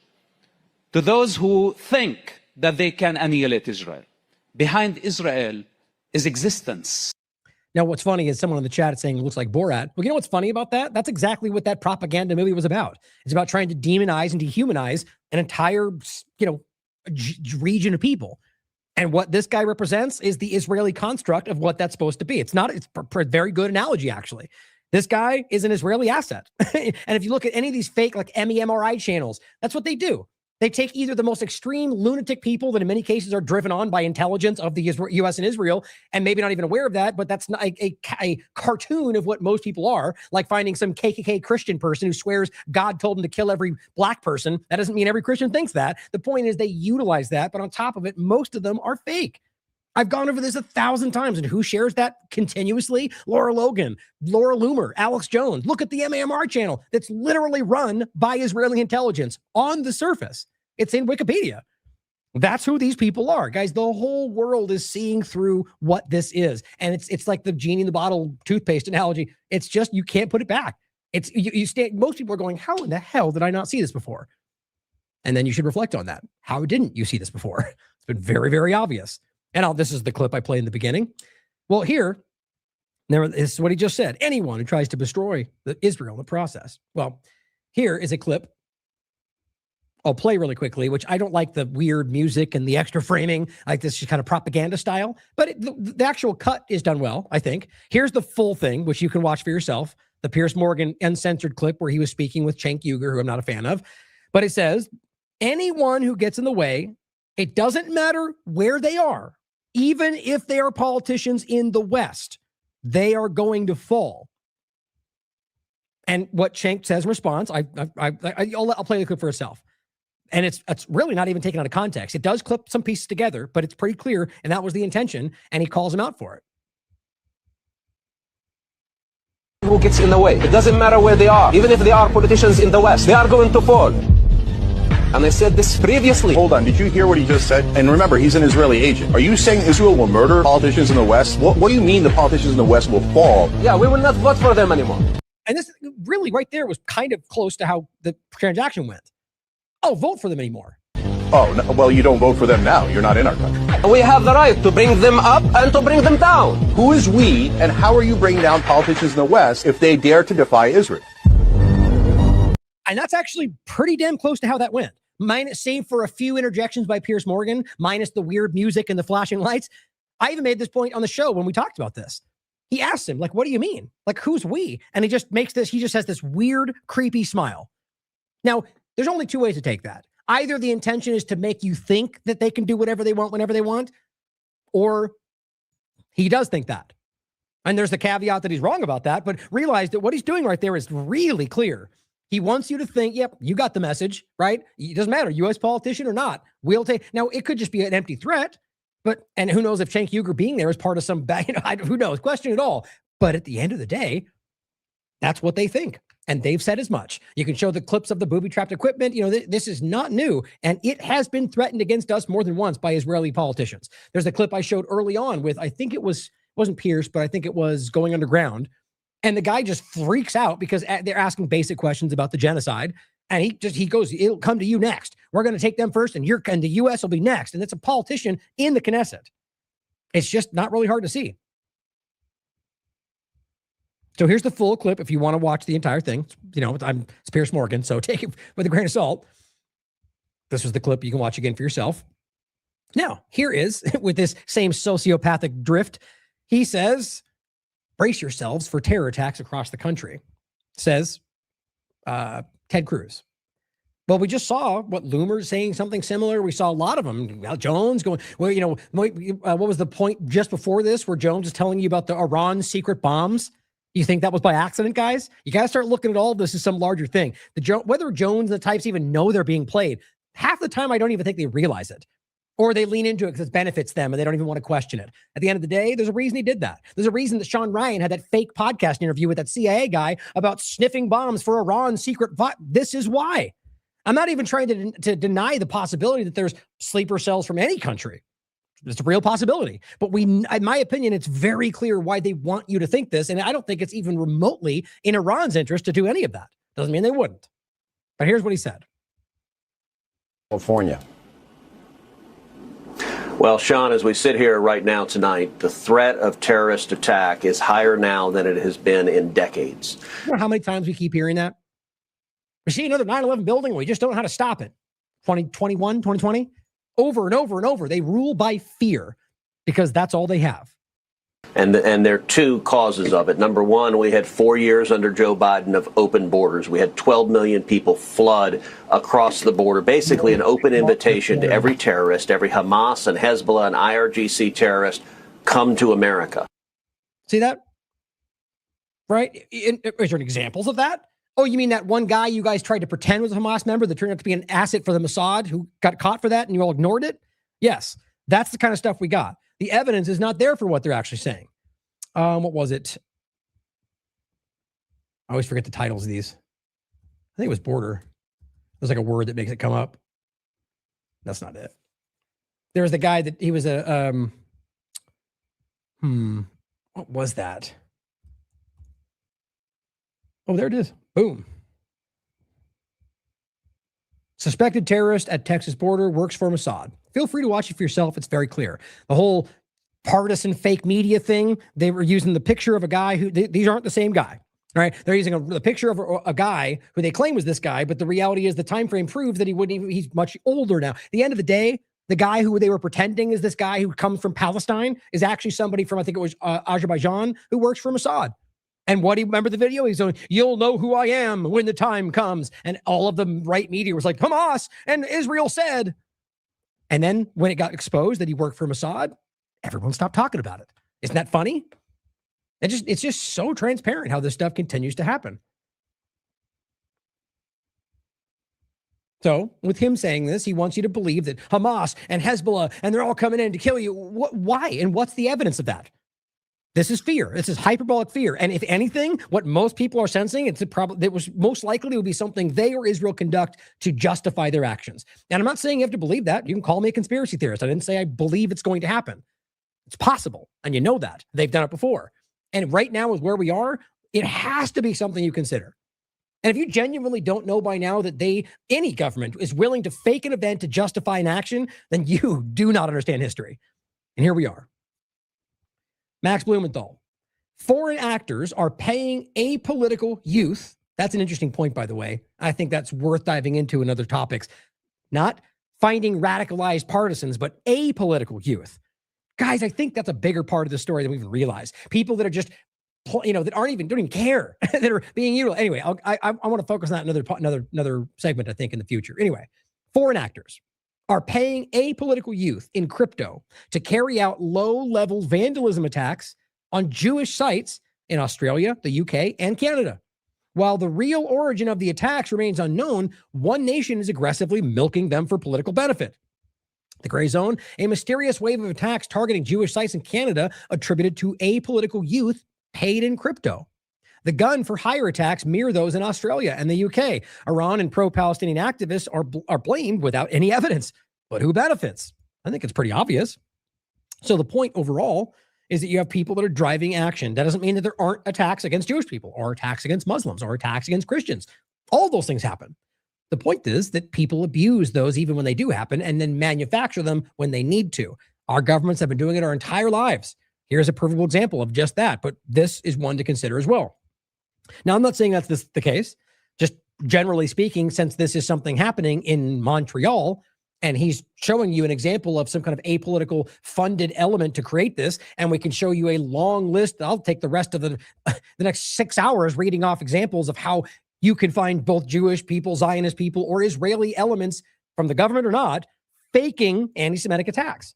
to those who think that they can annihilate Israel. Behind Israel is existence. Now, what's funny is someone in the chat is saying it looks like Borat. Well, you know what's funny about that? That's exactly what that propaganda movie was about. It's about trying to demonize and dehumanize an entire, region of people. And what this guy represents is the Israeli construct of what that's supposed to be. It's a very good analogy, actually. This guy is an Israeli asset. And if you look at any of these fake, like MEMRI channels, that's what they do. They take either the most extreme lunatic people that in many cases are driven on by intelligence of the U.S. and Israel, and maybe not even aware of that, but that's not a cartoon of what most people are, like finding some KKK Christian person who swears God told him to kill every black person. That doesn't mean every Christian thinks that. The point is they utilize that, but on top of it, most of them are fake. I've gone over this 1,000 times, and who shares that continuously? Laura Logan, Laura Loomer, Alex Jones. Look at the MEMR channel that's literally run by Israeli intelligence on the surface. It's in Wikipedia. That's who these people are. Guys, the whole world is seeing through what this is. And it's like the genie in the bottle toothpaste analogy. It's just, you can't put it back. It's most people are going, how in the hell did I not see this before? And then you should reflect on that. How didn't you see this before? It's been very, very obvious. And this is the clip I played in the beginning. Well, this is what he just said. Anyone who tries to destroy Israel in the process. Well, here is a clip I'll play really quickly, which I don't like the weird music and the extra framing, like this kind of propaganda style, but the actual cut is done well, I think. Here's the full thing, which you can watch for yourself, the Piers Morgan uncensored clip where he was speaking with Cenk Uygur, who I'm not a fan of. But it says, anyone who gets in the way, it doesn't matter where they are, even if they are politicians in the West, they are going to fall. And what Cenk says in response, I'll play the clip for itself. And it's really not even taken out of context. It does clip some pieces together, but it's pretty clear, and that was the intention, and he calls him out for it. Who gets in the way? It doesn't matter where they are. Even if they are politicians in the West, they are going to fall. And I said this previously. Hold on, did you hear what he just said? And remember, he's an Israeli agent. Are you saying Israel will murder politicians in the West? What do you mean the politicians in the West will fall? Yeah, we will not vote for them anymore. And this really right there was kind of close to how the transaction went. Oh, vote for them anymore. Oh, no, well, you don't vote for them now. You're not in our country. We have the right to bring them up and to bring them down. Who is we, and how are you bringing down politicians in the West if they dare to defy Israel? And that's actually pretty damn close to how that went. Save for a few interjections by Piers Morgan, minus the weird music and the flashing lights. I even made this point on the show when we talked about this. He asked him, like, what do you mean? Like, who's we? And he just has this weird, creepy smile. Now, there's only two ways to take that. Either the intention is to make you think that they can do whatever they want whenever they want, or he does think that. And there's the caveat that he's wrong about that, but realize that what he's doing right there is really clear. He wants you to think, yep, you got the message, right? It doesn't matter, U.S. politician or not. We'll take. Now, it could just be an empty threat, and who knows if Cenk Uygur being there is part of some bad, who knows, question it all. But at the end of the day, that's what they think. And they've said as much. You can show the clips of the booby-trapped equipment. This is not new, and it has been threatened against us more than once by Israeli politicians. There's a clip I showed early on with, I think wasn't Pierce, but I think it was Going Underground. And the guy just freaks out because they're asking basic questions about the genocide. And he goes, it'll come to you next. We're going to take them first, and the U.S. will be next. And it's a politician in the Knesset. It's just not really hard to see. So here's the full clip if you want to watch the entire thing. It's Piers Morgan, so take it with a grain of salt. This was the clip. You can watch again for yourself. Now, here is, with this same sociopathic drift, he says, brace yourselves for terror attacks across the country, says Ted Cruz. Well, we just saw what Loomer saying something similar. We saw a lot of them. Well, Jones going, what was the point just before this where Jones is telling you about the Iran secret bombs? You think that was by accident, guys? You got to start looking at all of this as some larger thing. Whether Jones and the types even know they're being played, half the time I don't even think they realize it. Or they lean into it because it benefits them and they don't even want to question it. At the end of the day, there's a reason he did that. There's a reason that Sean Ryan had that fake podcast interview with that CIA guy about sniffing bombs for Iran's secret. This is why. I'm not even trying to deny the possibility that there's sleeper cells from any country. It's a real possibility. But in my opinion, it's very clear why they want you to think this. And I don't think it's even remotely in Iran's interest to do any of that. Doesn't mean they wouldn't. But here's what he said. California. Well, Sean, as we sit here right now tonight, the threat of terrorist attack is higher now than it has been in decades. You know how many times we keep hearing that? We see another 9/11 building, and we just don't know how to stop it. 2021, 2020, over and over and over. They rule by fear because that's all they have. And there are two causes of it. Number one, we had 4 years under Joe Biden of open borders. We had 12 million people flood across the border, basically an open invitation to every terrorist, every Hamas and Hezbollah and IRGC terrorist, come to America. See that? Right? Is there examples of that? Oh, you mean that one guy you guys tried to pretend was a Hamas member that turned out to be an asset for the Mossad who got caught for that and you all ignored it? Yes, that's the kind of stuff we got. The evidence is not there for what they're actually saying. What was it? I always forget the titles of these. I think it was border. There's like a word that makes it come up. That's not it. There was the guy that he was a, what was that? Oh, there it is. Boom. Suspected terrorist at Texas border works for Mossad. Feel free to watch it for yourself. It's very clear. The whole partisan fake media thing, they were using the picture of a guy who, these aren't the same guy, right? They're using a picture of a guy who they claim was this guy, but the reality is the time frame proves that he's much older now. At the end of the day, the guy who they were pretending is this guy who comes from Palestine is actually somebody from, I think it was Azerbaijan, who works for Mossad. And what do you remember the video? He's going, "You'll know who I am when the time comes." And all of the right media was like, Hamas and Israel said. And then when it got exposed that he worked for Mossad, everyone stopped talking about it. Isn't that funny? It's just so transparent how this stuff continues to happen. So with him saying this, he wants you to believe that Hamas and Hezbollah and they're all coming in to kill you. Why? And what's the evidence of that? This is fear. This is hyperbolic fear. And if anything, what most people are sensing, it was most likely would be something they or Israel conduct to justify their actions. And I'm not saying you have to believe that. You can call me a conspiracy theorist. I didn't say I believe it's going to happen. It's possible. And you know that. They've done it before. And right now is where we are. It has to be something you consider. And if you genuinely don't know by now that any government is willing to fake an event to justify an action, then you do not understand history. And here we are. Max Blumenthal. Foreign actors are paying apolitical youth. That's an interesting point, by the way. I think that's worth diving into in other topics. Not finding radicalized partisans, but apolitical youth. Guys, I think that's a bigger part of the story than we even realize. People that are just, that don't even care, that are being utilized. Anyway, I want to focus on that another segment, I think, in the future. Anyway, foreign actors are paying apolitical youth in crypto to carry out low-level vandalism attacks on Jewish sites in Australia, the UK, and Canada. While the real origin of the attacks remains unknown, one nation is aggressively milking them for political benefit. The Gray Zone, a mysterious wave of attacks targeting Jewish sites in Canada attributed to apolitical youth paid in crypto. The gun for hire attacks mirror those in Australia and the UK. Iran and pro-Palestinian activists are blamed without any evidence. But who benefits? I think it's pretty obvious. So the point overall is that you have people that are driving action. That doesn't mean that there aren't attacks against Jewish people or attacks against Muslims or attacks against Christians. All those things happen. The point is that people abuse those even when they do happen and then manufacture them when they need to. Our governments have been doing it our entire lives. Here's a provable example of just that, but this is one to consider as well. Now, I'm not saying that's the case. Just generally speaking, since this is something happening in Montreal, and he's showing you an example of some kind of apolitical funded element to create this, and we can show you a long list. I'll take the rest of the next 6 hours reading off examples of how you can find both Jewish people, Zionist people, or Israeli elements from the government or not, faking anti-Semitic attacks.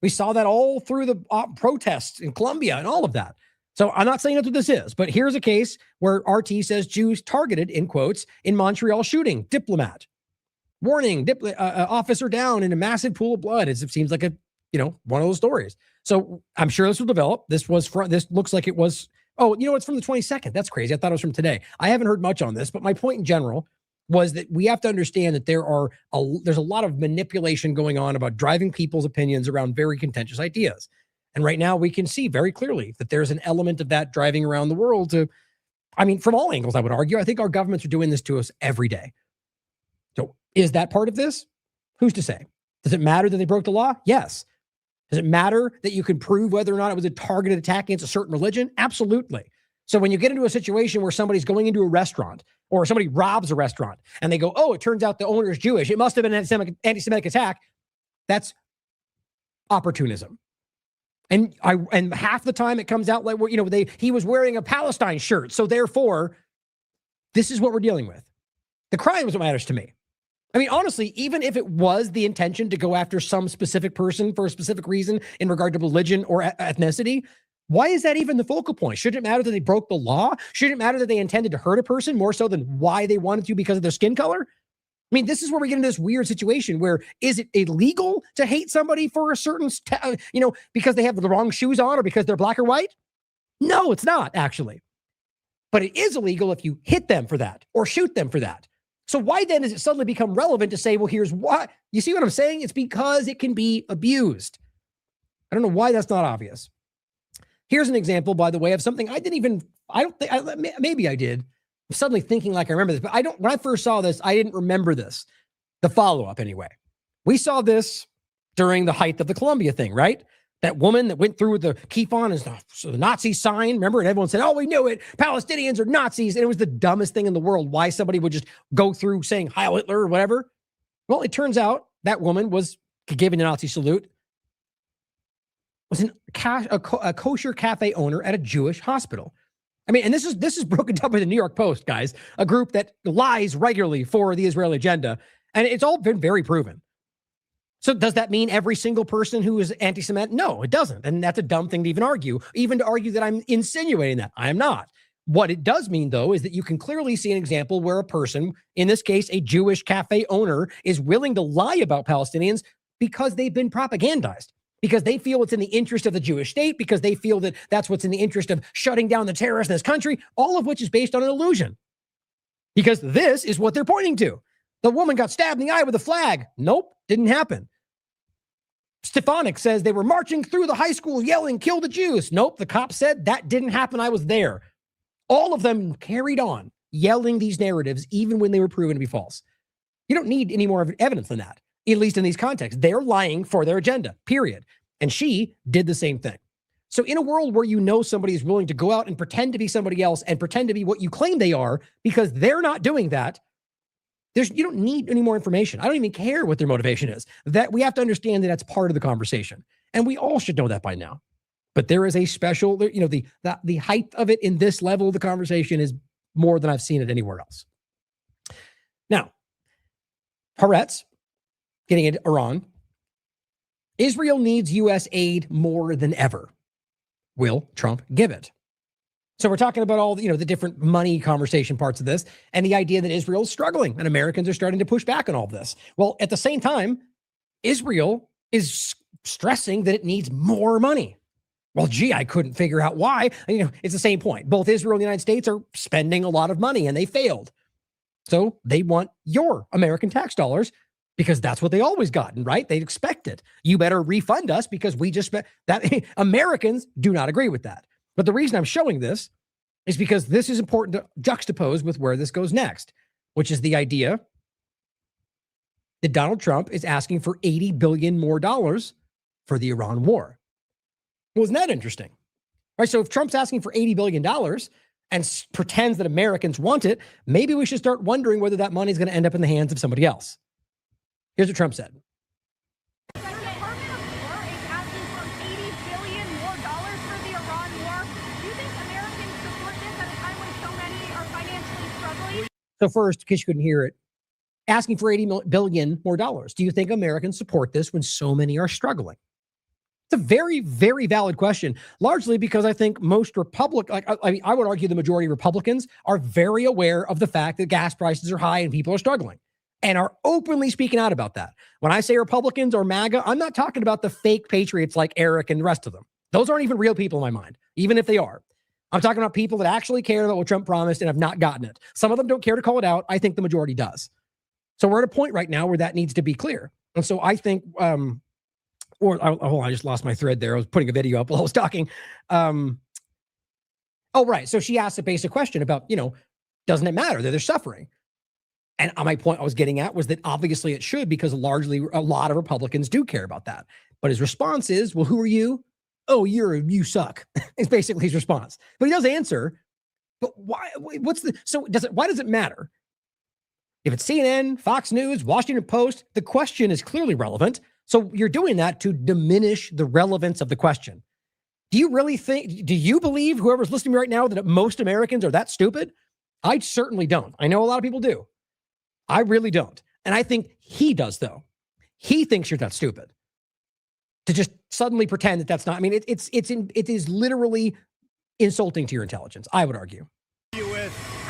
We saw that all through the protests in Colombia and all of that. So I'm not saying that's what this is, but here's a case where RT says Jews targeted, in quotes, in Montreal shooting, diplomat. Warning, officer down in a massive pool of blood. It seems like one of those stories. So I'm sure this will develop. This looks like it was, it's from the 22nd. That's crazy. I thought it was from today. I haven't heard much on this, but my point in general was that we have to understand that there's a lot of manipulation going on about driving people's opinions around very contentious ideas. And right now we can see very clearly that there's an element of that driving around the world from all angles, I would argue. I think our governments are doing this to us every day. So is that part of this? Who's to say? Does it matter that they broke the law? Yes. Does it matter that you can prove whether or not it was a targeted attack against a certain religion? Absolutely. So when you get into a situation where somebody's going into a restaurant or somebody robs a restaurant and they go, it turns out the owner is Jewish, it must have been an anti-Semitic attack. That's opportunism. And half the time it comes out like, he was wearing a Palestine shirt. So therefore, this is what we're dealing with. The crime is what matters to me. I mean, honestly, even if it was the intention to go after some specific person for a specific reason in regard to religion or ethnicity, why is that even the focal point? Shouldn't it matter that they broke the law? Shouldn't it matter that they intended to hurt a person more so than why they wanted to because of their skin color? I mean, this is where we get into this weird situation where is it illegal to hate somebody for a certain, because they have the wrong shoes on or because they're black or white? No, it's not actually. But it is illegal if you hit them for that or shoot them for that. So why then does it suddenly become relevant to say, well, here's why? You see what I'm saying? It's because it can be abused. I don't know why that's not obvious. Here's an example, by the way, of something maybe I did. I'm suddenly thinking like I remember this, but when I first saw this, I didn't remember this. The follow-up anyway. We saw this during the height of the Columbia thing, right? That woman that went through with the Kifon is the Nazi sign, remember? And everyone said, we knew it. Palestinians are Nazis. And it was the dumbest thing in the world. Why somebody would just go through saying Heil Hitler or whatever. Well, it turns out that woman was giving a Nazi salute, was a kosher cafe owner at a Jewish hospital. I mean, and this is broken down by the New York Post, guys, a group that lies regularly for the Israeli agenda. And it's all been very proven. So does that mean every single person who is anti-Semitic? No, it doesn't. And that's a dumb thing to even to argue that I'm insinuating that. I am not. What it does mean, though, is that you can clearly see an example where a person, in this case, a Jewish cafe owner, is willing to lie about Palestinians because they've been propagandized, because they feel it's in the interest of the Jewish state, because they feel that that's what's in the interest of shutting down the terrorists in this country, all of which is based on an illusion. Because this is what they're pointing to. The woman got stabbed in the eye with a flag. Nope, didn't happen. Stefanik says they were marching through the high school yelling, kill the Jews. Nope, the cop said that didn't happen. I was there. All of them carried on yelling these narratives, even when they were proven to be false. You don't need any more evidence than that, at least in these contexts. They're lying for their agenda, period. And she did the same thing. So in a world where somebody is willing to go out and pretend to be somebody else and pretend to be what you claim they are because they're not doing that, you don't need any more information. I don't even care what their motivation is. That we have to understand that that's part of the conversation. And we all should know that by now. But there is a special, the height of it in this level of the conversation is more than I've seen it anywhere else. Now, Haaretz, getting into Iran. Israel needs U.S. aid more than ever. Will Trump give it? So we're talking about all the different money conversation parts of this and the idea that Israel is struggling and Americans are starting to push back on all of this. Well, at the same time, Israel is stressing that it needs more money. Well, I couldn't figure out why. It's the same point. Both Israel and the United States are spending a lot of money and they failed. So they want your American tax dollars because that's what they always gotten, right? They'd expect it. You better refund us because we just spent that. Americans do not agree with that. But the reason I'm showing this is because this is important to juxtapose with where this goes next, which is the idea that Donald Trump is asking for $80 billion more for the Iran war. Well, isn't that interesting? Right? So if Trump's asking for $80 billion and pretends that Americans want it, maybe we should start wondering whether that money is going to end up in the hands of somebody else. Here's what Trump said. So first, in case you couldn't hear it, asking for $80 billion more. Do you think Americans support this when so many are struggling? It's a very, very valid question, largely because I think most I would argue the majority of Republicans are very aware of the fact that gas prices are high and people are struggling and are openly speaking out about that. When I say Republicans or MAGA, I'm not talking about the fake patriots like Eric and the rest of them. Those aren't even real people in my mind, even if they are. I'm talking about people that actually care about what Trump promised and have not gotten it. Some of them don't care to call it out. I think the majority does. So we're at a point right now where that needs to be clear. And so I think, hold on, I just lost my thread there. I was putting a video up while I was talking. Oh, right. So she asked a basic question about, doesn't it matter that they're suffering? And my point I was getting at was that obviously it should, because largely a lot of Republicans do care about that. But his response is, well, who are you? Oh, you suck. It's basically his response. But he does answer. But why? Why does it matter? If it's CNN, Fox News, Washington Post, the question is clearly relevant. So you're doing that to diminish the relevance of the question. Do you believe, whoever's listening to me right now, that most Americans are that stupid? I certainly don't. I know a lot of people do. I really don't. And I think he does, though. He thinks you're that stupid to just suddenly pretend that that's not. I mean, it is literally insulting to your intelligence, I would argue. You with?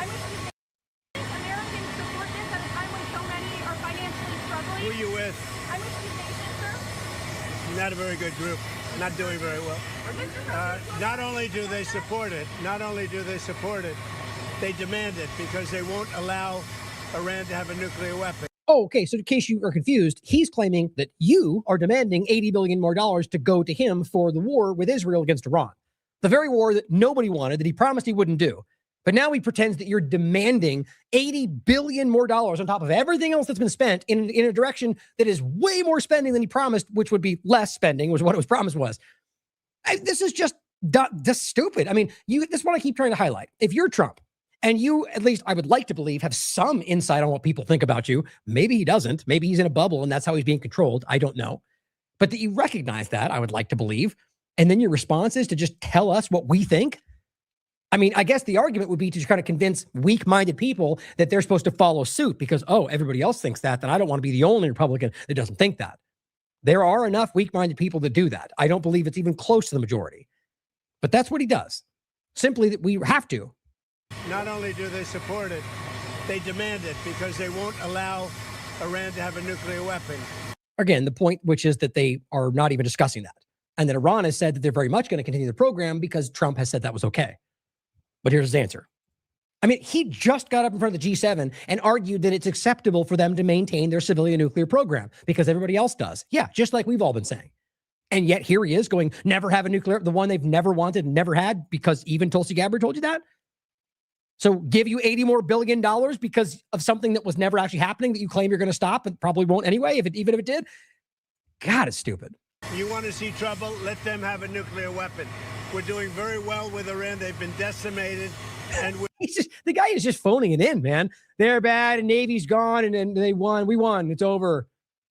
Americans support this at a time when so many are financially struggling. Who are you with? I'm with Dehumanization, sir. Not a very good group. Not doing very well. Not only do they support it, they demand it because they won't allow Iran to have a nuclear weapon. Oh, okay. So in case you are confused, he's claiming that you are demanding $80 billion more to go to him for the war with Israel against Iran. The very war that nobody wanted, that he promised he wouldn't do. But now he pretends that you're demanding $80 billion more on top of everything else that's been spent in a direction that is way more spending than he promised, which would be less spending, was what it was promised was. This is just stupid. I mean, this is what I keep trying to highlight. If you're Trump, and you, at least I would like to believe, have some insight on what people think about you. Maybe he doesn't. Maybe he's in a bubble and that's how he's being controlled. I don't know. But that you recognize that, I would like to believe. And then your response is to just tell us what we think. I mean, I guess the argument would be to kind of convince weak-minded people that they're supposed to follow suit because, oh, everybody else thinks that, then I don't want to be the only Republican that doesn't think that. There are enough weak-minded people that do that. I don't believe it's even close to the majority. But that's what he does. Simply that we have to. Not only do they support it, they demand it because they won't allow Iran to have a nuclear weapon. Again, the point, which is that they are not even discussing that. And that Iran has said that they're very much going to continue the program because Trump has said that was okay. But here's his answer. I mean, he just got up in front of the G7 and argued that it's acceptable for them to maintain their civilian nuclear program because everybody else does. Yeah, just like we've all been saying. And yet here he is going, never have a nuclear, the one they've never wanted, never had, because even Tulsi Gabbard told you that. So give you $80 billion more because of something that was never actually happening that you claim you're going to stop and probably won't anyway, even if it did. God, it's stupid. You want to see trouble? Let them have a nuclear weapon. We're doing very well with Iran. They've been decimated. And the guy is just phoning it in, man. They're bad and Navy's gone and they won. We won. It's over.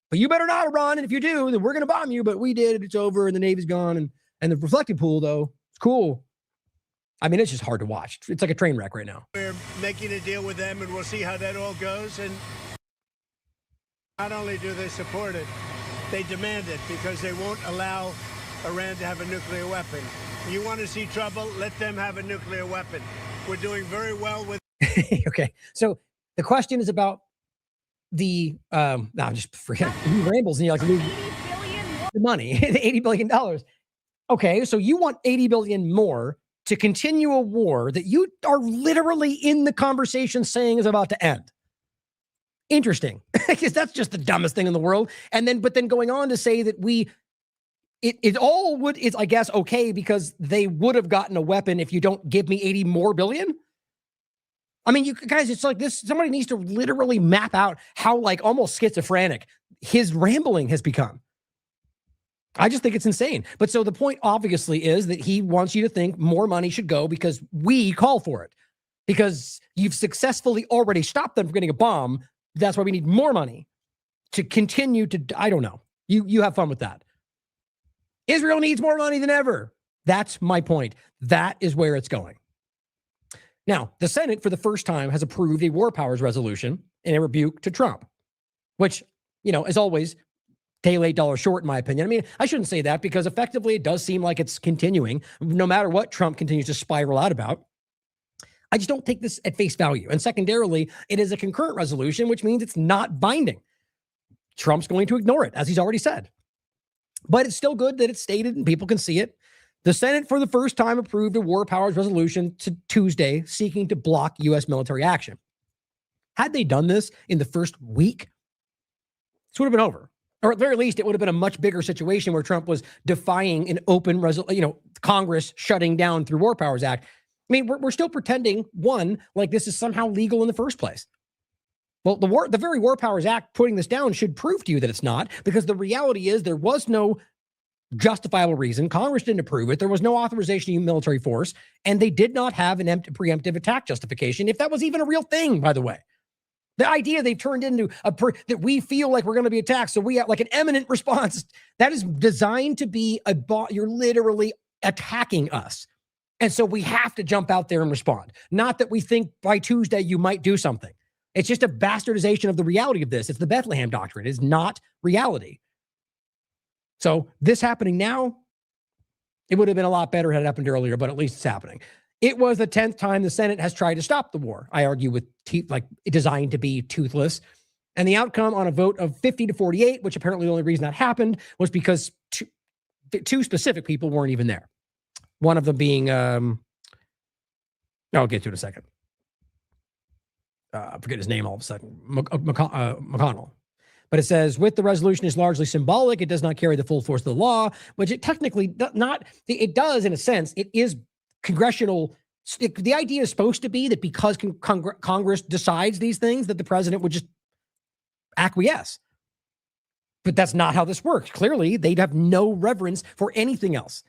But you better not, Iran. And if you do, then we're going to bomb you. But we did. It's over. And the Navy's gone. And the reflecting pool, though, it's cool. I mean, it's just hard to watch. It's like a train wreck right now. We're making a deal with them, and we'll see how that all goes. And not only do they support it, they demand it because they won't allow Iran to have a nuclear weapon. You want to see trouble? Let them have a nuclear weapon. We're doing very well with. Okay, so the question is about the. No, just forget. He rambles and you're like, the money, the $80 billion. Okay, so you want $80 billion more to continue a war that you are literally in the conversation saying is about to end. Interesting, because that's just the dumbest thing in the world. But then going on to say that it all would is, I guess, okay because they would have gotten a weapon if you don't give me $80 billion more. I mean, you guys, it's like this. Somebody needs to literally map out how like almost schizophrenic his rambling has become. I just think it's insane. But so the point obviously is that he wants you to think more money should go because we call for it. Because you've successfully already stopped them from getting a bomb. That's why we need more money to continue to, I don't know. You have fun with that. Israel needs more money than ever. That's my point. That is where it's going. Now, the Senate for the first time has approved a war powers resolution in a rebuke to Trump, which, as always, day late, dollar short, in my opinion. I mean, I shouldn't say that because effectively it does seem like it's continuing, no matter what Trump continues to spiral out about. I just don't take this at face value. And secondarily, it is a concurrent resolution, which means it's not binding. Trump's going to ignore it, as he's already said. But it's still good that it's stated and people can see it. The Senate, for the first time, approved a war powers resolution to Tuesday seeking to block U.S. military action. Had they done this in the first week, this would have been over. Or at the very least, it would have been a much bigger situation where Trump was defying an open, Congress shutting down through War Powers Act. I mean, we're still pretending, one, like this is somehow legal in the first place. Well, the very War Powers Act putting this down should prove to you that it's not, because the reality is there was no justifiable reason. Congress didn't approve it. There was no authorization to use military force, and they did not have an preemptive attack justification, if that was even a real thing, by the way. The idea they've turned into that we feel like we're going to be attacked, so we have like an imminent response, that is designed to be you're literally attacking us. And so we have to jump out there and respond. Not that we think by Tuesday you might do something. It's just a bastardization of the reality of this. It's the Bethlehem Doctrine. It is not reality. So this happening now, it would have been a lot better had it happened earlier, but at least it's happening. It was the 10th time the Senate has tried to stop the war. I argue with designed to be toothless. And the outcome on a vote of 50-48, which apparently the only reason that happened was because two specific people weren't even there. One of them being, I'll get to it in a second. I forget his name all of a sudden, McConnell. But it says, with the resolution is largely symbolic, it does not carry the full force of the law, which it technically not, it does in a sense. It is congressional. The idea is supposed to be that because Congress decides these things, that the president would just acquiesce. But that's not how this works. Clearly, they'd have no reverence for anything else.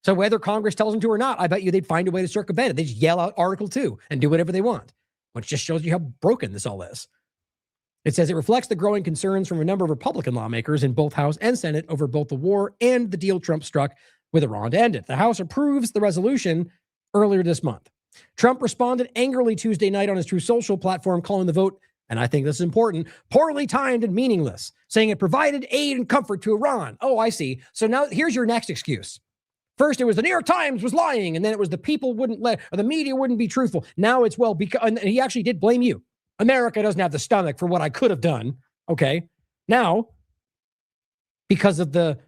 So whether Congress tells them to or not, I bet you they'd find a way to circumvent it. They just yell out Article 2 and do whatever they want, which just shows you how broken this all is. It says it reflects the growing concerns from a number of Republican lawmakers in both House and Senate over both the war and the deal Trump struck with Iran to end it. The House approves the resolution earlier this month. Trump responded angrily Tuesday night on his Truth Social platform, calling the vote, and I think this is important, poorly timed and meaningless, saying it provided aid and comfort to Iran. Oh, I see. So now here's your next excuse. First, it was the New York Times was lying, and then it was the people wouldn't let, or the media wouldn't be truthful. Now it's, well, because, and he actually did blame you. America doesn't have the stomach for what I could have done. Okay. Now, because of the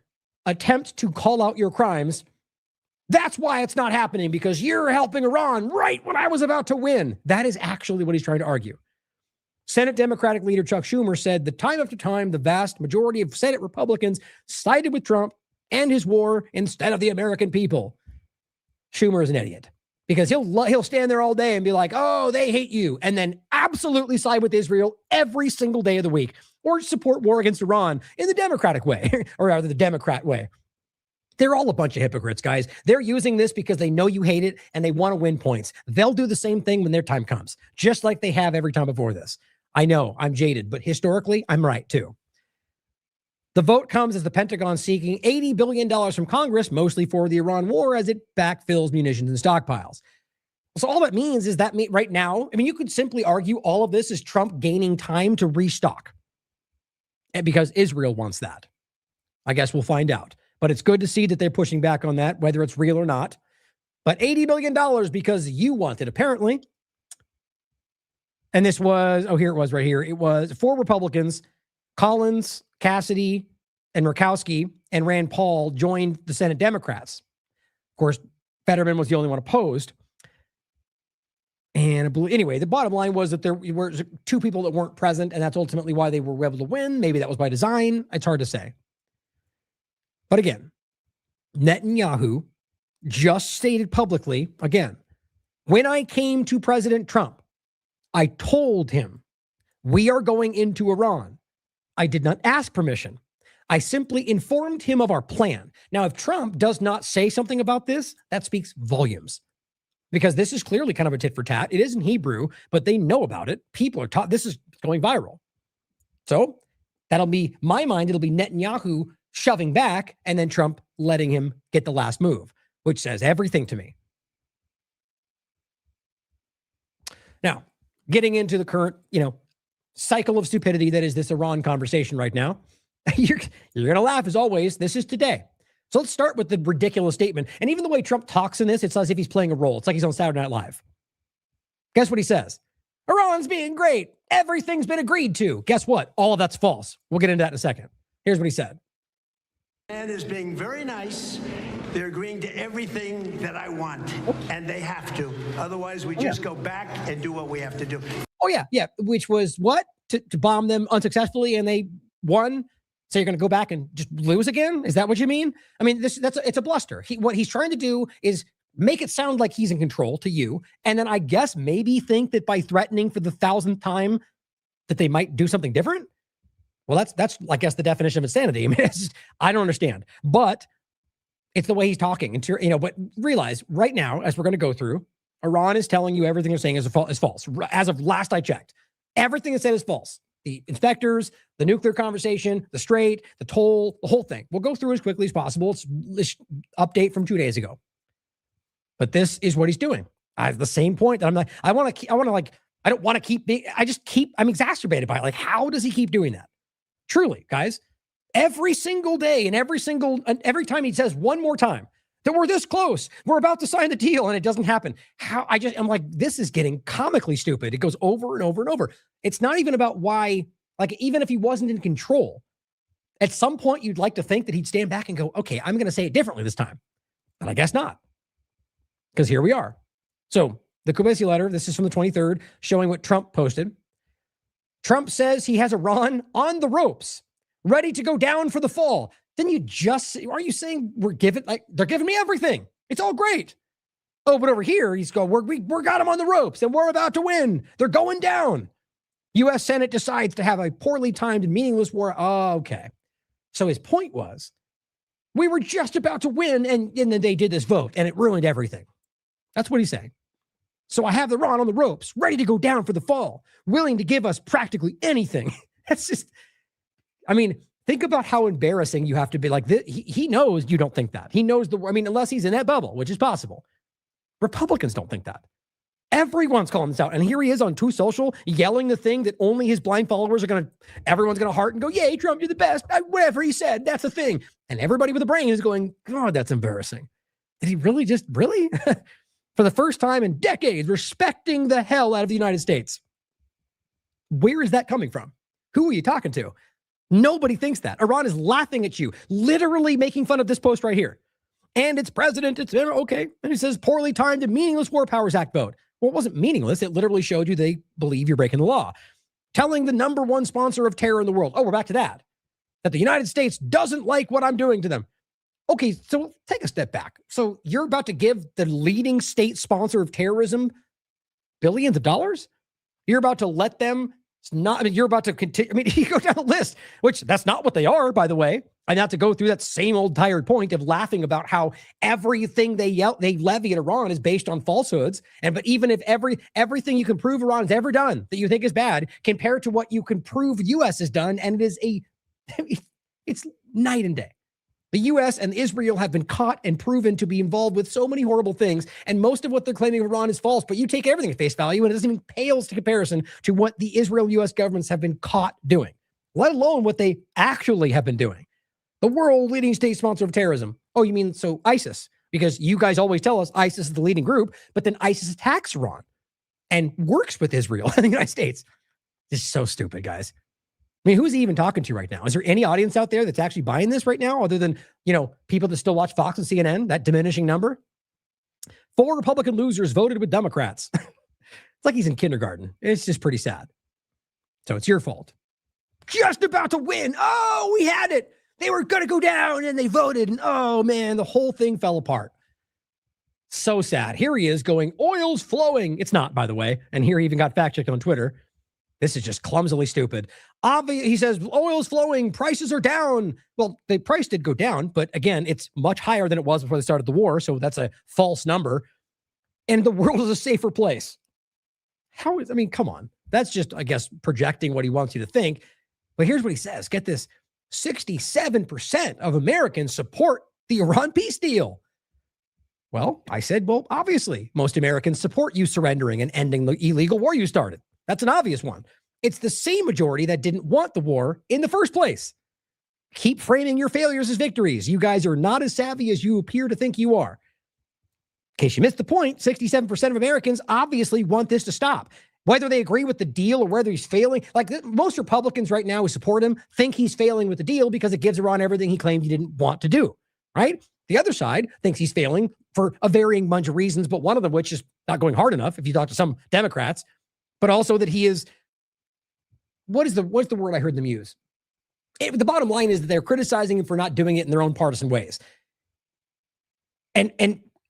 attempt to call out your crimes, that's why it's not happening, because you're helping Iran right when I was about to win. That is actually what he's trying to argue. Senate Democratic leader Chuck Schumer said that time after time, the vast majority of Senate Republicans sided with Trump and his war instead of the American people. Schumer is an idiot, because he'll stand there all day and be like, oh, they hate you, and then absolutely side with Israel every single day of the week, or support war against Iran in the Democratic way, or rather the Democrat way. They're all a bunch of hypocrites, guys. They're using this because they know you hate it and they want to win points. They'll do the same thing when their time comes, just like they have every time before this. I know I'm jaded, but historically, I'm right too. The vote comes as the Pentagon seeking $80 billion from Congress, mostly for the Iran war, as it backfills munitions and stockpiles. So all that means is that right now, I mean, you could simply argue all of this is Trump gaining time to restock, and because Israel wants that. I guess we'll find out. But it's good to see that they're pushing back on that, whether it's real or not. But $80 billion because you want it, apparently. And this was, here it was right here. It was 4 Republicans, Collins, Cassidy, and Murkowski, and Rand Paul joined the Senate Democrats. Of course, Fetterman was the only one opposed. And anyway, the bottom line was that there were 2 people that weren't present, and that's ultimately why they were able to win. Maybe that was by design. It's hard to say. But again, Netanyahu just stated publicly, again, when I came to President Trump, I told him, we are going into Iran. I did not ask permission. I simply informed him of our plan. Now, if Trump does not say something about this, that speaks volumes, because this is clearly kind of a tit for tat. It is in Hebrew, but they know about it. People are taught. This is going viral. So that'll be, my mind, it'll be Netanyahu shoving back and then Trump letting him get the last move, which says everything to me. Now, getting into the current, cycle of stupidity that is this Iran conversation right now. You're going to laugh as always. This is today. So let's start with the ridiculous statement. And even the way Trump talks in this, it's as if he's playing a role. It's like he's on Saturday Night Live. Guess what he says? Iran's being great. Everything's been agreed to. Guess what? All of that's false. We'll get into that in a second. Here's what he said. And is being very nice. They're agreeing to everything that I want, and they have to. Otherwise, we just go back and do what we have to do. Oh, yeah. Which was what? To bomb them unsuccessfully, and they won. So you're going to go back and just lose again? Is that what you mean? I mean, it's a bluster. What he's trying to do is make it sound like he's in control to you, and then I guess maybe think that by threatening for the 1,000th time that they might do something different. Well, that's I guess the definition of insanity. I mean, I don't understand, but it's the way he's talking. And but realize right now, as we're going to go through, Iran is telling you everything they're saying is false. As of last I checked, everything it said is false. The inspectors, the nuclear conversation, the strait, the toll, the whole thing. We'll go through as quickly as possible. It's this update from 2 days ago. But this is what he's doing. I have the same point that I'm like, I don't want to keep being, I'm exacerbated by it. Like, how does he keep doing that? Truly, guys, every single day and every time he says one more time that we're this close, we're about to sign the deal, and it doesn't happen. I'm like, this is getting comically stupid. It goes over and over and over. It's not even about why, like, even if he wasn't in control, at some point you'd like to think that he'd stand back and go, okay, I'm going to say it differently this time. But I guess not. Because here we are. So the Kubesi letter, this is from the 23rd, showing what Trump posted. Trump says he has Iran on the ropes, ready to go down for the fall. Then are you saying they're giving me everything? It's all great. Oh, but over here, he's going, we got him on the ropes and we're about to win. They're going down. U.S. Senate decides to have a poorly timed and meaningless war. Oh, okay. So his point was, we were just about to win and then they did this vote and it ruined everything. That's what he's saying. So I have Iran on the ropes, ready to go down for the fall, willing to give us practically anything. That's just, I mean, think about how embarrassing you have to be. Like, he knows you don't think that. He knows unless he's in that bubble, which is possible. Republicans don't think that. Everyone's calling this out. And here he is on Truth Social yelling the thing that only his blind followers everyone's going to heart and go, yay, Trump, you're the best. Whatever he said, that's the thing. And everybody with a brain is going, God, that's embarrassing. Did he really for the first time in decades, respecting the hell out of the United States? Where is that coming from? Who are you talking to? Nobody thinks that. Iran is laughing at you, literally making fun of this post right here. And its president, it's okay. And he says, poorly timed and meaningless War Powers Act vote. Well, it wasn't meaningless. It literally showed you they believe you're breaking the law. Telling the number one sponsor of terror in the world. Oh, we're back to that. That the United States doesn't like what I'm doing to them. Okay, so take a step back. So you're about to give the leading state sponsor of terrorism billions of dollars? You're about to let them you're about to continue. I mean, you go down the list, which that's not what they are, by the way. And not to go through that same old tired point of laughing about how everything they levy at Iran is based on falsehoods. But even if everything you can prove Iran has ever done that you think is bad, compared to what you can prove U.S. has done, and it is it's night and day. The U.S. and Israel have been caught and proven to be involved with so many horrible things, and most of what they're claiming of Iran is false, but you take everything at face value, and it doesn't even pales to comparison to what the Israel-U.S. governments have been caught doing, let alone what they actually have been doing. The world leading state sponsor of terrorism. Oh, you mean so ISIS? Because you guys always tell us ISIS is the leading group, but then ISIS attacks Iran and works with Israel and the United States. This is so stupid, guys. I mean, who's he even talking to right now? Is there any audience out there that's actually buying this right now, other than, people that still watch Fox and CNN, that diminishing number? 4 Republican losers voted with Democrats. It's like he's in kindergarten. It's just pretty sad. So it's your fault. Just about to win. Oh, we had it. They were going to go down and they voted. And oh, man, the whole thing fell apart. So sad. Here he is going, oil's flowing. It's not, by the way. And here he even got fact-checked on Twitter. This is just clumsily stupid. He says, oil's flowing, prices are down. Well, the price did go down, but again, it's much higher than it was before they started the war, so that's a false number. And the world is a safer place. Come on. That's just, I guess, projecting what he wants you to think. But here's what he says. Get this. 67% of Americans support the Iran peace deal. Well, I said, obviously, most Americans support you surrendering and ending the illegal war you started. That's an obvious one. It's the same majority that didn't want the war in the first place. keep framing your failures as victories. You guys are not as savvy as you appear to think you are. In case you missed the point, 67% of Americans obviously want this to stop. Whether they agree with the deal or whether he's failing, like most Republicans right now who support him think he's failing with the deal because it gives Iran everything he claimed he didn't want to do, right? The other side thinks he's failing for a varying bunch of reasons, but one of them which is not going hard enough if you talk to some Democrats, but also that he is, what's the word I heard them use? The bottom line is that they're criticizing him for not doing it in their own partisan ways. And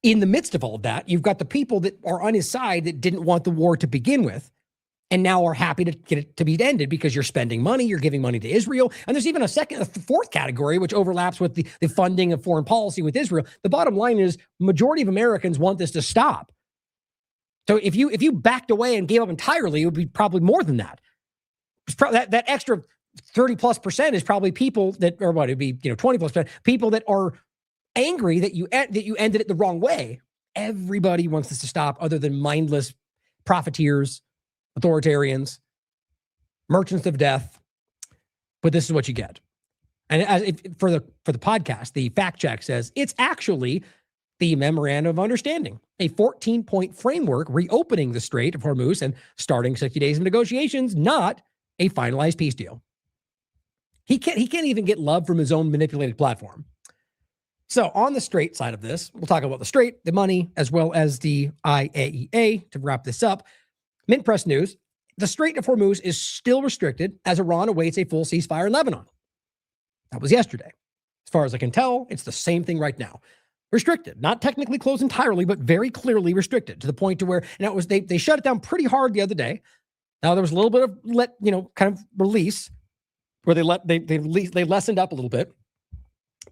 in the midst of all of that, you've got the people that are on his side that didn't want the war to begin with and now are happy to get it to be ended because you're spending money, you're giving money to Israel. And there's even a fourth category, which overlaps with the funding of foreign policy with Israel. The bottom line is majority of Americans want this to stop. So if you backed away and gave up entirely, it would be probably more than that. That extra 30+% is probably people that, or what, it'd be 20+%, people that are angry that you ended it the wrong way. Everybody wants this to stop other than mindless profiteers, authoritarians, merchants of death. But this is what you get. And for the podcast, the fact check says it's actually the Memorandum of Understanding, a 14-point framework reopening the Strait of Hormuz and starting 60 days of negotiations, not a finalized peace deal. He can't even get love from his own manipulated platform. So on the Strait side of this, we'll talk about the Strait, the money, as well as the IAEA to wrap this up. Mint Press News, the Strait of Hormuz is still restricted as Iran awaits a full ceasefire in Lebanon. That was yesterday. As far as I can tell, it's the same thing right now. Restricted, not technically closed entirely, but very clearly restricted to the point to where, now it was they shut it down pretty hard the other day. Now there was a little bit of kind of release where they lessened up a little bit.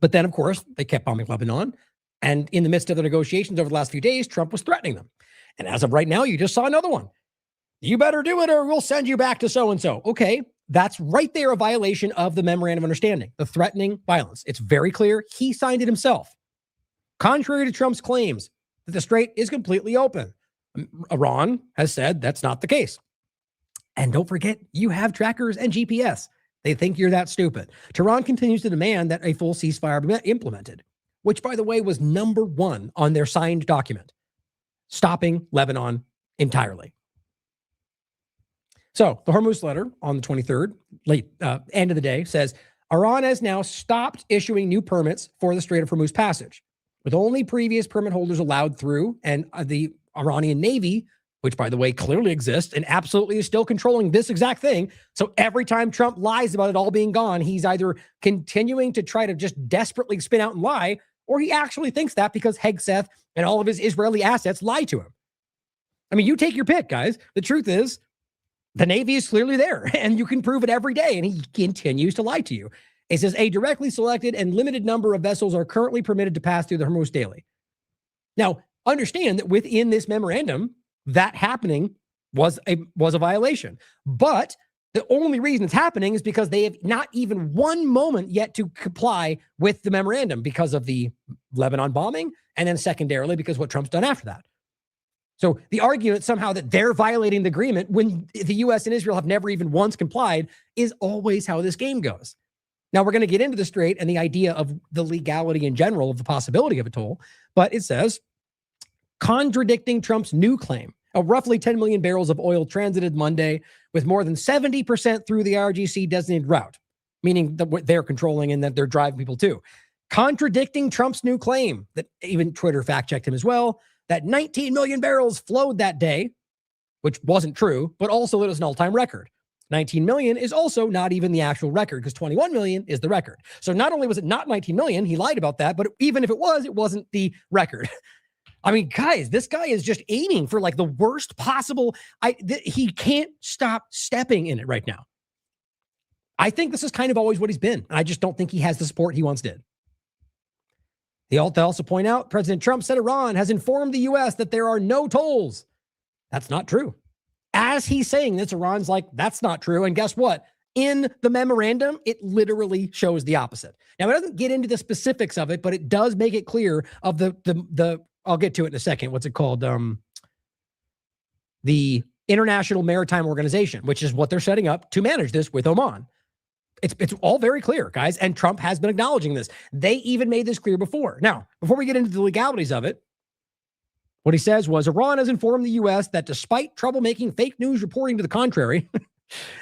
But then, of course, they kept bombing Lebanon. And in the midst of the negotiations over the last few days, Trump was threatening them. And as of right now, you just saw another one. You better do it or we'll send you back to so-and-so. Okay, that's right there a violation of the Memorandum of Understanding, the threatening violence. It's very clear. He signed it himself. Contrary to Trump's claims that the Strait is completely open, Iran has said that's not the case. And don't forget, you have trackers and GPS. They think you're that stupid. Tehran continues to demand that a full ceasefire be implemented, which, by the way, was number one on their signed document, stopping Lebanon entirely. So the Hormuz letter on the 23rd, end of the day, says Iran has now stopped issuing new permits for the Strait of Hormuz passage, with only previous permit holders allowed through, and the Iranian Navy, which, by the way, clearly exists and absolutely is still controlling this exact thing. So every time Trump lies about it all being gone, he's either continuing to try to just desperately spin out and lie, or he actually thinks that because Hegseth and all of his Israeli assets lie to him. I mean, you take your pick, guys. The truth is, the Navy is clearly there, and you can prove it every day, and he continues to lie to you. It says a directly selected and limited number of vessels are currently permitted to pass through the Hormuz daily. Now, understand that within this memorandum, that happening was a violation. But the only reason it's happening is because they have not even one moment yet to comply with the memorandum because of the Lebanon bombing, and then secondarily because what Trump's done after that. So the argument somehow that they're violating the agreement when the U.S. and Israel have never even once complied is always how this game goes. Now, we're going to get into the Strait and the idea of the legality in general of the possibility of a toll, but it says, contradicting Trump's new claim of roughly 10 million barrels of oil transited Monday with more than 70% through the IRGC designated route, meaning that they're controlling and that they're driving people to. Contradicting Trump's new claim that even Twitter fact-checked him as well, that 19 million barrels flowed that day, which wasn't true, but also it was an all-time record. 19 million is also not even the actual record because 21 million is the record. So not only was it not 19 million, he lied about that, but even if it was, it wasn't the record. I mean, guys, this guy is just aiming for like the worst possible. He can't stop stepping in it right now. I think this is kind of always what he's been. I just don't think he has the support he once did. They also point out President Trump said Iran has informed the U.S. that there are no tolls. That's not true. As he's saying this, Iran's like, that's not true. And guess what? In the memorandum, it literally shows the opposite. Now, it doesn't get into the specifics of it, but it does make it clear of the I'll get to it in a second. What's it called? The International Maritime Organization, which is what they're setting up to manage this with Oman. It's all very clear, guys. And Trump has been acknowledging this. They even made this clear before. Now, before we get into the legalities of it, what he says was Iran has informed the U.S. that despite troublemaking fake news reporting to the contrary,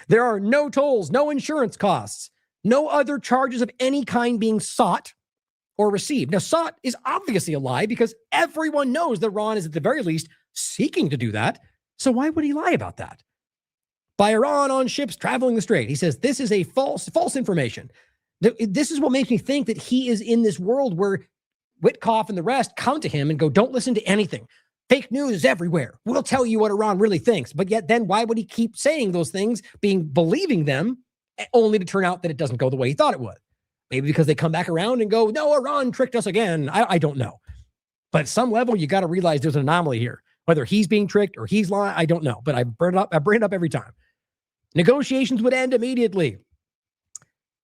there are no tolls, no insurance costs, no other charges of any kind being sought or received. Now, sought is obviously a lie because everyone knows that Iran is at the very least seeking to do that. So why would he lie about that? By Iran on ships traveling the strait. He says this is a false information. This is what makes me think that he is in this world where Witkoff and the rest come to him and go, don't listen to anything. Fake news is everywhere. We'll tell you what Iran really thinks. But yet then why would he keep saying those things, believing them, only to turn out that it doesn't go the way he thought it would? Maybe because they come back around and go, no, Iran tricked us again. I don't know. But at some level, you got to realize there's an anomaly here. Whether he's being tricked or he's lying, I don't know. But I bring it up every time. Negotiations would end immediately.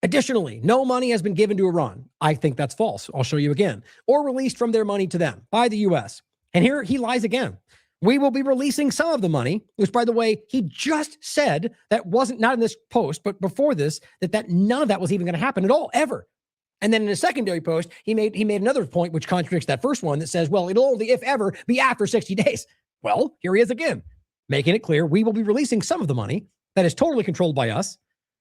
Additionally, no money has been given to Iran. I think that's false. I'll show you again. Or released from their money to them by the U.S. And here he lies again. We will be releasing some of the money, which, by the way, he just said that wasn't not in this post, but before this, that none of that was even going to happen at all, ever. And then in a secondary post, he made another point which contradicts that first one that says, well, it'll only, if ever, be after 60 days. Well, here he is again, making it clear we will be releasing some of the money that is totally controlled by us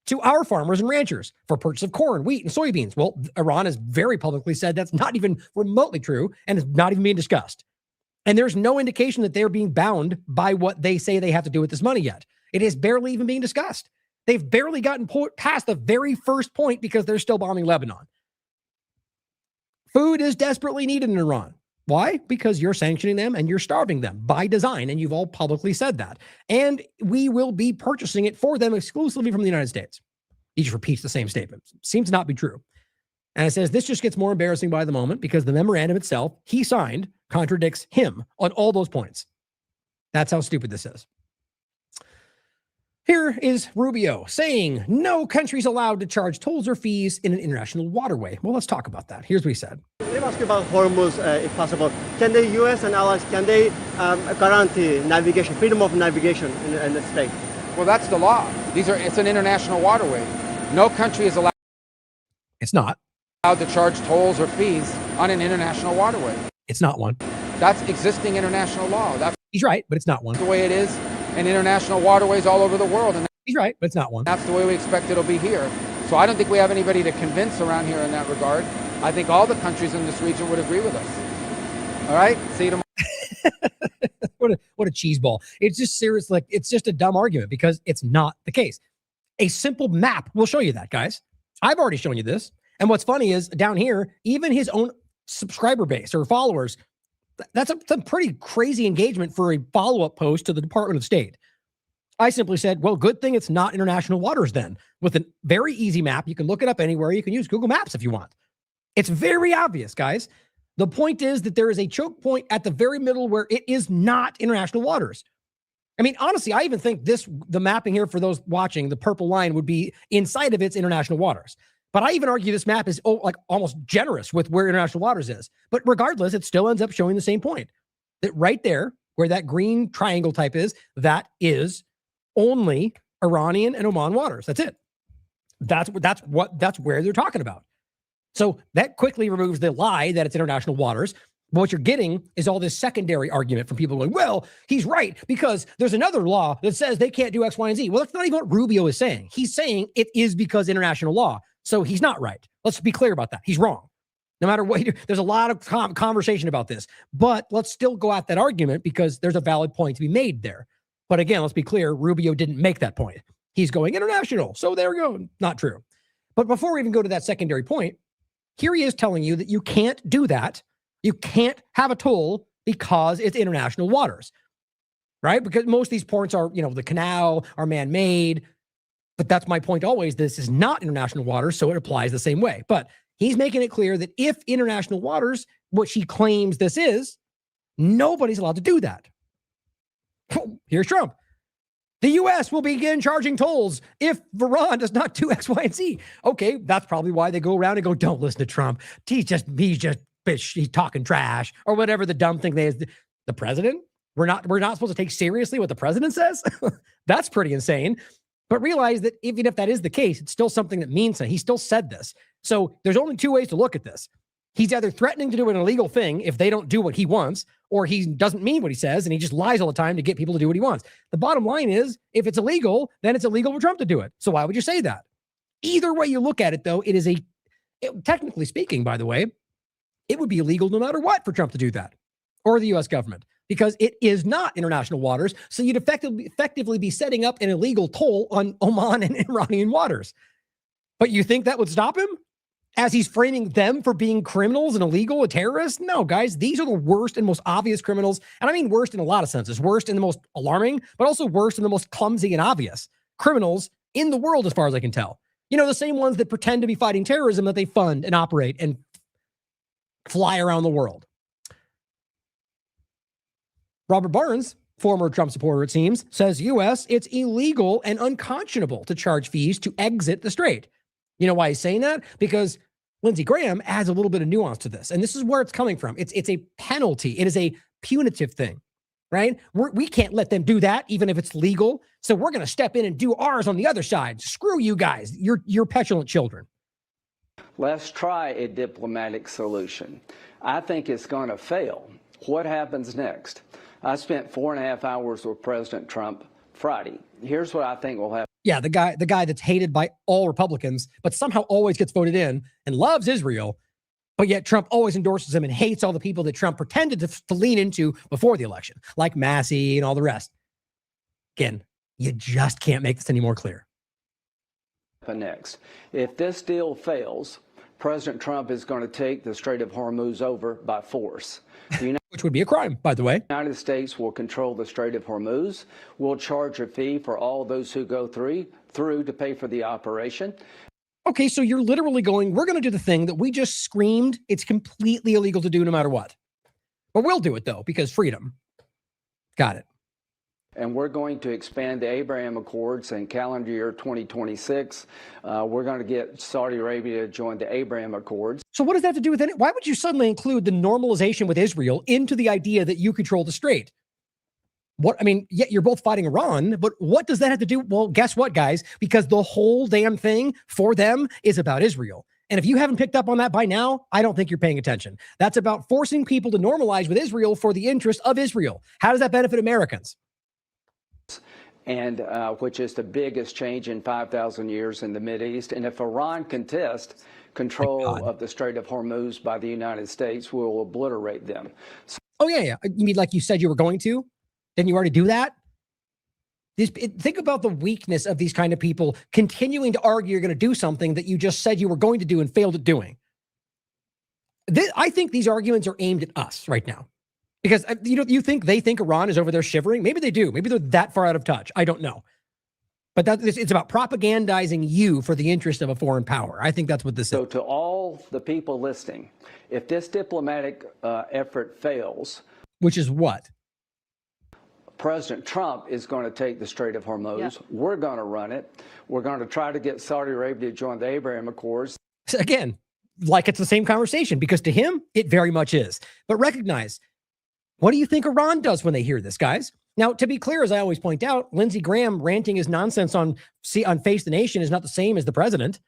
to our farmers and ranchers for purchase of corn, wheat, and soybeans. Well, Iran has very publicly said that's not even remotely true and is not even being discussed. And there's no indication that they're being bound by what they say they have to do with this money yet. It is barely even being discussed. They've barely gotten past the very first point because they're still bombing Lebanon. Food is desperately needed in Iran. Why? Because you're sanctioning them and you're starving them by design, and you've all publicly said that. And we will be purchasing it for them exclusively from the United States. He just repeats the same statement. Seems to not be true. And it says this just gets more embarrassing by the moment because the memorandum itself he signed contradicts him on all those points. That's how stupid this is. Here is Rubio saying no country's allowed to charge tolls or fees in an international waterway. Well, let's talk about that. Here's what he said. Let me ask you about Hormuz, if possible. Can the U.S. and allies, can they guarantee navigation, freedom of navigation in the strait? Well, that's the law. It's an international waterway. No country is allowed. It's not allowed to charge tolls or fees on an international waterway. It's not one. That's existing international law. He's right, but it's not one. The way it is in international waterways all over the world. And he's right, but it's not one. That's the way we expect it'll be here. So I don't think we have anybody to convince around here in that regard. I think all the countries in this region would agree with us. All right? See you tomorrow. What a cheese ball. It's just serious. Like, it's just a dumb argument because it's not the case. A simple map will show you that, guys. I've already shown you this. And what's funny is down here, even his own subscriber base or followers, that's a pretty crazy engagement for a follow-up post to the Department of State. I simply said, well, good thing it's not international waters then. With a very easy map, you can look it up anywhere. You can use Google Maps if you want. It's very obvious, guys. The point is that there is a choke point at the very middle where it is not international waters. I mean, honestly, I even think the mapping here for those watching, the purple line would be inside of its international waters. But I even argue this map is like almost generous with where international waters is. But regardless, it still ends up showing the same point. That right there, where that green triangle type is, that is only Iranian and Oman waters. That's it. That's where they're talking about. So that quickly removes the lie that it's international waters. But what you're getting is all this secondary argument from people going, well, he's right because there's another law that says they can't do X, Y, and Z. Well, that's not even what Rubio is saying. He's saying it is because international law. So he's not right. Let's be clear about that. He's wrong. No matter what, there's a lot of conversation about this, but let's still go at that argument because there's a valid point to be made there. But again, let's be clear. Rubio didn't make that point. He's going international. So there we go. Not true. But before we even go to that secondary point, here he is telling you that you can't do that. You can't have a toll because it's international waters, right? Because most of these ports are, the canal are man-made. But that's my point always. This is not international waters, so it applies the same way. But he's making it clear that if international waters, what she claims this is, nobody's allowed to do that. Here's Trump. The U.S. will begin charging tolls if Iran does not do X, Y, and Z. Okay, that's probably why they go around and go, don't listen to Trump. He's just bitch. He's talking trash or whatever the dumb thing is. The president? We're not supposed to take seriously what the president says? That's pretty insane. But realize that even if that is the case, it's still something that means that he still said this. So there's only two ways to look at this. He's either threatening to do an illegal thing if they don't do what he wants, or he doesn't mean what he says and he just lies all the time to get people to do what he wants. The bottom line is, if it's illegal, then it's illegal for Trump to do it. So why would you say that? Either way you look at it, though, technically speaking, by the way, it would be illegal no matter what for Trump to do that, or the U.S. government, because it is not international waters. So you'd effectively be setting up an illegal toll on Oman and Iranian waters. But you think that would stop him? As he's framing them for being criminals and illegal, a terrorist? No, guys, these are the worst and most obvious criminals. And I mean worst in a lot of senses. Worst in the most alarming, but also worst in the most clumsy and obvious criminals in the world, as far as I can tell. You know, the same ones that pretend to be fighting terrorism that they fund and operate and fly around the world. Robert Barnes, former Trump supporter, it seems, says U.S., it's illegal and unconscionable to charge fees to exit the strait. You know why he's saying that? Because Lindsey Graham adds a little bit of nuance to this. And this is where it's coming from. It's a penalty. It is a punitive thing, right? We can't let them do that, even if it's legal. So we're going to step in and do ours on the other side. Screw you guys. You're petulant children. Let's try a diplomatic solution. I think it's going to fail. What happens next? I spent 4.5 hours with President Trump Friday. Here's what I think will happen. Yeah, the guy that's hated by all Republicans, but somehow always gets voted in and loves Israel, but yet Trump always endorses him and hates all the people that Trump pretended to lean into before the election, like Massey and all the rest. Again, you just can't make this any more clear. Next, if this deal fails, President Trump is going to take the Strait of Hormuz over by force. Which would be a crime, by the way. The United States will control the Strait of Hormuz. We'll charge a fee for all those who go through to pay for the operation. Okay, so you're literally going, we're going to do the thing that we just screamed it's completely illegal to do no matter what. But we'll do it, though, because freedom. Got it. And we're going to expand the Abraham Accords in calendar year 2026. We're going to get Saudi Arabia to join the Abraham Accords. So what does that have to do with it? Why would you suddenly include the normalization with Israel into the idea that you control the strait? Yeah, you're both fighting Iran, but what does that have to do? Well, guess what, guys? Because the whole damn thing for them is about Israel. And if you haven't picked up on that by now, I don't think you're paying attention. That's about forcing people to normalize with Israel for the interest of Israel. How does that benefit Americans? And which is the biggest change in 5,000 years in the Mideast. And if Iran contests control of the Strait of Hormuz by the United States, we'll obliterate them. Oh, yeah. You mean like you said you were going to? Didn't you already do that? Think about the weakness of these kind of people continuing to argue you're going to do something that you just said you were going to do and failed at doing. I think these arguments are aimed at us right now. Because, you think they think Iran is over there shivering? Maybe they do. Maybe they're that far out of touch. I don't know. But it's about propagandizing you for the interest of a foreign power. I think that's what this is. So to all the people listening, if this diplomatic effort fails... Which is what? President Trump is going to take the Strait of Hormuz. Yeah. We're going to run it. We're going to try to get Saudi Arabia to join the Abraham Accords. Again, like it's the same conversation, because to him, it very much is. But recognize... What do you think Iran does when they hear this, guys? Now, to be clear, as I always point out, Lindsey Graham ranting his nonsense on Face the Nation is not the same as the president,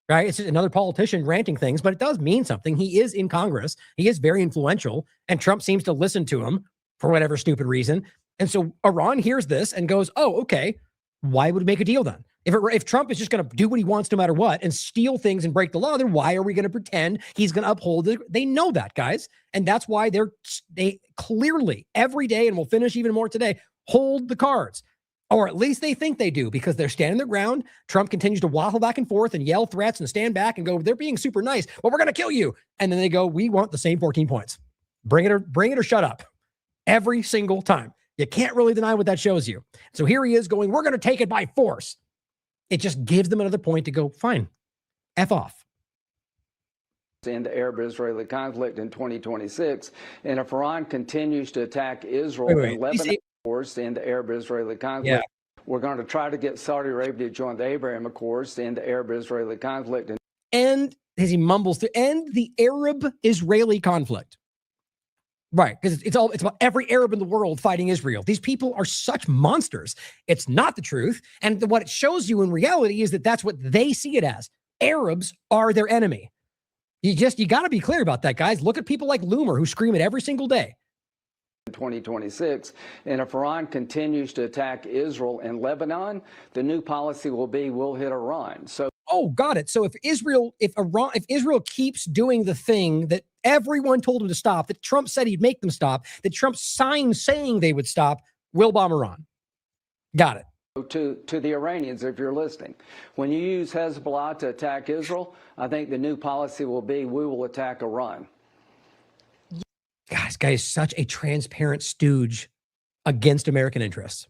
right? It's just another politician ranting things, but it does mean something. He is in Congress. He is very influential, and Trump seems to listen to him for whatever stupid reason. And so Iran hears this and goes, oh, okay, why would we make a deal then? If Trump is just going to do what he wants no matter what and steal things and break the law, then why are we going to pretend he's going to uphold it? They know that, guys. And that's why they clearly every day, and we'll finish even more today, hold the cards. Or at least they think they do, because they're standing their ground. Trump continues to waffle back and forth and yell threats and stand back and go, they're being super nice, but we're going to kill you. And then they go, we want the same 14 points. Bring it or shut up. Every single time. You can't really deny what that shows you. So here he is going, we're going to take it by force. It just gives them another point to go, fine, F off. In the Arab-Israeli conflict in 2026, and if Iran continues to attack Israel and Lebanon, Accords in the Arab-Israeli conflict, we're going to try to get Saudi Arabia to join the Abraham Accords in the Arab-Israeli conflict. And as he mumbles to end the Arab-Israeli conflict. Right, because it's about every Arab in the world fighting Israel. These people are such monsters. It's not the truth. And what it shows you in reality is that that's what they see it as. Arabs are their enemy. You got to be clear about that, guys. Look at people like Loomer who scream it every single day. 2026, and if Iran continues to attack Israel and Lebanon, the new policy will be we'll hit Iran. So got it. So if Israel keeps doing the thing that everyone told them to stop, that Trump said he'd make them stop, that Trump signed saying they would stop, we'll bomb Iran. Got it. To the Iranians, if you're listening, when you use Hezbollah to attack Israel, I think the new policy will be we will attack Iran. God, this guy is such a transparent stooge against American interests.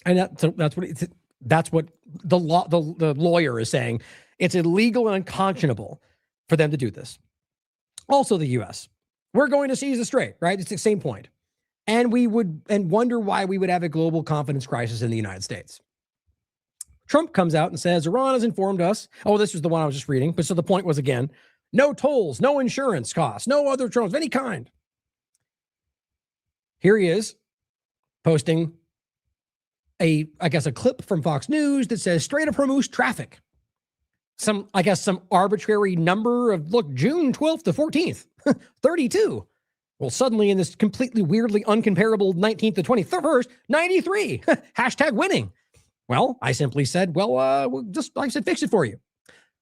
And that's what the lawyer is saying. It's illegal and unconscionable for them to do this. Also, the U.S. We're going to seize the strait, right? It's the same point. And wonder why we would have a global confidence crisis in the United States. Trump comes out and says, Iran has informed us. Oh, this was the one I was just reading. But so the point was, again, no tolls, no insurance costs, no other terms of any kind. Here he is posting a clip from Fox News that says Strait of Hormuz traffic. Some arbitrary number of, look, June 12th to 14th, 32. Well, suddenly in this completely weirdly uncomparable 19th to 21st, 93. Hashtag winning. Well, I simply said, fix it for you.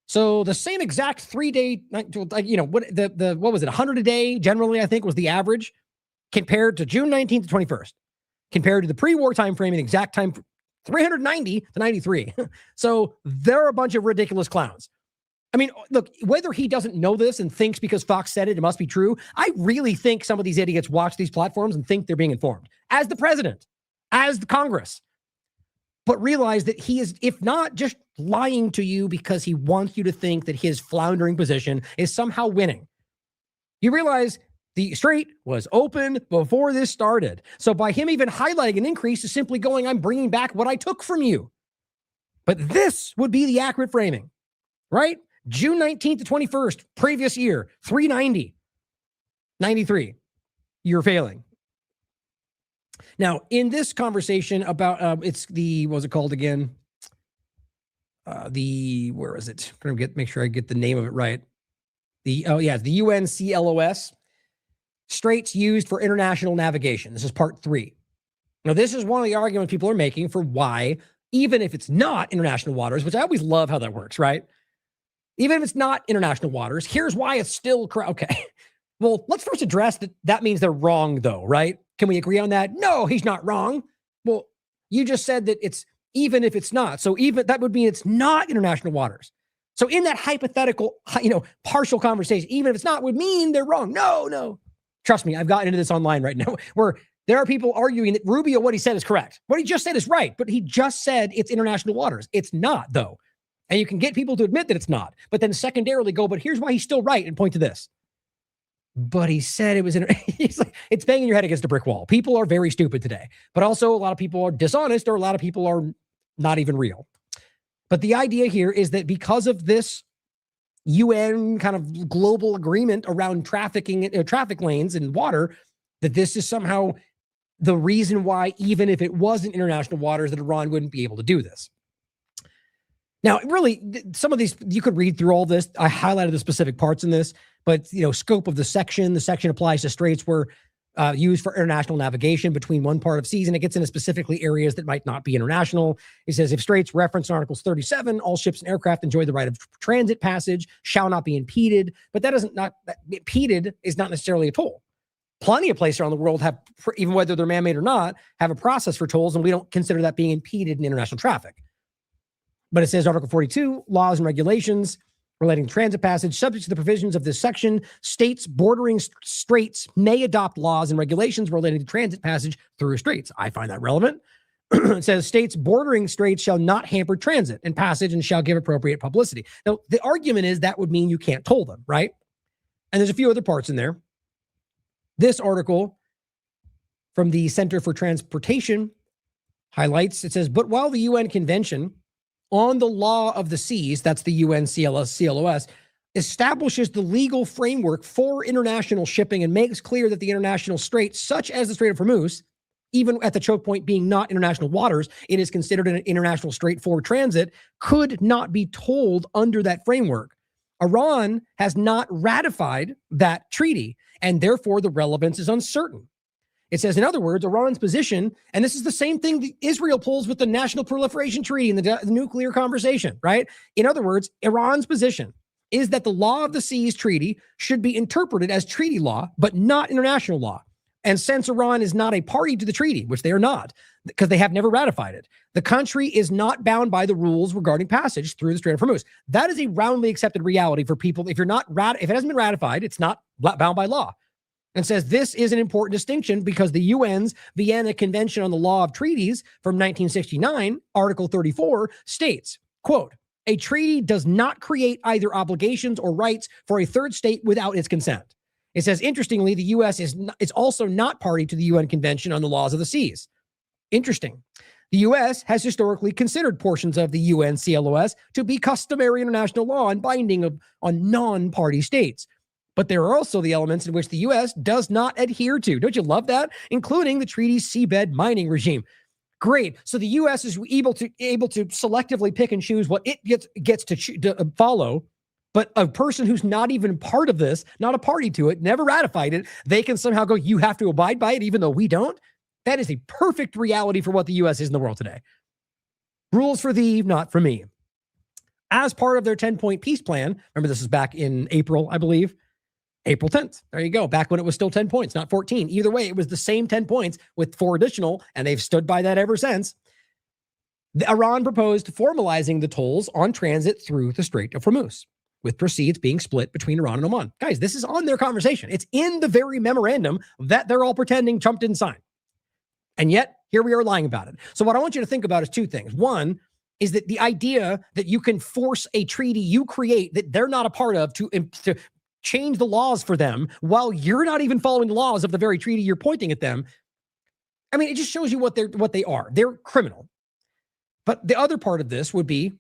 So the same exact 3 day, what was it, 100 a day generally, I think, was the average compared to June 19th to 21st, compared to the pre-war time frame and exact time, 390 to 93. So they're a bunch of ridiculous clowns. I mean, look, whether he doesn't know this and thinks because Fox said it must be true, I really think some of these idiots watch these platforms and think they're being informed as the president, as the Congress, but realize that he is, if not just lying to you because he wants you to think that his floundering position is somehow winning. You realize the strait was open before this started. So by him even highlighting an increase is simply going, I'm bringing back what I took from you. But this would be the accurate framing, right? June 19th to 21st, previous year, 390, 93. You're failing. Now, in this conversation about, what was it called again? Where is it? I'm going to make sure I get the name of it right. The UNCLOS, straits used for international navigation. This is part 3. Now, this is one of the arguments people are making for why, even if it's not international waters, which I always love how that works, right? Even if it's not international waters, here's why it's still okay. Well, let's first address that means they're wrong, though, right? Can we agree on that? No, he's not wrong. Well, you just said that it's even if it's not. So even that would mean it's not international waters. So in that hypothetical, partial conversation, even if it's not, would mean they're wrong. No. Trust me, I've gotten into this online right now where there are people arguing that Rubio, what he said is correct. What he just said is right, but he just said it's international waters. It's not, though. And you can get people to admit that it's not, but then secondarily go, but here's why he's still right and point to this. But he said it was, he's like, it's banging your head against a brick wall. People are very stupid today, but also a lot of people are dishonest or a lot of people are not even real. But the idea here is that because of this UN kind of global agreement around traffic lanes and water, that this is somehow the reason why, even if it wasn't international waters, that Iran wouldn't be able to do this. Now, really, some of these, you could read through all this. I highlighted the specific parts in this, but, scope of the section applies to straits were used for international navigation between one part of seas, and it gets into specifically areas that might not be international. It says, if straits referenced in Articles 37, all ships and aircraft enjoy the right of transit passage, shall not be impeded. But impeded is not necessarily a toll. Plenty of places around the world have, even whether they're man-made or not, have a process for tolls, and we don't consider that being impeded in international traffic. But it says Article 42, laws and regulations relating to transit passage, subject to the provisions of this section, states bordering straits may adopt laws and regulations relating to transit passage through straits. I find that relevant. It says states bordering straits shall not hamper transit and passage and shall give appropriate publicity. Now, the argument is that would mean you can't toll them, right? And there's a few other parts in there. This article from the Center for Transportation highlights, it says, but while the UN Convention on the Law of the Seas, that's the UNCLOS, establishes the legal framework for international shipping and makes clear that the international straits, such as the Strait of Hormuz, even at the choke point being not international waters, it is considered an international strait for transit, could not be tolled under that framework. Iran has not ratified that treaty, and therefore the relevance is uncertain. It says, in other words, Iran's position, and this is the same thing that Israel pulls with the National Proliferation Treaty and the nuclear conversation, right? In other words, Iran's position is that the Law of the Seas Treaty should be interpreted as treaty law, but not international law. And since Iran is not a party to the treaty, which they are not, because they have never ratified it, the country is not bound by the rules regarding passage through the Strait of Hormuz. That is a roundly accepted reality for people. If it hasn't been ratified, it's not bound by law. And says this is an important distinction because the UN's Vienna Convention on the Law of Treaties from 1969, Article 34, states, quote, a treaty does not create either obligations or rights for a third state without its consent. It says, interestingly, the U.S. is also not party to the UN Convention on the Laws of the Seas. Interesting. The U.S. has historically considered portions of the UN CLOS to be customary international law and binding on non-party states. But there are also the elements in which the U.S. does not adhere to. Don't you love that? Including the treaty's seabed mining regime. Great. So the U.S. is able to selectively pick and choose what it gets to follow. But a person who's not even part of this, not a party to it, never ratified it, they can somehow go, you have to abide by it, even though we don't. That is a perfect reality for what the U.S. is in the world today. Rules for thee, not for me. As part of their 10-point peace plan, remember this is back in April, I believe, April 10th. There you go. Back when it was still 10 points, not 14. Either way, it was the same 10 points with 4 additional, and they've stood by that ever since. Iran proposed formalizing the tolls on transit through the Strait of Hormuz, with proceeds being split between Iran and Oman. Guys, this is on their conversation. It's in the very memorandum that they're all pretending Trump didn't sign. And yet, here we are lying about it. So what I want you to think about is 2 things. One is that the idea that you can force a treaty you create that they're not a part of to change the laws for them while you're not even following the laws of the very treaty you're pointing at them. I mean, it just shows you what they are. They're criminal. But the other part of this would be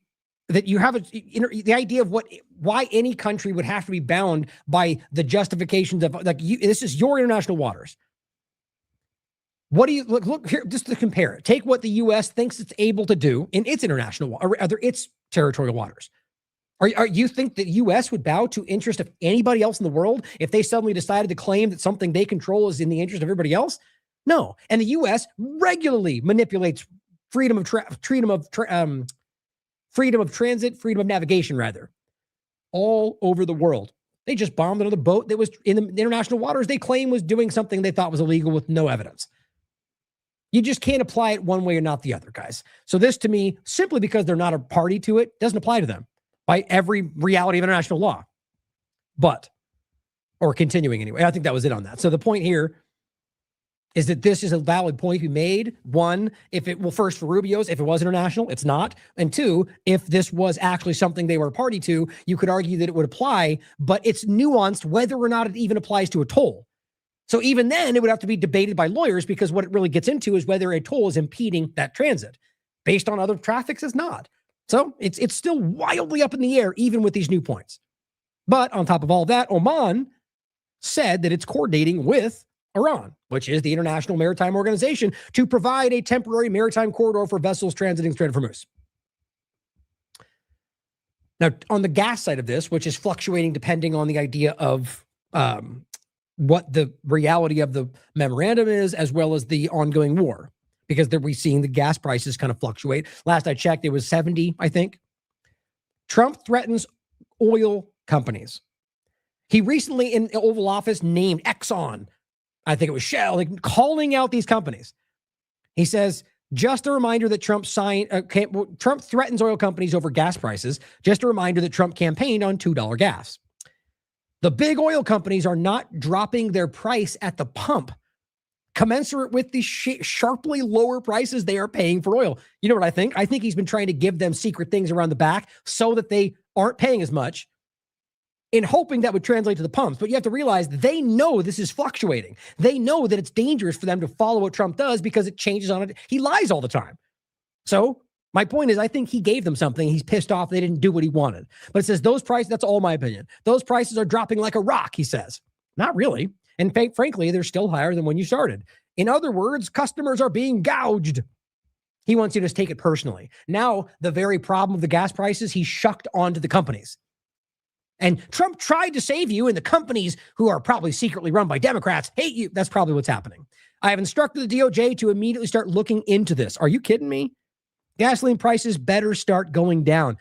that you have the idea of why any country would have to be bound by the justifications of this is your international waters. What do you look here just to compare it? Take what the U.S. thinks it's able to do in its international or rather its territorial waters. Are you think that the U.S. would bow to interest of anybody else in the world if they suddenly decided to claim that something they control is in the interest of everybody else? No. And the U.S. regularly manipulates freedom of transit, freedom of navigation, rather, all over the world. They just bombed another boat that was in the international waters they claim was doing something they thought was illegal with no evidence. You just can't apply it one way or not the other, guys. So this, to me, simply because they're not a party to it, doesn't apply to them by every reality of international law. Or continuing anyway. I think that was it on that. So the point here is that this is a valid point to be made. One, first for Rubio's, if it was international, it's not. And 2, if this was actually something they were a party to, you could argue that it would apply, but it's nuanced whether or not it even applies to a toll. So even then, it would have to be debated by lawyers because what it really gets into is whether a toll is impeding that transit. Based on other traffics, it's not. So it's still wildly up in the air, even with these new points. But on top of all that, Oman said that it's coordinating with Iran, which is the International Maritime Organization, to provide a temporary maritime corridor for vessels transiting Strait of Hormuz. Now, on the gas side of this, which is fluctuating depending on the idea of what the reality of the memorandum is, as well as the ongoing war, because we're seeing the gas prices kind of fluctuate. Last I checked, it was 70, I think. Trump threatens oil companies. He recently in the Oval Office named Exxon, I think it was Shell, calling out these companies. He says, just a reminder that Trump threatens oil companies over gas prices. Just a reminder that Trump campaigned on $2 gas. The big oil companies are not dropping their price at the pump commensurate with the sharply lower prices they are paying for oil. You know what I think? I think he's been trying to give them secret things around the back so that they aren't paying as much, in hoping that would translate to the pumps. But you have to realize they know this is fluctuating. They know that it's dangerous for them to follow what Trump does because it changes on it. He lies all the time. So My point is, I think he gave them something. He's pissed off they didn't do what he wanted. But it says those prices, that's all my opinion. Those prices are dropping like a rock, he says. Not really. And frankly, they're still higher than when you started. In other words, customers are being gouged. He wants you to just take it personally. Now, the very problem of the gas prices, he shucked onto the companies. And Trump tried to save you, and the companies who are probably secretly run by Democrats hate you. That's probably what's happening. I have instructed the DOJ to immediately start looking into this. Are you kidding me? Gasoline prices better start going down.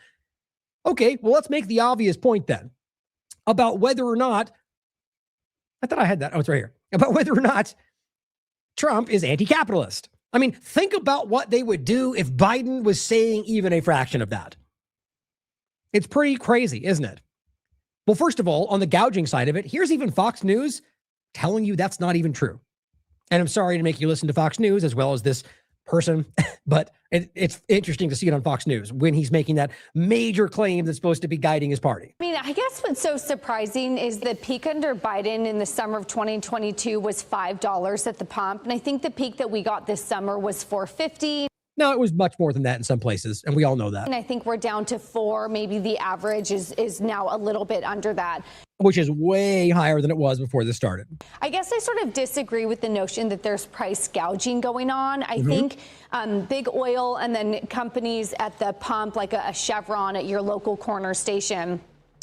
Okay, well, let's make the obvious point then about whether or not, I thought I had that. Oh, it's right here. About whether or not Trump is anti-capitalist. I mean, think about what they would do if Biden was saying even a fraction of that. It's pretty crazy, isn't it? Well, first of all, on the gouging side of it, here's even Fox News telling you that's not even true. And I'm sorry to make you listen to Fox News as well as this person, but it's interesting to see it on Fox News when he's making that major claim that's supposed to be guiding his party. I mean, I guess what's so surprising is the peak under Biden in the summer of 2022 was $5 at the pump. And I think the peak that we got this summer was $4.50. No, it was much more than that in some places, and we all know that. And I think we're down to $4. Maybe the average is now a little bit under that. Which is way higher than it was before this started. I guess I sort of disagree with the notion that there's price gouging going on. I think big oil and then companies at the pump, like a Chevron at your local corner station,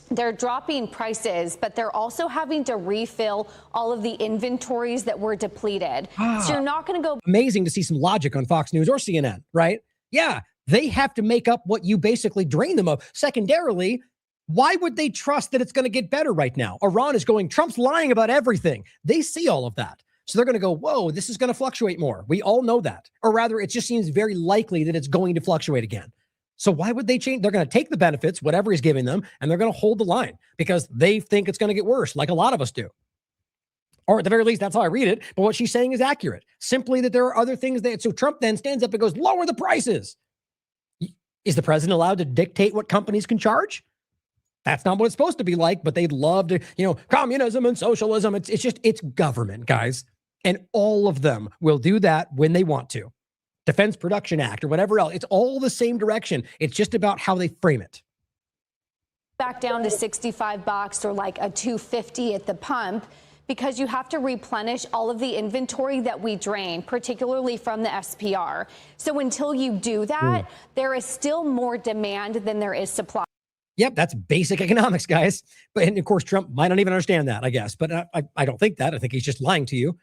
they're dropping prices, but they're also having to refill all of the inventories that were depleted. So you're not going to go. Amazing to see some logic on Fox News or CNN, right? Yeah, they have to make up what you basically drain them of. Secondarily, why would they trust that it's going to get better right now? Iran is going, Trump's lying about everything. They see all of that. So they're going to go, whoa, this is going to fluctuate more. We all know that. Or rather, it just seems very likely that it's going to fluctuate again. So why would they change? They're going to take the benefits, whatever he's giving them, and they're going to hold the line because they think it's going to get worse, like a lot of us do. Or at the very least, that's how I read it. But what she's saying is accurate. Simply that there are other things that, so Trump then stands up and goes, lower the prices. Is the president allowed to dictate what companies can charge? That's not what it's supposed to be like, but they'd love to, communism and socialism. It's government, guys. And all of them will do that when they want to. Defense Production Act or whatever else. It's all the same direction. It's just about how they frame it. Back down to $65 or like a $2.50 at the pump because you have to replenish all of the inventory that we drain, particularly from the SPR. So until you do that, there is still more demand than there is supply. Yep, that's basic economics, guys. And of course, Trump might not even understand that, I guess. But I don't think that. I think he's just lying to you.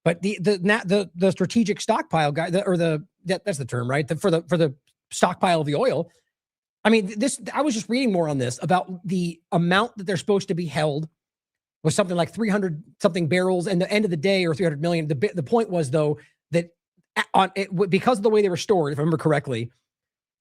But the strategic stockpile guy, that's the term, right? For the stockpile of the oil. I mean, I was just reading more on this about the amount that they're supposed to be held was something like 300 something barrels, and the end of the day, or 300 million. The point was though that because of the way they were stored, if I remember correctly,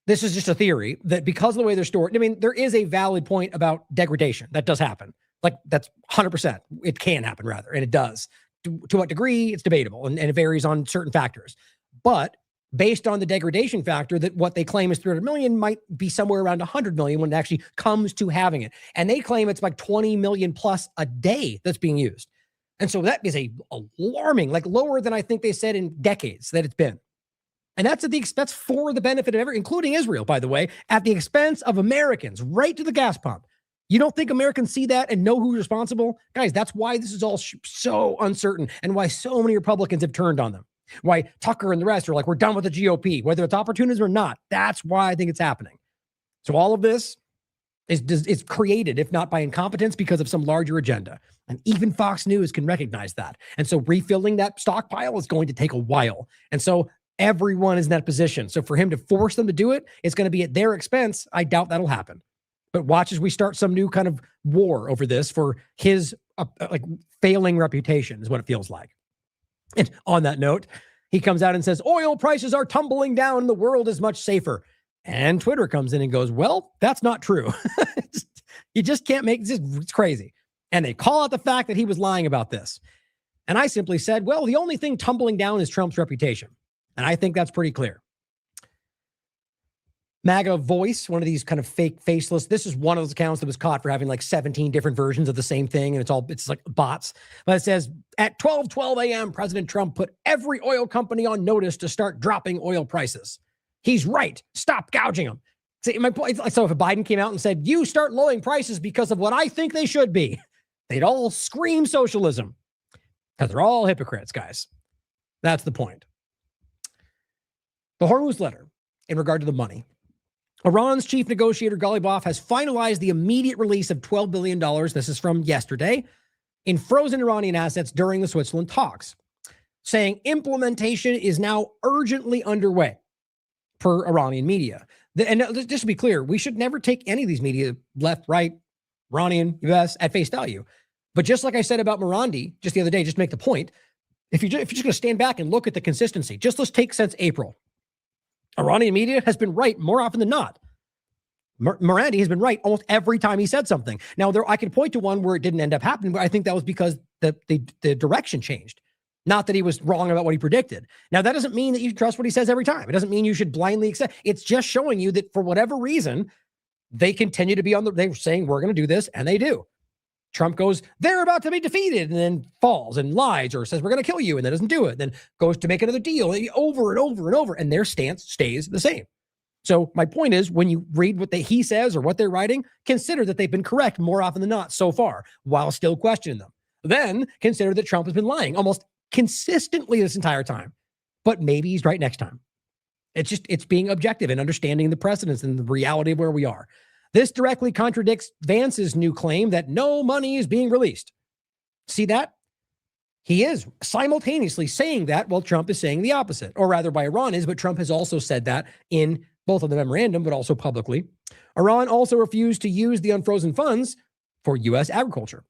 this is just a theory that because of the way they're stored. I mean, there is a valid point about degradation that does happen. Like that's 100%. It can happen rather, and it does. To what degree, it's debatable, and it varies on certain factors. But based on the degradation factor, that what they claim is 300 million might be somewhere around 100 million when it actually comes to having it. And they claim it's like 20 million plus a day that's being used. And so that is a alarming, like lower than I think they said in decades that it's been. And that's for the benefit of including Israel, by the way, at the expense of Americans, right to the gas pump. You don't think Americans see that and know who's responsible? Guys, that's why this is all so uncertain and why so many Republicans have turned on them. Why Tucker and the rest are like, we're done with the GOP, whether it's opportunism or not. That's why I think it's happening. So all of this is created, if not by incompetence, because of some larger agenda. And even Fox News can recognize that. And so refilling that stockpile is going to take a while. And so everyone is in that position. So for him to force them to do it, it's going to be at their expense. I doubt that'll happen. But watch as we start some new kind of war over this for his failing reputation is what it feels like. And on that note, he comes out and says, oil prices are tumbling down. The world is much safer. And Twitter comes in and goes, well, that's not true. You just can't make this. It's crazy. And they call out the fact that he was lying about this. And I simply said, well, the only thing tumbling down is Trump's reputation. And I think that's pretty clear. MAGA Voice, one of these kind of fake faceless. This is one of those accounts that was caught for having like 17 different versions of the same thing. And it's like bots. But it says at 12:12 a.m., President Trump put every oil company on notice to start dropping oil prices. He's right. Stop gouging them. See, my point. So if Biden came out and said, you start lowering prices because of what I think they should be, they'd all scream socialism because they're all hypocrites, guys. That's the point. The Hormuz letter in regard to the money. Iran's chief negotiator, Ghalibaf, has finalized the immediate release of $12 billion. This is from yesterday in frozen Iranian assets during the Switzerland talks, saying implementation is now urgently underway per Iranian media. And just to be clear, we should never take any of these media, left, right, Iranian, US, at face value. But just like I said about Morandi just the other day, just to make the point, if you're just going to stand back and look at the consistency, just let's take since April. Iranian media has been right more often than not. Morandi has been right almost every time he said something. Now, I could point to one where it didn't end up happening, but I think that was because the direction changed. Not that he was wrong about what he predicted. Now, that doesn't mean that you trust what he says every time. It doesn't mean you should blindly accept. It's just showing you that for whatever reason, they continue to be they're saying, we're going to do this, and they do. Trump goes, they're about to be defeated, and then falls and lies or says, we're going to kill you, and then doesn't do it. Then goes to make another deal over and over and over, and their stance stays the same. So my point is, when you read what he says or what they're writing, consider that they've been correct more often than not so far, while still questioning them. Then consider that Trump has been lying almost consistently this entire time, but maybe he's right next time. It's being objective and understanding the precedents and the reality of where we are. This directly contradicts Vance's new claim that no money is being released. See that? He is simultaneously saying that while Trump is saying the opposite, or rather by Iran is, but Trump has also said that in both of the memorandum, but also publicly. Iran also refused to use the unfrozen funds for U.S. agriculture.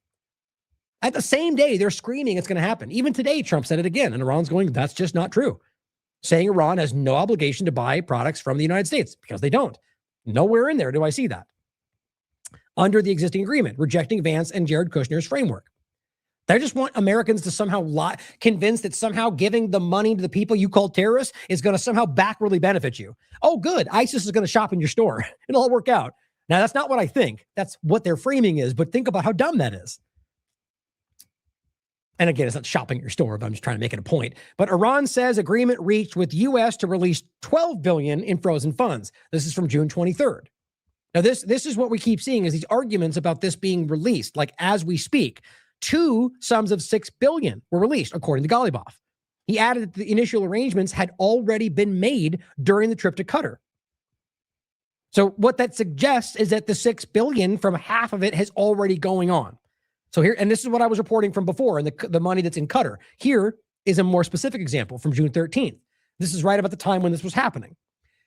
At the same day, they're screaming it's going to happen. Even today, Trump said it again, and Iran's going, that's just not true. Saying Iran has no obligation to buy products from the United States because they don't. Nowhere in there do I see that. Under the existing agreement, rejecting Vance and Jared Kushner's framework. They just want Americans to somehow lie, convinced that somehow giving the money to the people you call terrorists is going to somehow backwardly benefit you. Oh, good. ISIS is going to shop in your store. It'll all work out. Now, that's not what I think. That's what their framing is, but think about how dumb that is. And again, it's not shopping at your store, but I'm just trying to make it a point. But Iran says agreement reached with U.S. to release $12 billion in frozen funds. This is from June 23rd. Now, this is what we keep seeing is these arguments about this being released, like as we speak. Two sums of $6 billion were released, according to Ghalibaf. He added that the initial arrangements had already been made during the trip to Qatar. So what that suggests is that the $6 billion from half of it has already going on. So here, and this is what I was reporting from before, and the money that's in Qatar. Here is a more specific example from June 13th. This is right about the time when this was happening.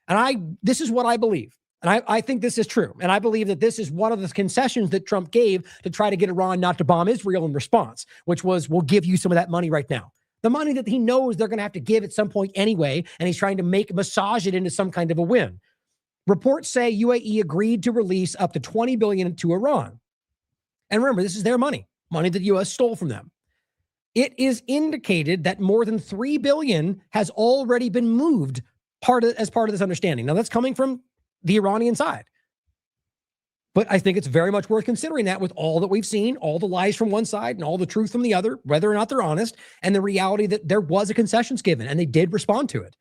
And this is what I believe. And I think this is true. And I believe that this is one of the concessions that Trump gave to try to get Iran not to bomb Israel in response, which was, we'll give you some of that money right now. The money that he knows they're going to have to give at some point anyway, and he's trying to massage it into some kind of a win. Reports say UAE agreed to release up to $20 billion to Iran. And remember, this is their money that the U.S. stole from them. It is indicated that more than $3 billion has already been moved as part of this understanding. Now, that's coming from the Iranian side. But I think it's very much worth considering that with all that we've seen, all the lies from one side and all the truth from the other, whether or not they're honest, and the reality that there was a concessions given and they did respond to it.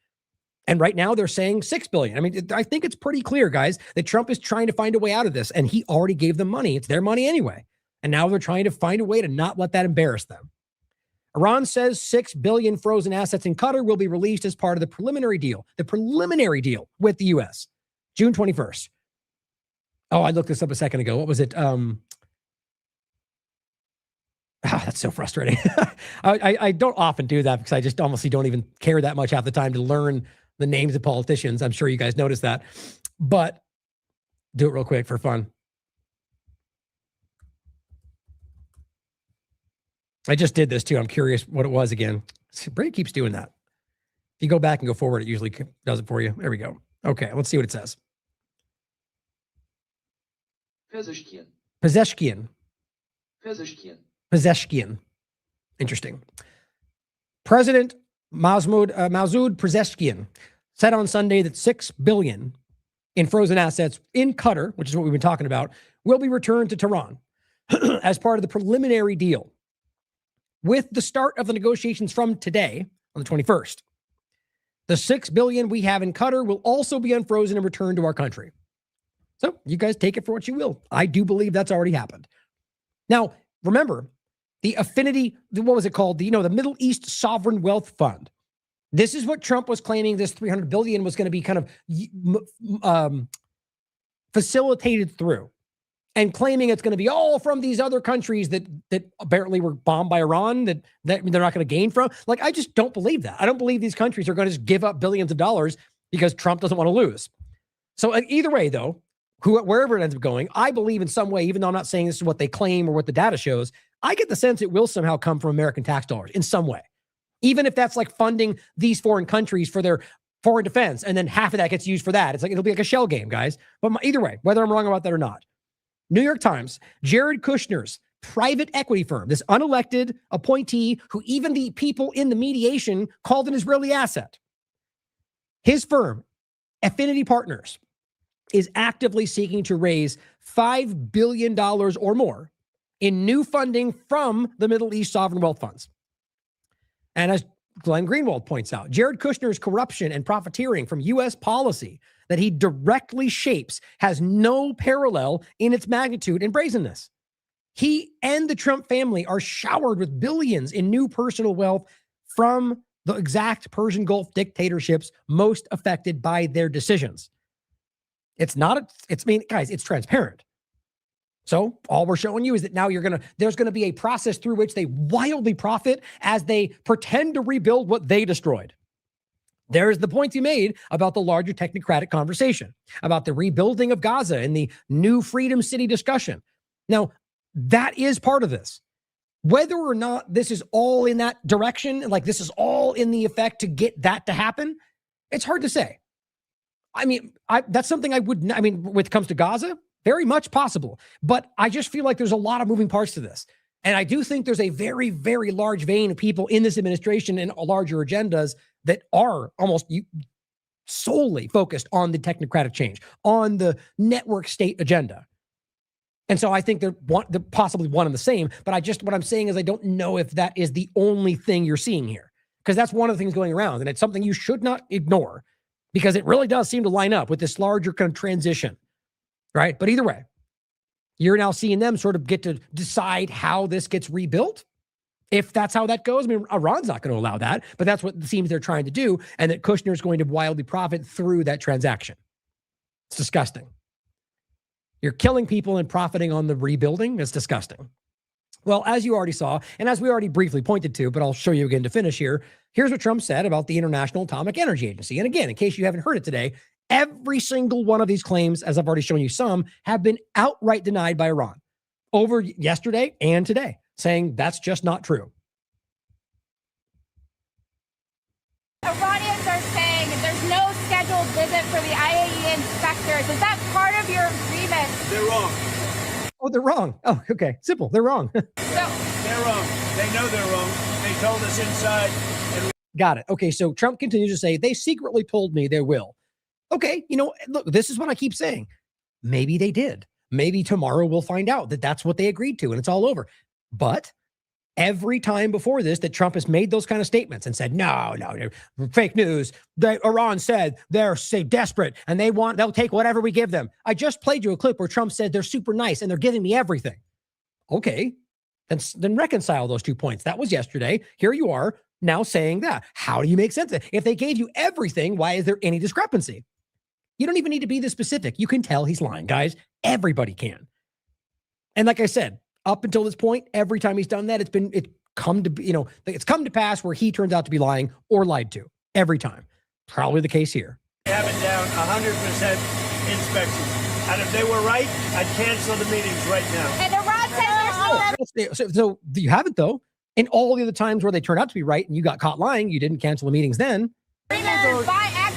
And right now they're saying $6 billion. I mean, I think it's pretty clear, guys, that Trump is trying to find a way out of this, and he already gave them money. It's their money anyway. And now they're trying to find a way to not let that embarrass them. Iran says $6 billion frozen assets in Qatar will be released as part of the preliminary deal with the U.S. June 21st. Oh, I looked this up a second ago. What was it? That's so frustrating. I don't often do that because I just honestly don't even care that much half the time to learn the names of politicians. I'm sure you guys noticed that. But do it real quick for fun. I just did this too. I'm curious what it was again. Brady keeps doing that. If you go back and go forward, it usually does it for you. There we go. Okay, let's see what it says. Pezeshkian. Interesting. President Masoud Pezeshkian said on Sunday that $6 billion in frozen assets in Qatar, which is what we've been talking about, will be returned to Tehran as part of the preliminary deal. With the start of the negotiations from today, on the 21st, The $6 billion we have in Qatar will also be unfrozen and returned to our country. So you guys take it for what you will. I do believe that's already happened. Now, remember, the affinity, what was it called? The Middle East Sovereign Wealth Fund. This is what Trump was claiming this $300 billion was going to be kind of facilitated through, and claiming it's going to be all from these other countries that apparently were bombed by Iran that they're not going to gain from. Like, I just don't believe that. I don't believe these countries are going to just give up billions of dollars because Trump doesn't want to lose. So either way, though, wherever it ends up going, I believe in some way, even though I'm not saying this is what they claim or what the data shows, I get the sense it will somehow come from American tax dollars in some way. Even if that's like funding these foreign countries for their foreign defense, and then half of that gets used for that. It's like, it'll be like a shell game, guys. But either way, whether I'm wrong about that or not, New York Times, Jared Kushner's private equity firm, this unelected appointee who even the people in the mediation called an Israeli asset. His firm, Affinity Partners, is actively seeking to raise $5 billion or more in new funding from the Middle East sovereign wealth funds. And as Glenn Greenwald points out, Jared Kushner's corruption and profiteering from U.S. policy that he directly shapes has no parallel in its magnitude and brazenness. He and the Trump family are showered with billions in new personal wealth from the exact Persian Gulf dictatorships most affected by their decisions. It's transparent. So all we're showing you is that now there's going to be a process through which they wildly profit as they pretend to rebuild what they destroyed. There's the point you made about the larger technocratic conversation, about the rebuilding of Gaza and the new Freedom City discussion. Now, that is part of this. Whether or not this is all in that direction, like this is all in the effect to get that to happen, it's hard to say. I mean, that's something when it comes to Gaza, very much possible. But I just feel like there's a lot of moving parts to this. And I do think there's a very, very large vein of people in this administration and larger agendas that are almost solely focused on the technocratic change, on the network state agenda. And so I think they're possibly one and the same. But what I'm saying is I don't know if that is the only thing you're seeing here, because that's one of the things going around. And it's something you should not ignore, because it really does seem to line up with this larger kind of transition. Right? But either way, you're now seeing them sort of get to decide how this gets rebuilt. If that's how that goes, I mean, Iran's not going to allow that, but that's what it seems they're trying to do, and that Kushner's going to wildly profit through that transaction. It's disgusting. You're killing people and profiting on the rebuilding. It's disgusting. Well, as you already saw, and as we already briefly pointed to, but I'll show you again to finish here, here's what Trump said about the International Atomic Energy Agency. And again, in case you haven't heard it today, every single one of these claims, as I've already shown you some, have been outright denied by Iran over yesterday and today, saying that's just not true. Iranians are saying there's no scheduled visit for the IAEA inspectors. Is that part of your agreement? They're wrong. Oh, they're wrong. Oh, okay. Simple. They're wrong. They're wrong. They know they're wrong. They told us inside. Got it. Okay, so Trump continues to say, they secretly told me they will. Okay, look, this is what I keep saying. Maybe they did. Maybe tomorrow we'll find out that that's what they agreed to and it's all over. But every time before this that Trump has made those kind of statements and said, no, fake news. Iran said they're desperate and they'll take whatever we give them. I just played you a clip where Trump said they're super nice and they're giving me everything. Okay, then reconcile those 2 points. That was yesterday. Here you are now saying that. How do you make sense of it? If they gave you everything, why is there any discrepancy? You don't even need to be this specific. You can tell he's lying, guys. Everybody can. And like I said, up until this point, every time he's done that, it's come to pass where he turns out to be lying or lied to every time. Probably the case here. They have it down 100% inspection. And if they were right, I'd cancel the meetings right now. And Iran says there's So you haven't, though. And all the other times where they turned out to be right and you got caught lying, you didn't cancel the meetings then.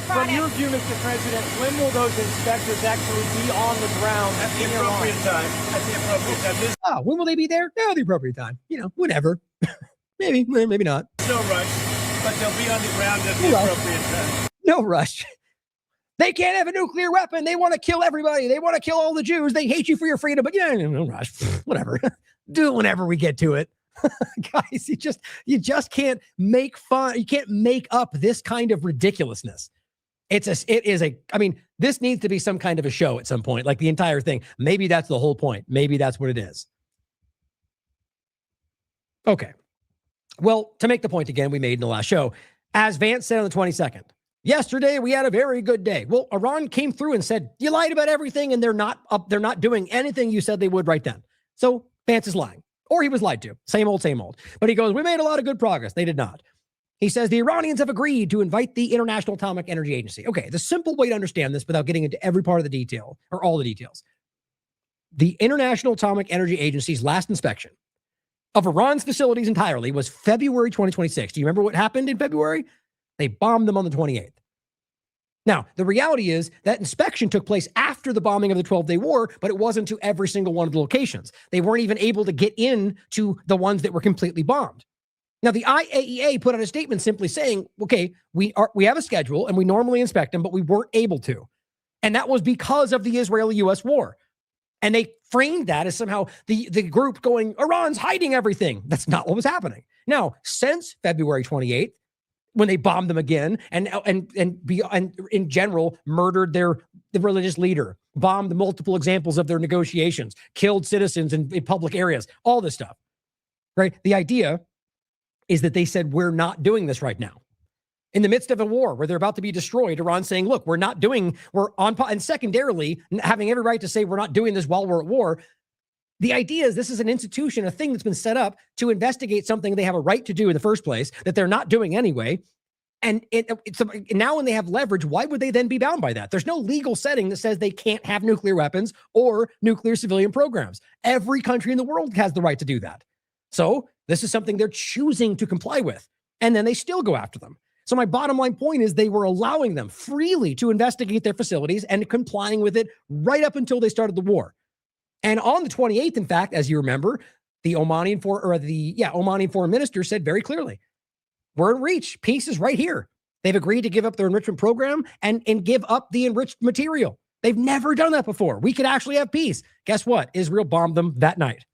From your view, Mr. President, when will those inspectors actually be on the ground? At the appropriate time. At the appropriate time. When will they be there? No, the appropriate time. Whenever. maybe not. No rush, but they'll be on the ground at the appropriate time. No rush. They can't have a nuclear weapon. They want to kill everybody. They want to kill all the Jews. They hate you for your freedom, but no rush. Whatever. Do it whenever we get to it. Guys, you just can't make fun. You can't make up this kind of ridiculousness. I mean, this needs to be some kind of a show at some point, like the entire thing. Maybe that's the whole point. Maybe that's what it is. Okay. Well, to make the point again we made in the last show, as Vance said on the 22nd, yesterday we had a very good day. Well, Iran came through and said, you lied about everything and they're not doing anything you said they would right then. So Vance is lying, or he was lied to. Same old, same old. But he goes, we made a lot of good progress. They did not. He says the Iranians have agreed to invite the International Atomic Energy Agency. Okay, the simple way to understand this without getting into every part of the detail or all the details. The International Atomic Energy Agency's last inspection of Iran's facilities entirely was February 2026. Do you remember what happened in February? They bombed them on the 28th. Now, the reality is that inspection took place after the bombing of the 12-day war, but it wasn't to every single one of the locations. They weren't even able to get in to the ones that were completely bombed. Now, the IAEA put out a statement simply saying, okay, we have a schedule and we normally inspect them, but we weren't able to. And that was because of the Israeli-US war. And they framed that as somehow the group going, Iran's hiding everything. That's not what was happening. Now, since February 28th, when they bombed them again and in general murdered the religious leader, bombed multiple examples of their negotiations, killed citizens in public areas, all this stuff, right? The idea is that they said, we're not doing this right now. In the midst of a war where they're about to be destroyed, Iran saying, look, we're on, and secondarily, having every right to say we're not doing this while we're at war. The idea is this is an institution, a thing that's been set up to investigate something they have a right to do in the first place that they're not doing anyway. And now when they have leverage, why would they then be bound by that? There's no legal setting that says they can't have nuclear weapons or nuclear civilian programs. Every country in the world has the right to do that. So this is something they're choosing to comply with. And then they still go after them. So my bottom line point is they were allowing them freely to investigate their facilities and complying with it right up until they started the war. And on the 28th, in fact, as you remember, the Omani foreign minister said very clearly, we're in reach. Peace is right here. They've agreed to give up their enrichment program and give up the enriched material. They've never done that before. We could actually have peace. Guess what? Israel bombed them that night.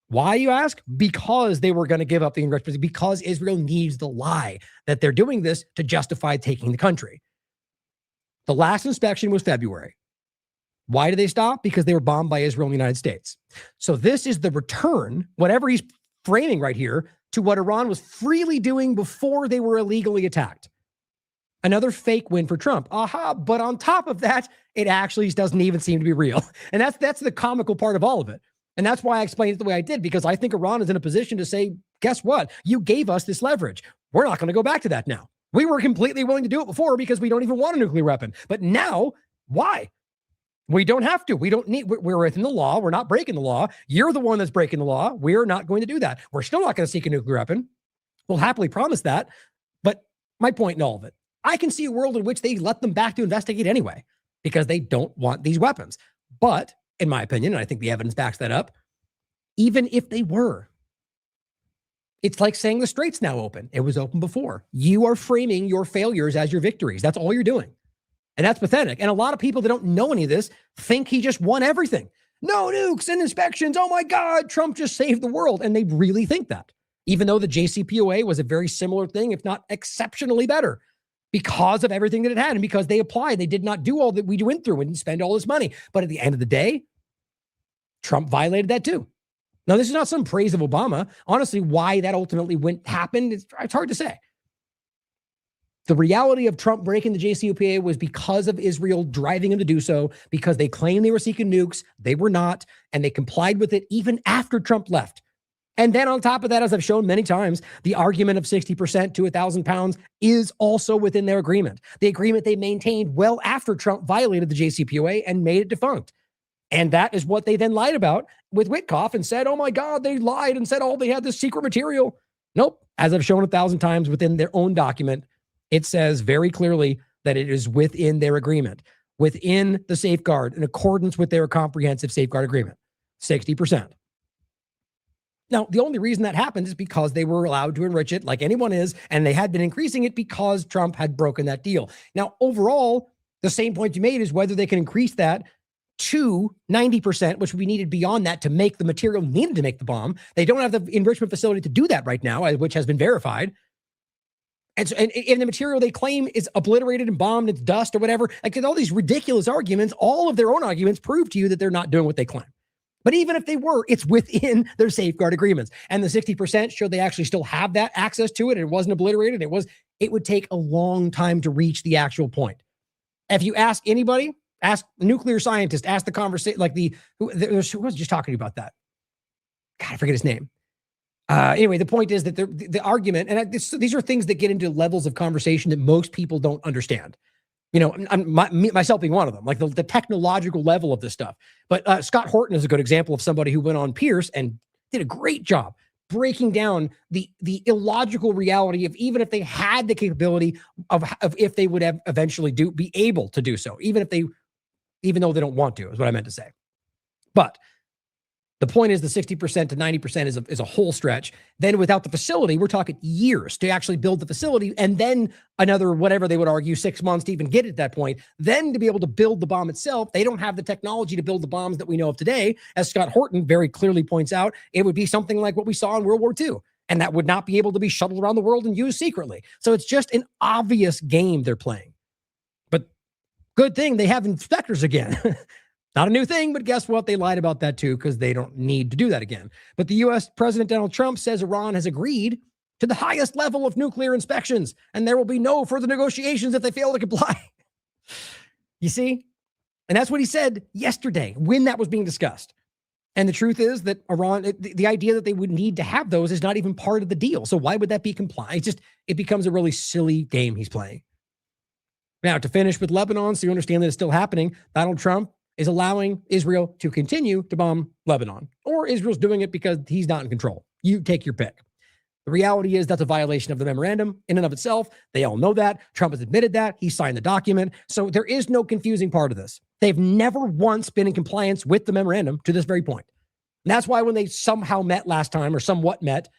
Why, you ask? Because they were going to give up the enrichment, because Israel needs the lie that they're doing this to justify taking the country. The last inspection was February. Why did they stop? Because they were bombed by Israel and the United States. So this is the return, whatever he's framing right here, to what Iran was freely doing before they were illegally attacked. Another fake win for Trump. But on top of that, it actually doesn't even seem to be real. And that's the comical part of all of it. And that's why I explained it the way I did, because I think Iran is in a position to say, guess what? You gave us this leverage. We're not going to go back to that now. We were completely willing to do it before because we don't even want a nuclear weapon. But now, why? We don't have to. We're within the law. We're not breaking the law. You're the one that's breaking the law. We're not going to do that. We're still not going to seek a nuclear weapon. We'll happily promise that. But my point in all of it, I can see a world in which they let them back to investigate anyway, because they don't want these weapons. But in my opinion, and I think the evidence backs that up, even if they were, it's like saying the strait's now open. It was open before. You are framing your failures as your victories. That's all you're doing. And that's pathetic. And a lot of people that don't know any of this think he just won everything. No nukes and inspections. Oh my God, Trump just saved the world. And they really think that, even though the JCPOA was a very similar thing, if not exceptionally better, because of everything that it had and because they applied. They did not do all that we went through and spend all this money. But at the end of the day, Trump violated that too. Now, this is not some praise of Obama. Honestly, why that ultimately happened, it's hard to say. The reality of Trump breaking the JCPOA was because of Israel driving him to do so, because they claimed they were seeking nukes. They were not, and they complied with it even after Trump left. And then on top of that, as I've shown many times, the argument of 60% to 1,000 pounds is also within their agreement. The agreement they maintained well after Trump violated the JCPOA and made it defunct. And that is what they then lied about with Witkoff and said, oh my God, they lied and said, oh, they had this secret material. Nope. As I've shown 1,000 times within their own document, it says very clearly that it is within their agreement, within the safeguard, in accordance with their comprehensive safeguard agreement, 60%. Now, the only reason that happened is because they were allowed to enrich it like anyone is, and they had been increasing it because Trump had broken that deal. Now, overall, the same point you made is whether they can increase that to 90%, which we needed beyond that to make the material needed to make the bomb. They don't have the enrichment facility to do that right now, which has been verified. And so, and the material they claim is obliterated and bombed, it's dust or whatever. Like all these ridiculous arguments, all of their own arguments prove to you that they're not doing what they claim. But even if they were, it's within their safeguard agreements. And the 60% showed they actually still have that access to it. And it wasn't obliterated. It would take a long time to reach the actual point. If you ask anybody, ask nuclear scientists, ask the conversation, like who was just talking about that? God, I forget his name. Anyway, the point is that the argument, and these are things that get into levels of conversation that most people don't understand. You know, myself being one of them, like the technological level of this stuff. But Scott Horton is a good example of somebody who went on Pierce and did a great job breaking down the illogical reality of even if they had the capability of if they would have eventually be able to do so, even though they don't want to, is what I meant to say. But the point is the 60% to 90% is a whole stretch. Then without the facility, we're talking years to actually build the facility, and then another, whatever they would argue, 6 months to even get at that point. Then to be able to build the bomb itself, they don't have the technology to build the bombs that we know of today. As Scott Horton very clearly points out, it would be something like what we saw in World War II, and that would not be able to be shuttled around the world and used secretly. So it's just an obvious game they're playing. But good thing they have inspectors again. Not a new thing, but guess what? They lied about that too, because they don't need to do that again. But the U.S. President Donald Trump says Iran has agreed to the highest level of nuclear inspections, and there will be no further negotiations if they fail to comply. You see? And that's what he said yesterday when that was being discussed. And the truth is that Iran, the idea that they would need to have those is not even part of the deal. So why would that be compliant? It becomes a really silly game he's playing. Now, to finish with Lebanon, so you understand that it's still happening, Donald Trump is allowing Israel to continue to bomb Lebanon, or Israel's doing it because he's not in control. You take your pick. The reality is that's a violation of the memorandum in and of itself. They all know that. Trump has admitted that. He signed the document. So there is no confusing part of this. They've never once been in compliance with the memorandum to this very point. And that's why when they somehow met last time, or somewhat met,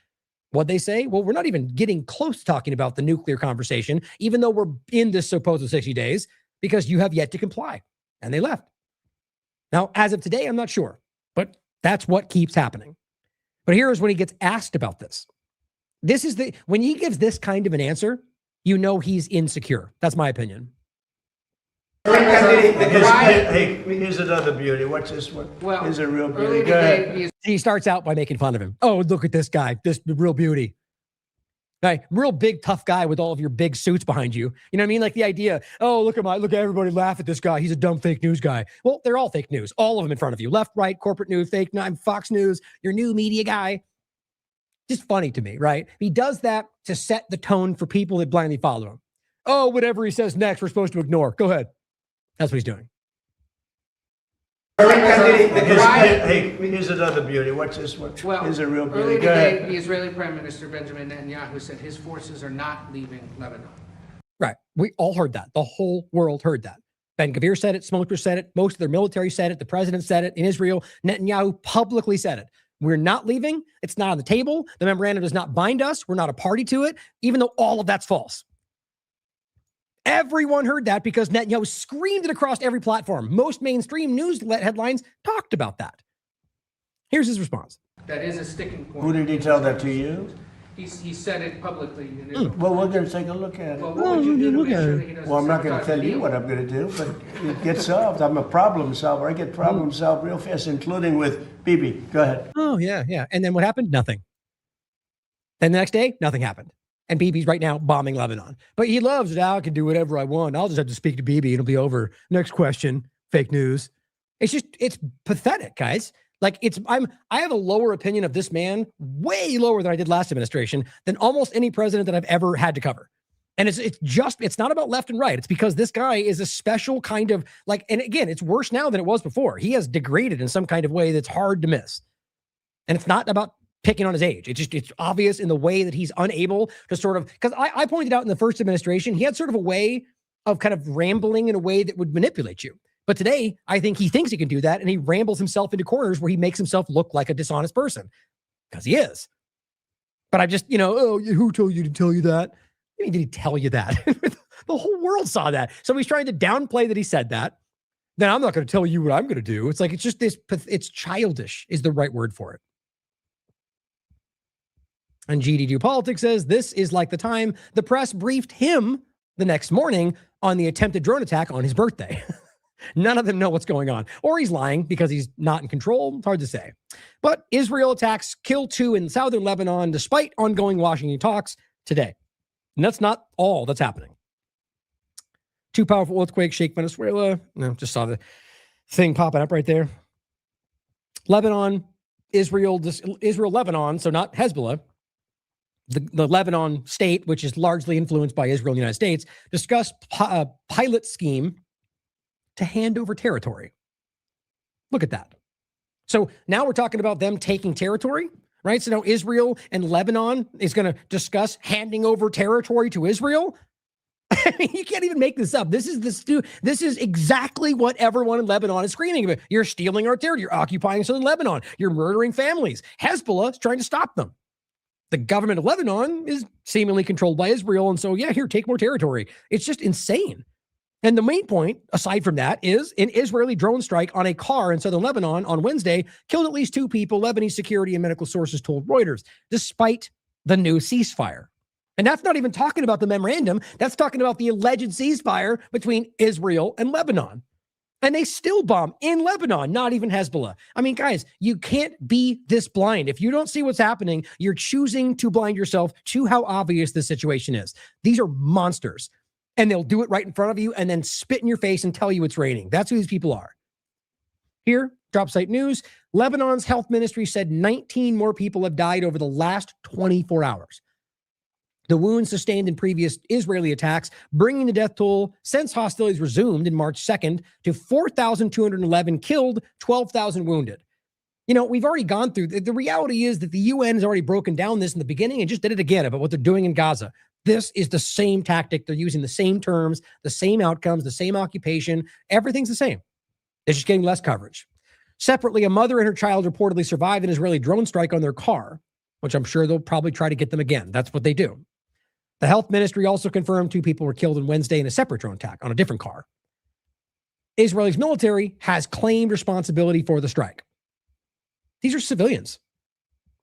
what'd they say? Well, we're not even getting close to talking about the nuclear conversation, even though we're in this supposed 60 days, because you have yet to comply. And they left. Now, as of today, I'm not sure, but that's what keeps happening. But here's when he gets asked about this. When he gives this kind of an answer, you know he's insecure. That's my opinion. Hey, here's another beauty. What's this one? Well, here's a real beauty. Go ahead. He starts out by making fun of him. Oh, look at this guy, this real beauty. Right, real big tough guy with all of your big suits behind you. You know what I mean? Like the idea, oh, look at everybody laugh at this guy. He's a dumb fake news guy. Well, they're all fake news. All of them in front of you. Left, right, corporate news, fake news, Fox News, your new media guy. Just funny to me, right? He does that to set the tone for people that blindly follow him. Oh, whatever he says next, we're supposed to ignore. Go ahead. That's what he's doing. Hey, here's another beauty. What's this one? Well, here's a real beauty. Early Go today, ahead. the Israeli Prime Minister Benjamin Netanyahu said his forces are not leaving Lebanon. Right. We all heard that. The whole world heard that. Ben Gvir said it. Smoker said it. Most of their military said it. The president said it. In Israel, Netanyahu publicly said it. We're not leaving. It's not on the table. The memorandum does not bind us. We're not a party to it, even though all of that's false. Everyone heard that because Netanyahu screamed it across every platform. Most mainstream news headlines talked about that. Here's his response. That is a sticking point. Who did he tell that to you? He said it publicly. In Israel. Well, we're going to take a look at it. Well, what would you do to make sure that he doesn't Well, I'm not going to sabotage tell the you deal? what I'm going to do, but it gets solved. I'm a problem solver. I get problems solved real fast, including with Bibi. Go ahead. Oh, yeah. And then what happened? Nothing. Then the next day, nothing happened. And Bibi's right now bombing Lebanon. But he loves it. I can do whatever I want. I'll just have to speak to Bibi and it'll be over. Next question. Fake news. It's pathetic, guys. Like I have a lower opinion of this man, way lower than I did last administration, than almost any president that I've ever had to cover. And it's not about left and right. It's because this guy is a special kind of and again, it's worse now than it was before. He has degraded in some kind of way that's hard to miss. And it's not about picking on his age. It's obvious in the way that he's unable to sort of, because I pointed out in the first administration, he had sort of a way of kind of rambling in a way that would manipulate you. But today, I think he thinks he can do that, and he rambles himself into corners where he makes himself look like a dishonest person, because he is. But I just, who told you to tell you that? I mean, did he tell you that? The whole world saw that. So he's trying to downplay that he said that. then I'm not going to tell you what I'm going to do. It's like, it's just this, it's childish is the right word for it. And GD Politics says this is like the time the press briefed him the next morning on the attempted drone attack on his birthday. None of them know what's going on. Or he's lying because he's not in control. It's hard to say. But Israel attacks kill 2 in southern Lebanon despite ongoing Washington talks today. And that's not all that's happening. 2 powerful earthquakes shake Venezuela. No, just saw the thing popping up right there. Lebanon, Israel, Lebanon, so not Hezbollah. The Lebanon state, which is largely influenced by Israel and the United States, discussed a pilot scheme to hand over territory. Look at that. So now we're talking about them taking territory, right? So now Israel and Lebanon is going to discuss handing over territory to Israel. I mean, you can't even make this up. This is exactly what everyone in Lebanon is screaming about. You're stealing our territory. You're occupying southern Lebanon. You're murdering families. Hezbollah is trying to stop them. The government of Lebanon is seemingly controlled by Israel. And so, yeah, here, take more territory. It's just insane. And the main point, aside from that, is an Israeli drone strike on a car in southern Lebanon on Wednesday killed at least 2 people, Lebanese security and medical sources told Reuters, despite the new ceasefire. And that's not even talking about the memorandum. That's talking about the alleged ceasefire between Israel and Lebanon. And they still bomb in Lebanon, not even Hezbollah. I mean, guys, you can't be this blind. If you don't see what's happening, you're choosing to blind yourself to how obvious this situation is. These are monsters. And they'll do it right in front of you and then spit in your face and tell you it's raining. That's who these people are. Here, drop site news. Lebanon's health ministry said 19 more people have died over the last 24 hours. The wounds sustained in previous Israeli attacks, bringing the death toll since hostilities resumed in March 2nd to 4,211 killed, 12,000 wounded. You know, we've already gone through, the reality is that the UN has already broken down this in the beginning and just did it again about what they're doing in Gaza. This is the same tactic. They're using the same terms, the same outcomes, the same occupation. Everything's the same. It's just getting less coverage. Separately, a mother and her child reportedly survived an Israeli drone strike on their car, which I'm sure they'll probably try to get them again. That's what they do. The health ministry also confirmed 2 people were killed on Wednesday in a separate drone attack on a different car. Israel's military has claimed responsibility for the strike. These are civilians.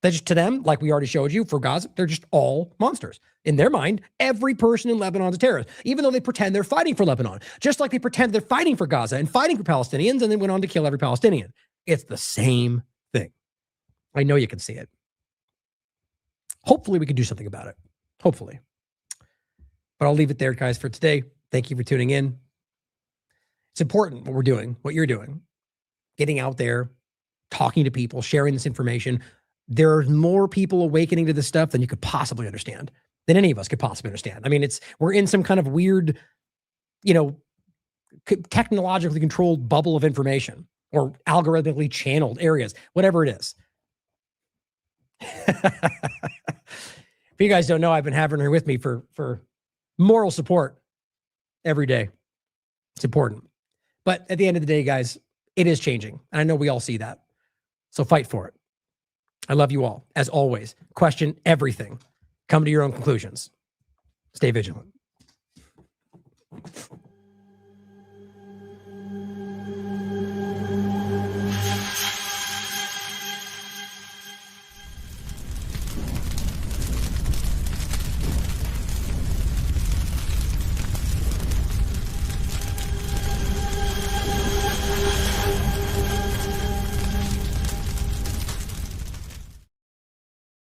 They just, to them, like we already showed you for Gaza, they're just all monsters. In their mind, every person in Lebanon is a terrorist, even though they pretend they're fighting for Lebanon, just like they pretend they're fighting for Gaza and fighting for Palestinians and then went on to kill every Palestinian. It's the same thing. I know you can see it. Hopefully we can do something about it. Hopefully. But I'll leave it there, guys, for today. Thank you for tuning in. It's important what we're doing, what you're doing. Getting out there, talking to people, sharing this information. There are more people awakening to this stuff than you could possibly understand, than any of us could possibly understand. I mean, we're in some kind of weird, technologically controlled bubble of information or algorithmically channeled areas, whatever it is. If you guys don't know, I've been having her with me for moral support every day. It's important. But at the end of the day, guys, it is changing. And I know we all see that. So fight for it. I love you all. As always, question everything. Come to your own conclusions. Stay vigilant.